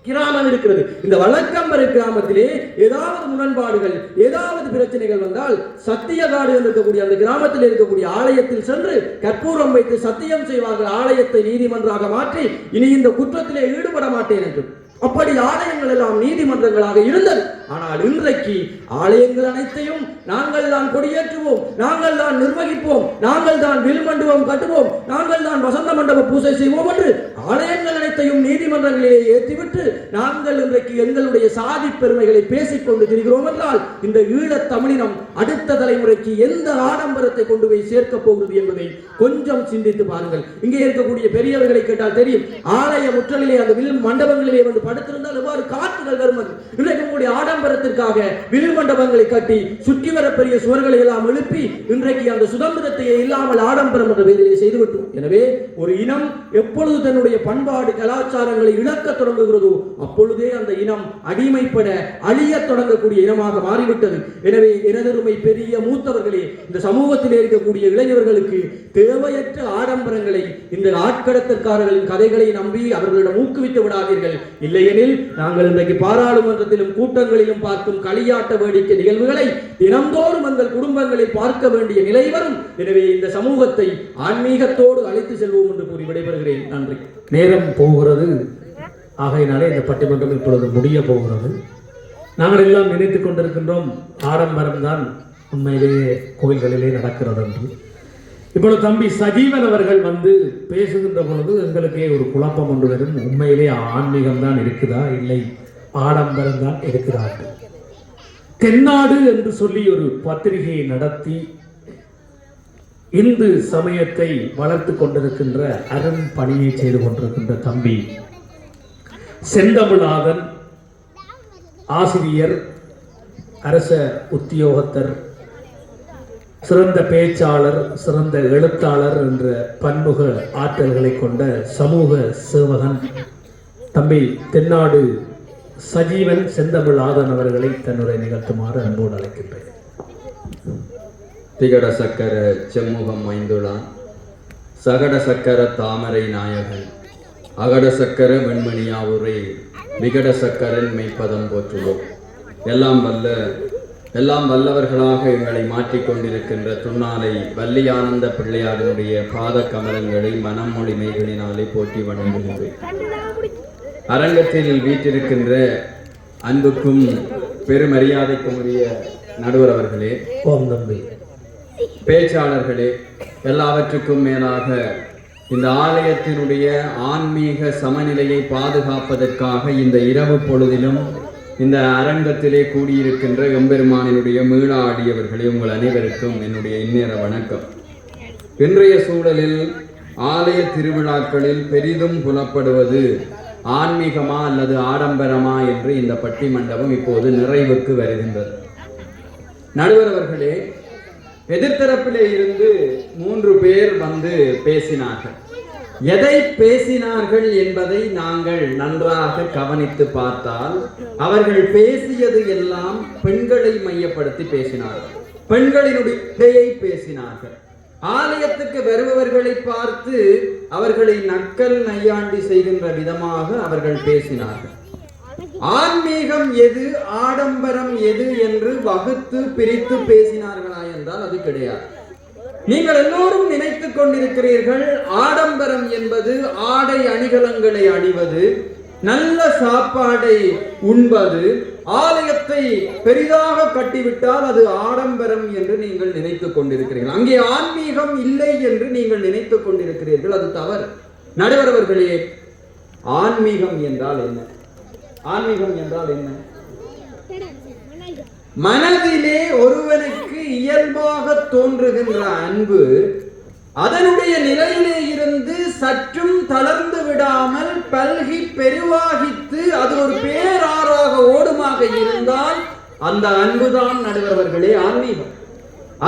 கிராமம் இருக்கிறது. இந்த வழக்கம்பறை கிராமத்திலே ஏதாவது முரண்பாடுகள், ஏதாவது பிரச்சனைகள் வந்தால் சத்தியகாடு இருக்கக்கூடிய அந்த கிராமத்தில் இருக்கக்கூடிய ஆலயத்தில் சென்று கற்பூரம் வைத்து சத்தியம் செய்வார்கள், ஆலயத்தை நீதிமன்றமாக மாற்றி இனி இந்த குற்றத்திலே ஈடுபட மாட்டேன் என்று. அப்படி ஆலயங்கள் எல்லாம் நீதிமன்றங்களாக இருந்தது. ஆனால் இன்றைக்கு ஆலயங்கள் அனைத்தையும் நாங்கள் தான் கொடியேற்றுவோம், நாங்கள் தான் நிர்வகிப்போம், நாங்கள் தான் வில்மண்டபம் கட்டுவோம், நாங்கள் தான் வசந்த மண்டப பூஜை செய்வோம் என்று ஆலயங்கள் அனைத்தையும் நீதிமன்றங்களிலே ஏற்றிவிட்டு நாங்கள் இன்றைக்கு எங்களுடைய சாதி பெருமைகளை பேசிக்கொண்டு திரிகிறோம் என்றால் இந்த ஈழத் தமிழினம் அடுத்த தலைமுறைக்கு எந்த ஆடம்பரத்தை கொண்டு போய் சேர்க்க போகிறது என்பதை கொஞ்சம் சிந்தித்து பாருங்கள். இங்கே இருக்கக்கூடிய பெரியவர்களை கேட்டால் தெரியும். ஆலய முற்றலிலே அந்த வில் மண்டபங்களிலே வந்து படுத்திருந்தால் எவ்வாறு காற்றுகள் வரும். இன்றைக்கு உங்களுடைய ஆடம்பரத்திற்காக வில் மண்டபங்களை கட்டி சுற்றி வர பெரிய சுவர்களை எல்லாம் எழுப்பி இன்றைக்கு அந்த சுதந்திரத்தை இல்லாமல் ஆடம்பரம் என்ற பெயரிலே செய்துவிட்டோம். எனவே ஒரு இனம் எப்பொழுது தன்னுடைய பண்பாடு கலாச்சாரங்களை இழக்க தொடங்குகிறதோ அப்பொழுதே அந்த இனம் அடிமைப்பட அழிய தொடங்கக்கூடிய இனமாக மாறிவிட்டது. எனவே எனதருமை பெரிய மூத்தவர்களே, இந்த சமூகத்திலே இருக்கக்கூடிய இளைஞர்களுக்கு தேவையற்ற ஆடம்பரங்களை, இந்த ஆட்கடத்தற்காரர்களின் கதைகளை நம்பி அவர்களிடம் ஊக்குவித்து விடாதீர்கள். இல்லையெனில் நாங்கள் இன்றைக்கு பாராளுமன்றத்திலும் கூட்டங்களிலும் நாடுகளிலும் பார்க்கும் களியாட்ட வேடிக்கை நிகழ்வுகளை தினந்தோறும் எங்கள் குடும்பங்களில் பார்க்க வேண்டிய நிலை வரும். எனவே இந்த சமூகத்தை ஆன்மீகத்தோடு அழைத்து செல்வோம் என்று கூறி விடைபெறுகிறேன். நன்றி.
நேரம் போகிறது, ஆகையினாலே இந்த பட்டிமன்றம் இப்பொழுது முடிய போகிறது. நாங்கள் எல்லாம் நினைத்துக் கொண்டிருக்கின்றோம் ஆடம்பரம் தான் உண்மையிலேயே கோயில்களிலே நடக்கிறது என்று. இப்பொழுது தம்பி சஜீவன் அவர்கள் வந்து பேசுகின்ற பொழுது எங்களுக்கே ஒரு குழப்பம் ஒன்று வரும். உண்மையிலே ஆன்மீகம் தான் இருக்குதா இல்லை ஆடம்பரம் தான் இருக்குதா? தென்னாடு என்று சொல்லி ஒரு பத்திரிகையை நடத்தி இந்து சமயத்தை வளர்த்து கொண்டிருக்கின்ற அரும் பணியை செய்து கொண்டிருக்கின்ற தம்பி செந்தமிழாதன், ஆசிரியர், அரச உத்தியோகத்தர், சிறந்த பேச்சாளர், சிறந்த எழுத்தாளர் என்ற பன்முக ஆற்றல்களை கொண்ட சமூக சேவகன் தம்பி தென்னாடு சஜீவன் செந்தமிழாதன் அவர்களை தன்னுடைய நிகழ்த்துமாறு அன்போடு அழைக்கின்றேன்.
திகட சக்கர செம்முகம் மைந்துளான், சகட சக்கர தாமரை நாயகன், அகட சக்கர வெண்மணியாவுரை, விகட சக்கரன் மெய்ப்பதம் போற்றுவோம். எல்லாம் வல்லவர்களாக எங்களை மாற்றிக்கொண்டிருக்கின்ற துன்னாலை வள்ளியானந்த பிள்ளையாரினுடைய பாத கமலங்களை மனம் மொழிமைகளினாலே போற்றி வணங்குகின்றேன். அரங்கத்தில் வீற்றிருக்கின்ற அன்புக்கும் பெருமரியாதைக்கும் உரிய நடுவர் அவர்களே, பேச்சாளர்களே, எல்லாவற்றுக்கும் மேலாக இந்த ஆலயத்தினுடைய ஆன்மீக சமநிலையை பாதுகாப்பதற்காக இந்த இரவு பொழுதிலும் இந்த அரங்கத்திலே கூடியிருக்கின்ற எம்பெருமானினுடைய மீளா ஆடியவர்களே, உங்கள் அனைவருக்கும் என்னுடைய இந்நேர வணக்கம். இன்றைய சூழலில் ஆலய திருவிழாக்களில் பெரிதும் புலப்படுவது ஆன்மீகமா அல்லது ஆடம்பரமா என்று இந்த பட்டி மண்டபம் இப்போது நிறைவுக்கு வருகின்றது. நடுவர் அவர்களே, எதிர்த்தரப்பிலே இருந்து 3 பேர் வந்து பேசினார்கள். எதை பேசினார்கள் என்பதை நாங்கள் நன்றாக கவனித்து பார்த்தால் அவர்கள் பேசியது எல்லாம் பெண்களை மையப்படுத்தி பேசினார்கள். பெண்களினுடைய இடையை பேசினார்கள். ஆலயத்துக்கு வருபவர்களை பார்த்து அவர்களை நக்கல் நையாண்டி செய்கின்ற விதமாக அவர்கள் பேசினார்கள். ஆன்மீகம் எது, ஆடம்பரம் எது என்று வகுத்து பிரித்து பேசினார்களா என்றால் அது கிடையாது. நீங்கள் எல்லோரும் நினைத்துக் கொண்டிருக்கிறீர்கள் ஆடம்பரம் என்பது ஆடை அணிகலன்களை அணிவது, நல்ல சாப்பாடை உண்பது, ஆலயத்தை பெரிதாக கட்டிவிட்டால் அது ஆடம்பரம் என்று நீங்கள் நினைத்துக் கொண்டிருக்கிறீர்கள். அங்கே ஆன்மீகம் இல்லை என்று நீங்கள் நினைத்துக் கொண்டிருக்கிறீர்கள். அது தவறு. நடுவர் அவர்களே, ஆன்மீகம் என்றால் என்ன? ஆன்மீகம் என்றால் என்ன? மனதிலே ஒருவனுக்கு இயல்பாக தோன்றுகின்ற அன்பு அதனுடைய நிலையிலே இருந்து சற்றும் தளர்ந்து விடாமல் பல்கி பெருவாகித்து அது ஒரு பேராறாக ஓடுமாக இருந்தால் அந்த அன்புதான் நடுவர்களே ஆன்மீகம்.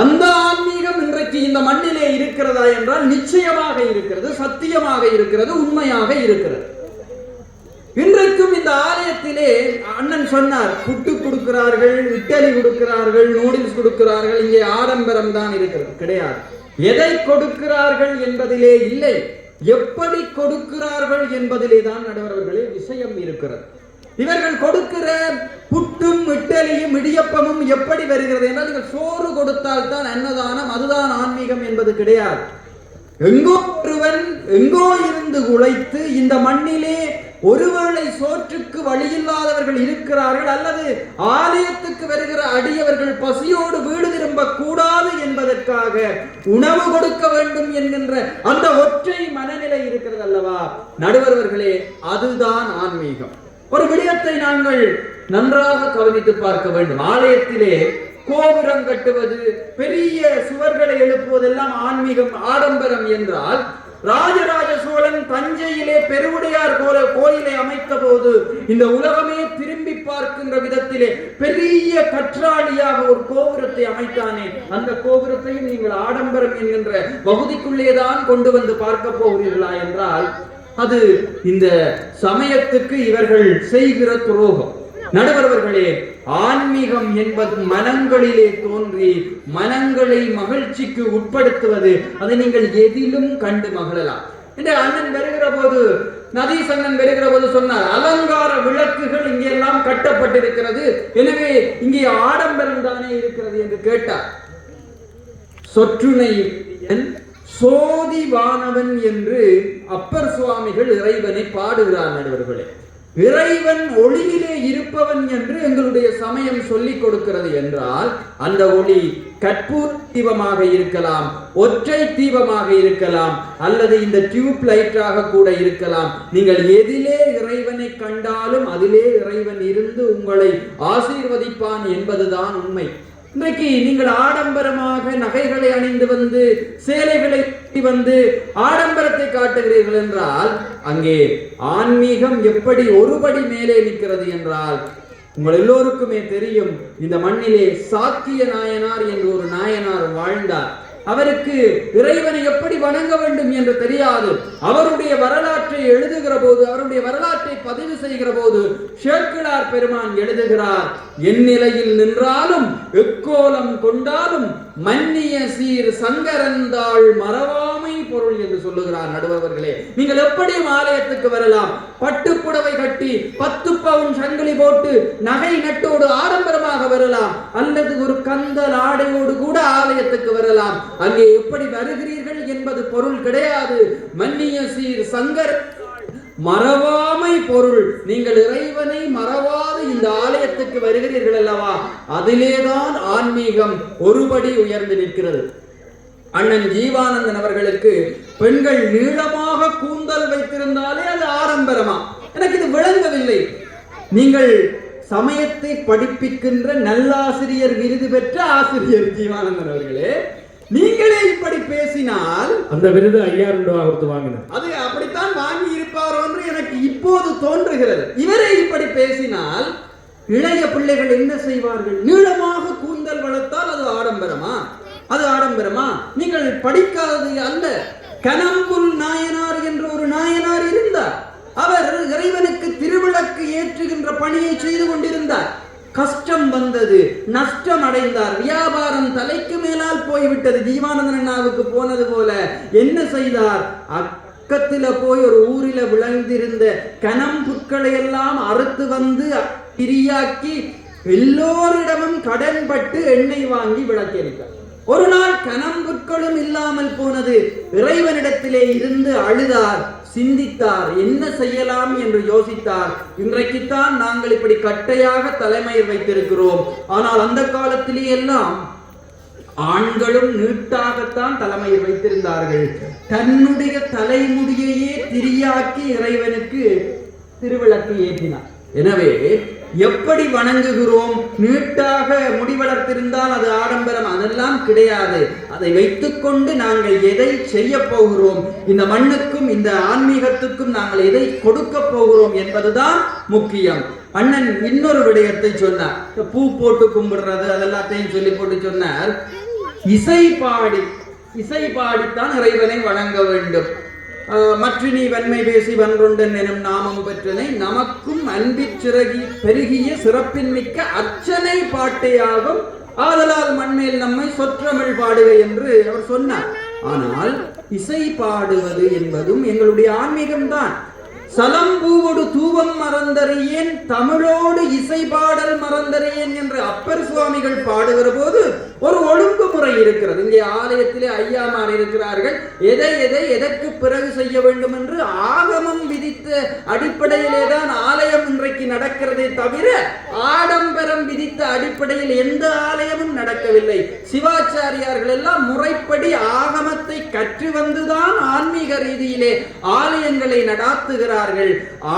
அந்த ஆன்மீகம் இன்றைக்கு இந்த மண்ணிலே இருக்கிறதா என்றால் நிச்சயமாக இருக்கிறது, சத்தியமாக இருக்கிறது, உண்மையாக இருக்கிறது. இன்றைக்கும் இந்த ஆலயத்திலே அண்ணன் சொன்னார், புட்டு கொடுக்கிறார்கள், இட்டலி கொடுக்கிறார்கள், நூடில்ஸ் கொடுக்கிறார்கள். இங்கே ஆடம்பரம் தான் இருக்கிறது. கிடையாது. எதை கொடுக்கிறார்கள் என்பதிலே இல்லை, எப்படி கொடுக்கிறார்கள் என்பதிலே தான் நடுவர்களே விஷயம் இருக்கிறது. இவர்கள் கொடுக்கிற புட்டும் இட்டலியும் இடியப்பமும் எப்படி வருகிறது என்றால், நீங்கள் சோறு கொடுத்தால் தான் அன்னதானம், அதுதான் ஆன்மீகம் என்பது கிடையாது. எங்கோ ஒருவன் எங்கோ இருந்து உழைத்து இந்த மண்ணிலே ஒருவேளை சோற்றுக்கு வழியில்லாதவர்கள் இருக்கிறார்கள், அல்லது ஆலயத்துக்கு வருகிற அடியவர்கள் பசியோடு வீடு திரும்ப கூடாது என்பதற்காக உணவு கொடுக்க வேண்டும் என்கின்ற அந்த ஒற்றை மனநிலை இருக்கிறது அல்லவா நடுவர்களே, அதுதான் ஆன்மீகம். ஒரு விடயத்தை நாங்கள் நன்றாக கவனித்து பார்க்க வேண்டும். ஆலயத்திலே கோபுரம் கட்டுவது, பெரிய சுவர்களை எழுப்புவதெல்லாம் ஆன்மீகம், ஆடம்பரம் என்றால், ராஜராஜ சோழன் தஞ்சையிலே பெருவுடையார் கோயிலை அமைத்த போது இந்த உலகமே திரும்பி பார்க்கின்ற விதத்திலே பெரிய கற்றாழியாக ஒரு கோபுரத்தை அமைத்தானே, அந்த கோபுரத்தையும் நீங்கள் ஆடம்பரம் என்கின்ற பகுதிக்குள்ளேதான் கொண்டு வந்து பார்க்க போகிறீர்களா என்றால் அது இந்த சமயத்துக்கு இவர்கள் செய்கிற துரோகம். நடுவர்களே, ஆன்மீகம் என்பது மனங்களிலே தோன்றி மனங்களை மகிழ்ச்சிக்கு உட்படுத்துவது. அதை நீங்கள் எதிலும் கண்டு மகிழலாம். இந்த அண்ணன் வருகிற போது நதீசங்கன் வருகிற போது சொன்னார், அலங்கார விளக்குகள் இங்கே எல்லாம் கட்டப்பட்டிருக்கிறது, எனவே இங்கே ஆடம்பரம் தானே இருக்கிறது என்று கேட்டார். சொற்றுனை சோதிவானவன் என்று அப்பர் சுவாமிகள் இறைவனை பாடுகிறார். நடுவர்களே, இறைவன் ஒளியிலே இருப்பவன் என்று எங்களுடைய சமயம் சொல்லிக் கொடுக்கிறது என்றால், அந்த ஒளி கற்பூர தீபமாக இருக்கலாம், ஒற்றை தீபமாக இருக்கலாம், அல்லது இந்த டியூப் லைட்டாக கூட இருக்கலாம். நீங்கள் எதிலே இறைவனை கண்டாலும் அதிலே இறைவன் இருந்து உங்களை ஆசீர்வதிப்பான் என்பதுதான் உண்மை. இன்றைக்கு நீங்கள் ஆடம்பரமாக நகைகளை அணிந்து வந்து, சேலைகளை வந்து ஆடம்பரத்தை காட்டுகிறீர்கள் என்றால், அங்கே ஆன்மீகம் எப்படி ஒருபடி மேலே நிற்கிறது என்றால், உங்கள் எல்லோருக்குமே தெரியும், இந்த மண்ணிலே சாக்கிய நாயனார் என்று ஒரு நாயனார் வாழ்ந்தார். அவருக்கு இறைவனை எப்படி வணங்க வேண்டும் என்று தெரியாது. அவருடைய வரலாற்றை எழுதுகிற போது, அவருடைய வரலாற்றை பதிவு செய்கிற போது சேக்கிழார் பெருமான் எழுதுகிறார், என் நிலையில் நின்றாலும் எக்கோலம் கொண்டாலும் மன்னிய சீர் சங்கரந்தாள் மறவாமை பொருள் என்று சொல்லுகிறார். நடுவர்களே, நீங்கள் எப்படியும் ஆலயத்துக்கு வரலாம், பட்டுப்புடவை கட்டி 10 பவுன் சங்கிலி போட்டு நகை நட்டோடு ஆடம்பரமாக வரலாம், அல்லது ஒரு கந்தல் ஆடையோடு கூட ஆலயத்துக்கு வரலாம். அங்கே எப்படி வருகிறீர்கள் என்பது பொருள் கிடையாது. மன்னிய சீர் சங்கர் மறவாமை பொருள். நீங்கள் இறைவனை மறவாது இந்த ஆலயத்துக்கு வருகிறீர்கள் அல்லவா, அதிலேதான் ஆன்மீகம் ஒருபடி உயர்ந்து நிற்கிறது. அண்ணன் ஜீவானந்தன் அவர்களுக்கு பெண்கள் நீளமாக கூந்தல் வைத்திருந்தாலே அது ஆடம்பரமா? எனக்கு இது விளங்கவில்லை. நீங்கள் சமயத்தை படிப்பிக்கின்ற நல்லாசிரியர் விருது பெற்ற ஆசிரியர் ஜீவானந்தன் அவர்களே, நீங்களே இப்படி பேசினால்,
அந்த விருது 5000 ரூபாய் கொடுத்து வாங்கினார்,
அது அப்படித்தான் வாங்கி இருப்பாரோ என்று எனக்கு இப்போது தோன்றுகிறது. இவரே இப்படி பேசினால் இளைய பிள்ளைகள் என்ன செய்வார்கள்? நீளமாக கூந்தல் வளர்த்தால் அது ஆடம்பரமா? அது ஆடம்பரமா? நீங்கள் படிக்காதது அல்ல. கனம்புல் நாயனார் என்று ஒரு நாயனார் இருந்தார். அவர் இறைவனுக்கு திருவிளக்கு ஏற்றுகின்ற பணியை செய்து கொண்டிருந்தார். கஷ்டம் வந்தது, நஷ்டம் அடைந்தார், வியாபாரம் தலைக்கு மேலால் போய்விட்டது. ஜீவானந்தன் அண்ணாவுக்கு போனது போல என்ன செய்தார்? அக்கத்தில போய் ஒரு ஊரில விளைந்திருந்த கனம் புட்களை எல்லாம் அறுத்து வந்து பிரியாக்கி எல்லோரிடமும் கடன்பட்டு எண்ணெய் வாங்கி விளக்கேறிட்டார். ஒரு நாள் கனம்புட்களும் இல்லாமல் போனது. இறைவனிடத்திலே இருந்து அழுதார், சிந்தித்தார், என்ன செய்யலாம் என்று யோசித்தார். இன்றைக்குத்தான் நாங்கள் இப்படி கட்டையாக தலைமையில் வைத்திருக்கிறோம், ஆனால் அந்த காலத்திலே எல்லாம் ஆண்களும் நீட்டாகத்தான் தலைமையில் வைத்திருந்தார்கள். தன்னுடைய தலைமுடியையே திரியாக்கி இறைவனுக்கு திருவிளக்கு ஏற்றினார். எனவே எப்படி வணங்குகிறோம்? நீட்டாக முடி வளர்த்திருந்தால் அது ஆடம்பரம், அதெல்லாம் கிடையாது. அதை வைத்துக்கொண்டு நாங்கள் எதை செய்ய போகிறோம், இந்த மண்ணுக்கும் இந்த ஆன்மீகத்துக்கும் நாங்கள் எதை கொடுக்க போகிறோம் என்பதுதான் முக்கியம். அண்ணன் இன்னொரு விடயத்தை சொன்னார். பூ போட்டு கும்பிடுறது அதெல்லாத்தையும் சொல்லி போட்டு சொன்னார், இசை பாடித்தான் இறைவனை வணங்க வேண்டும். மற்ற நீ வன்மை பேசி வன்றொண்டன் எனும் நாமம் பெற்றனை நமக்கும் அன்பிற் சிறகி பெருகிய சிறப்பின் மிக்க அர்ச்சனை பாட்டையாகும், ஆதலால் மண்மேல் நம்மை சொற்றமிழ் பாடுக என்று அவர் சொன்னார். ஆனால் இசை பாடுவது என்பதும் எங்களுடைய ஆன்மீகம்தான். சலம்பூவோடு தூவம் மறந்தறியேன், தமிழோடு இசை பாடல் மறந்தறியேன் என்று அப்பர் சுவாமிகள் பாடுகிற போது ஒரு ஒழுங்குமுறை இருக்கிறது. இங்கே ஆலயத்திலே ஐயாமார் இருக்கிறார்கள். எதற்கு பிறகு செய்ய வேண்டும் என்று ஆகமம் விதித்த அடிப்படையிலே தான் ஆலயம் இன்றைக்கு நடக்கிறதே தவிர ஆடம்பரம் விதித்த அடிப்படையில் எந்த ஆலயமும் நடக்கவில்லை. சிவாச்சாரியார்கள் எல்லாம் முறைப்படி ஆகமத்தை கற்று வந்துதான் ஆன்மீக ரீதியிலே ஆலயங்களை நடாத்துகிறார்கள்.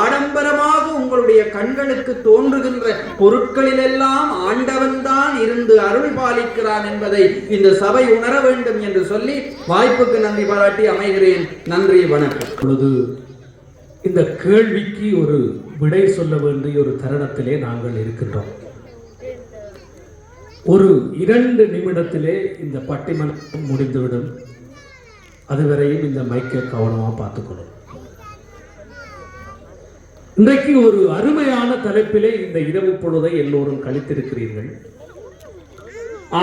ஆடம்பரமாக உங்களுடைய கண்களுக்கு தோன்றுகின்ற பொருட்களிலெல்லாம் ஆண்டவன் தான் இருந்து அருள் பாலிக்கிறான் என்பதை இந்த சபை உணர வேண்டும் என்று சொல்லி வாய்ப்புக்கு நன்றி பாராட்டி அமைகிறேன். நன்றி, வணக்கம்.
இப்பொழுது இந்த கேள்விக்கு ஒரு விடை சொல்ல வேண்டிய ஒரு தருணத்திலே நாங்கள் இருக்கின்றோம். ஒரு 2 நிமிடத்திலே இந்த பட்டிமன்றம் முடிந்துவிடும். அதுவரையும் இந்த மைக்கை கவனமாக பார்த்துக்கணும். இன்றைக்கு ஒரு அருமையான தலைப்பிலே இந்த இரவு பொழுதை எல்லோரும் கழித்திருக்கிறீர்கள்.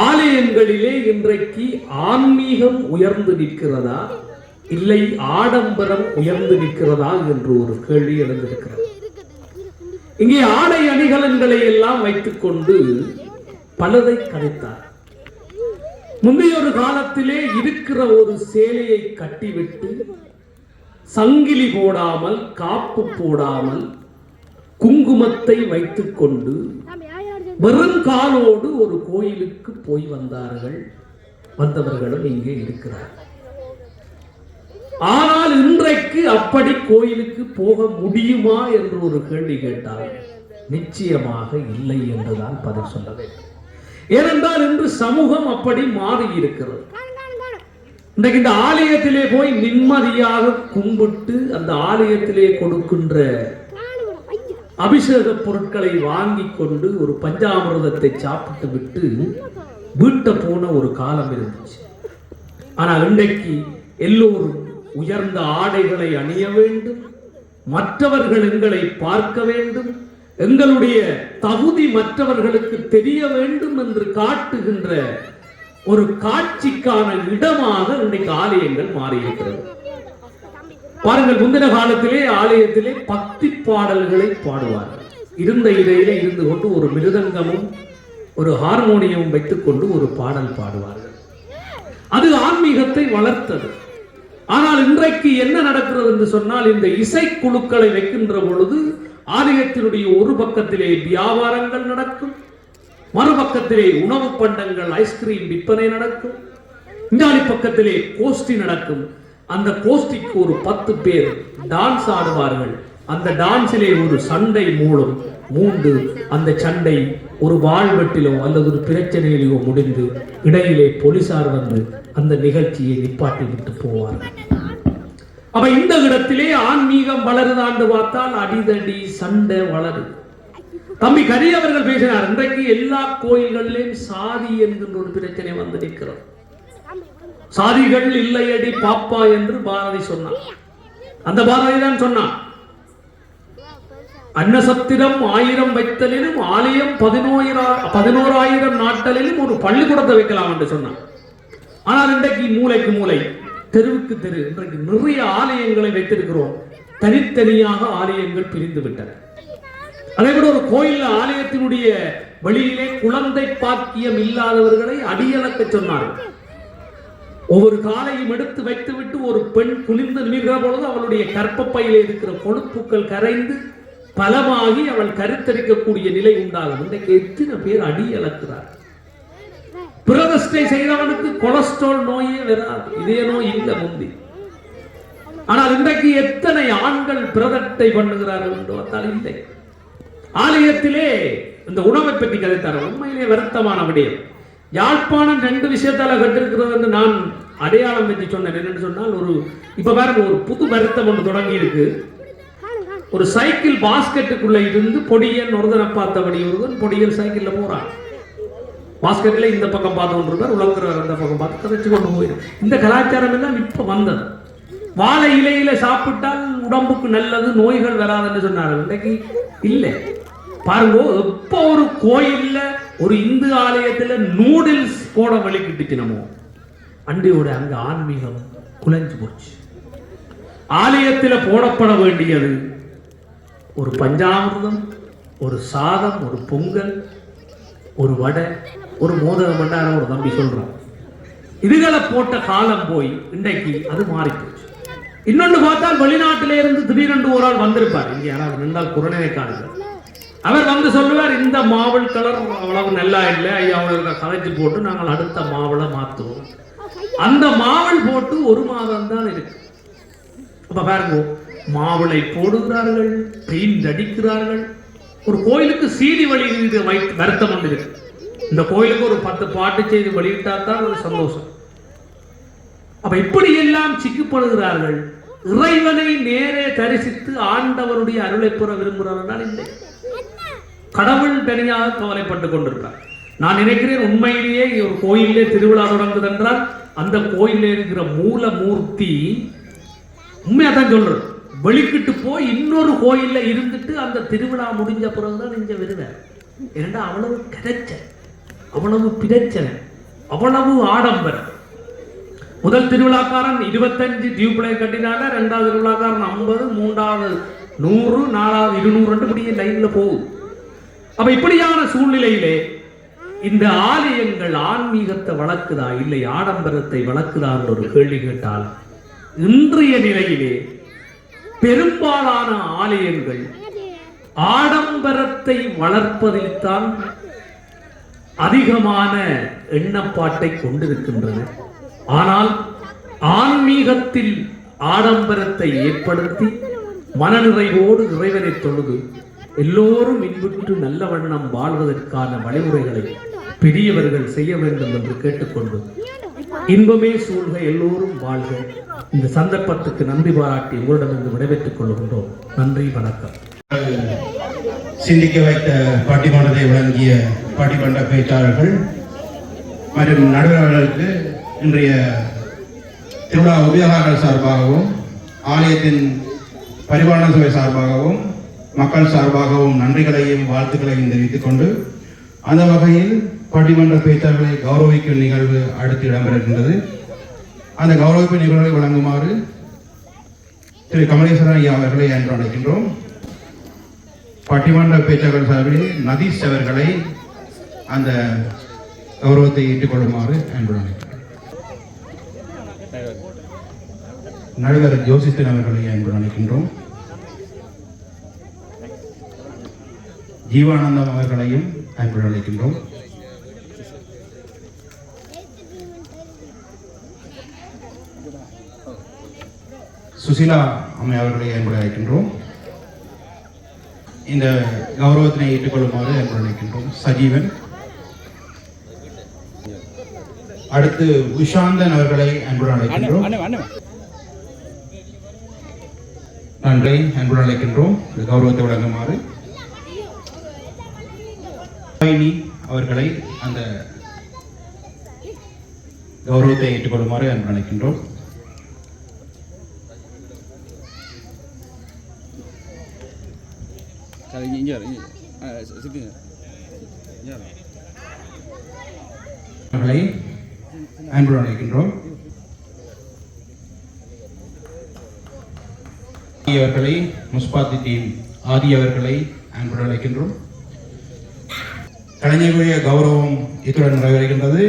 ஆலயங்களிலே இன்றைக்கு ஆன்மீகம் உயர்ந்து நிற்கிறதா இல்லை ஆடம்பரம் உயர்ந்து நிற்கிறதா என்று ஒரு கேள்வி எழுந்திருக்கிறது. இங்கே ஆடை அணிகலன்களை எல்லாம் வைத்துக் கொண்டு பலரை கதைத்தார். முந்தைய ஒரு காலத்திலே இருக்கிற ஒரு சேலையை கட்டிவிட்டு சங்கிலி போடாமல் காப்பு போடாமல் குங்குமத்தை வைத்துக் கொண்டு வெறும் காலோடு ஒரு கோயிலுக்கு போய் வந்தவர்களும் இங்கே இருக்கிறார்கள். ஆனால் இன்றைக்கு அப்படி கோயிலுக்கு போக முடியுமா என்று ஒரு கேள்வி கேட்டால் நிச்சயமாக இல்லை என்றுதான் பதில் சொல்ல வேண்டும். ஏனென்றால் இன்று சமூகம் அப்படி மாறி இருக்கிறது. இன்றைக்கு இந்த ஆலயத்திலே போய் நிம்மதியாக கும்பிட்டு அந்த ஆலயத்திலே கொடுக்கின்ற அபிஷேக பொருட்களை வாங்கி கொண்டு ஒரு பஞ்சாமிர்தத்தை சாப்பிட்டு விட்டு வீட்டை போன ஒரு காலம் இருந்துச்சு. ஆனால் இன்றைக்கு எல்லோரும் உயர்ந்த ஆடைகளை அணிய வேண்டும், மற்றவர்கள் எங்களை பார்க்க வேண்டும், எங்களுடைய தகுதி மற்றவர்களுக்கு தெரிய வேண்டும் என்று காட்டுகின்ற ஒரு காட்சிக்கான இடமாக இன்றைக்கு ஆலயங்கள் மாறியிருக்கிறது. பாருங்கள், முந்தின காலத்திலே ஆலயத்திலே பக்தி பாடல்களை பாடுவார்கள். இருந்த இடையிலே இருந்து கொண்டு ஒரு மிருதங்கமும் ஒரு ஹார்மோனியமும் வைத்துக் கொண்டு ஒரு பாடல் பாடுவார்கள். அது ஆன்மீகத்தை வளர்த்தது. ஆனால் இன்றைக்கு என்ன நடக்கிறது என்று சொன்னால், இந்த இசைக்குழுக்களை வைக்கின்ற பொழுது ஆலயத்தினுடைய ஒரு பக்கத்திலே வியாபாரங்கள் நடக்கும், மறுபக்கத்திலே உணவு பண்டங்கள் ஐஸ்கிரீம் விற்பனை நடக்கும், இங்காலி பக்கத்திலே கோஷ்டி நடக்கும். அந்த கோஷ்டிக்கு ஒரு 10 பேர் டான்ஸ் ஆடுவார்கள். அந்த டான்ஸிலே ஒரு சண்டை மூண்டு அந்த சண்டை ஒரு வாழ்வெட்டிலோ அல்லது ஒரு பிரச்சனையிலோ முடிந்து இடையிலே போலீசார் வந்து அந்த நிகழ்ச்சியை நிப்பாட்டி விட்டு போவார்கள். அப்ப இந்த இடத்திலே ஆன்மீகம் வளருதாண்டு பார்த்தால் அடிதடி சண்டை வளருது. தம்பி கரி அவர்கள் பேசினார், இன்றைக்கு எல்லா கோயில்களிலும் சாதி என்கின்ற ஒரு பிரச்சனை வந்து நிற்கிறது. சாதிகள் இல்லையடி பாப்பா என்று பாரதி சொன்னார். அந்த பாரதி தான் சொன்னான், அன்னசத்திரம் 1000 வைத்தலிலும் ஆலயம் 11,000 நாட்டலிலும் ஒரு பள்ளிக்கூடத்தை வைக்கலாம் என்று சொன்னான். ஆனால் இன்றைக்கு மூளைக்கு மூளை, தெருவுக்கு தெரு இன்றைக்கு நிறைய ஆலயங்களை வைத்திருக்கிறோம். தனித்தனியாக ஆலயங்கள் பிரிந்து விட்டன. அதே போல ஒரு கோயில் ஆலயத்தினுடைய வழியிலே குழந்தை பாக்கியம் இல்லாதவர்களை அடியளக்க சொன்னார்கள். ஒவ்வொரு காலையும் எடுத்து வைத்துவிட்டு ஒரு பெண் குளிர்ந்து நிமிர்கிற பொழுது அவளுடைய கற்பப்பையிலே இருக்கிற கொழுப்புக்கள் கரைந்து பலமாகி அவள் கருத்தரிக்கக்கூடிய நிலை உண்டாகும். இன்றைக்கு எத்தனை பேர் அடி இழக்கிறார். பிரதிஷ்டை செய்தவனுக்கு கொலஸ்ட்ரால் நோயே வராது, இதே நோய் இல்லை முந்தி. ஆனால் இன்றைக்கு எத்தனை ஆண்கள் பிரதிஷ்டை பண்ணுகிறார்கள் என்று பார்த்தால் இல்லை. ஆலயத்திலே இந்த உணவை பற்றி கதைத்தார். உண்மையிலே வருத்தமான விடயம். யாழ்ப்பாணம் 2 விஷயத்தால கட்டிருக்கிறது என்று நான் அடையாளம் வச்சு சொன்னேன். என்னன்னு சொன்னால், இப்ப பாருங்க, ஒரு புது வருத்தம் ஒன்று தொடங்கி இருக்கு. ஒரு சைக்கிள் பாஸ்கெட்டுக்குள்ள இருந்து பொடியன் ஒருதனை பார்த்தபடி ஒருவன் பொடியன் சைக்கிள்ல போறான். பாஸ்கெட்ல இந்த பக்கம் பார்த்து கொண்டிருப்பார், உலகிறவர் அந்த பக்கம் பார்த்து கதைச்சு கொண்டு போயிடும். இந்த கலாச்சாரம் எல்லாம் இப்ப வந்தது. வாழை இலையில சாப்பிட்டால் உடம்புக்கு நல்லது, நோய்கள் வராதுன்னு சொன்னார்கள். இன்றைக்கு இல்லை. பாருங்க, எப்போ ஒரு கோயில்ல ஒரு இந்து ஆலயத்துல நூடுல்ஸ் போட வலிக்கிட்டுச்சு நம்ம அண்டையோட அங்க ஆன்மீகம் குலைஞ்சு போச்சு. ஆலயத்துல போடப்பட வேண்டியது ஒரு பஞ்சாமிர்தம், ஒரு சாதம், ஒரு பொங்கல், ஒரு வடை, ஒரு மோதகம் மண்டாரம் ஒரு தம்பி சொல்றான். இதுகளை போட்ட காலம் போய் இன்றைக்கு அது மாறி போச்சு. இன்னொன்று பார்த்தால் வெளிநாட்டில இருந்து திடீரென்று ஒரு ஆள் வந்திருப்பார். இங்க யாராவது நின்றால் குரணனை காணுங்க. அவர் வந்து சொல்லுவார், இந்த மாவள் கலர் அவ்வளவு நல்லா இல்லை ஐயா, அவ்வளவு கலைச்சு போட்டு நாங்கள் அடுத்த மாவளை மாற்றுவோம். அந்த மாவள் போட்டு 1 மாதம் தான் இருக்கு. அப்ப பாருங்க, மாவளை போடுகிறார்கள், பெயிண்ட் அடிக்கிறார்கள். ஒரு கோயிலுக்கு சீடி வெளியிட்டு வருத்தம் வந்து இருக்கு. இந்த கோயிலுக்கு ஒரு 10 பாட்டு செய்து வெளியிட்டா தான் ஒரு சந்தோஷம். அப்ப இப்படி எல்லாம் சிக்கப்படுகிறார்கள். இறைவனை நேரே தரிசித்து ஆண்டவருடைய அருளை பெற விரும்புகிறார்கள். இல்லை, கடவுள் தனியாக கவலைப்பட்டுக் கொண்டிருக்கிறார். நான் நினைக்கிறேன், உண்மையிலேயே ஒரு கோயிலே திருவிழா தொடங்குது என்றால் அந்த கோயிலே இருக்கிற மூலமூர்த்தி உண்மையாதான் சொல்றேன், வெளிக்கிட்டு போய் இன்னொரு கோயில்ல இருந்துட்டு அந்த திருவிழா முடிஞ்ச பிறகுதான் இங்க வருவார். ஏன்னா அவ்வளவு கரைச்சல், அவ்வளவு பிரச்சனை, அவ்வளவு ஆடம்பரம். முதல் திருவிழாக்காரன் 25 டியூப்லைட் கட்டினாங்க, ரெண்டாவது திருவிழாக்காரன் 50, மூன்றாவது 100, நாலாவது 200 இப்படியே லைன்ல போகும். அப்ப இப்படியான சூழ்நிலையிலே இந்த ஆலயங்கள் ஆன்மீகத்தை வளர்க்குதா இல்லை ஆடம்பரத்தை வளர்க்குதா என்ற ஒரு கேள்வி கேட்டால் இன்றைய நிலையிலே பெரும்பாலான ஆலயங்கள் ஆடம்பரத்தை வளர்ப்பதில்தான் அதிகமான எண்ணப்பாட்டை கொண்டிருக்கின்றன. ஆனால் ஆன்மீகத்தில் ஆடம்பரத்தை ஏற்படுத்தி மனநிறைவோடு இறைவனை தொழுது எல்லோரும் இன்புற்று நல்ல வண்ணம் வாழ்வதற்கான வழிமுறைகளை பெரியவர்கள் செய்ய வேண்டும் என்று கேட்டுக்கொண்டு இன்பமே சூழ்க, எல்லோரும் வாழ்க. இந்த சந்தர்ப்பத்துக்கு நன்றி பாராட்டி உங்களிடமிருந்து விடைபெற்றுக் கொள்கின்றோம். நன்றி, வணக்கம்.
சிந்திக்க வைத்த பட்டிமன்றத்தை வழங்கிய பட்டிமன்ற பேச்சாளர்கள் மற்றும் நடுவர்களுக்கு இன்றைய திருவிழா உபயோகர்கள் சார்பாகவும் ஆலயத்தின் பரிபாலன சபை சார்பாகவும் மக்கள் சார்பாகவும் நன்றிகளையும் வாழ்த்துக்களையும் தெரிவித்துக் கொண்டு அந்த வகையில் பட்டிமன்ற பேச்சாளர்களை கௌரவிக்கும் நிகழ்வு அடுத்து இடம்பெறுகின்றது. அந்த கௌரவிப்பு நிகழ்வை வழங்குமாறு திரு கமலேஸ்வரன் ஐயா அவர்களை அன்று அழைக்கின்றோம். பட்டிமன்ற பேச்சாளர் சார்பில் நதீஷ் அவர்களை அந்த கௌரவத்தை ஏற்றுக்கொள்ளுமாறு அன்பு அழைக்கிறோம். நடுவர் ஜோசித்தன் அவர்களை அன்பு அழைக்கின்றோம். ஜீவானந்தம் அவர்களையும் அன்பு அழைக்கின்றோம். சுசிலா அம்மை அவர்களை அன்பு அழைக்கின்றோம். இந்த கௌரவத்தினை ஏற்றுக்கொள்ளுமாறு அன்பு அழைக்கின்றோம். சஜீவன். அடுத்து விஷாந்தன் அவர்களை அன்பு அழைக்கின்றோம். நன்றி, அன்பு அழைக்கின்றோம். இந்த கௌரவத்தை வழங்குமாறு அவர்களை அந்த கௌரவத்தை ஏற்றுக்கொள்ளுமாறு அன்பு அழைக்கின்றோம். அவர்களை அன்பு அழைக்கின்றோம். அவர்களை முஸ்பாத்தி டீம் ஆதி அவர்களை அன்பு அழைக்கின்றோம். கலைஞர்களுடைய கௌரவம் இத்துடன் நிறைவேறுகின்றது.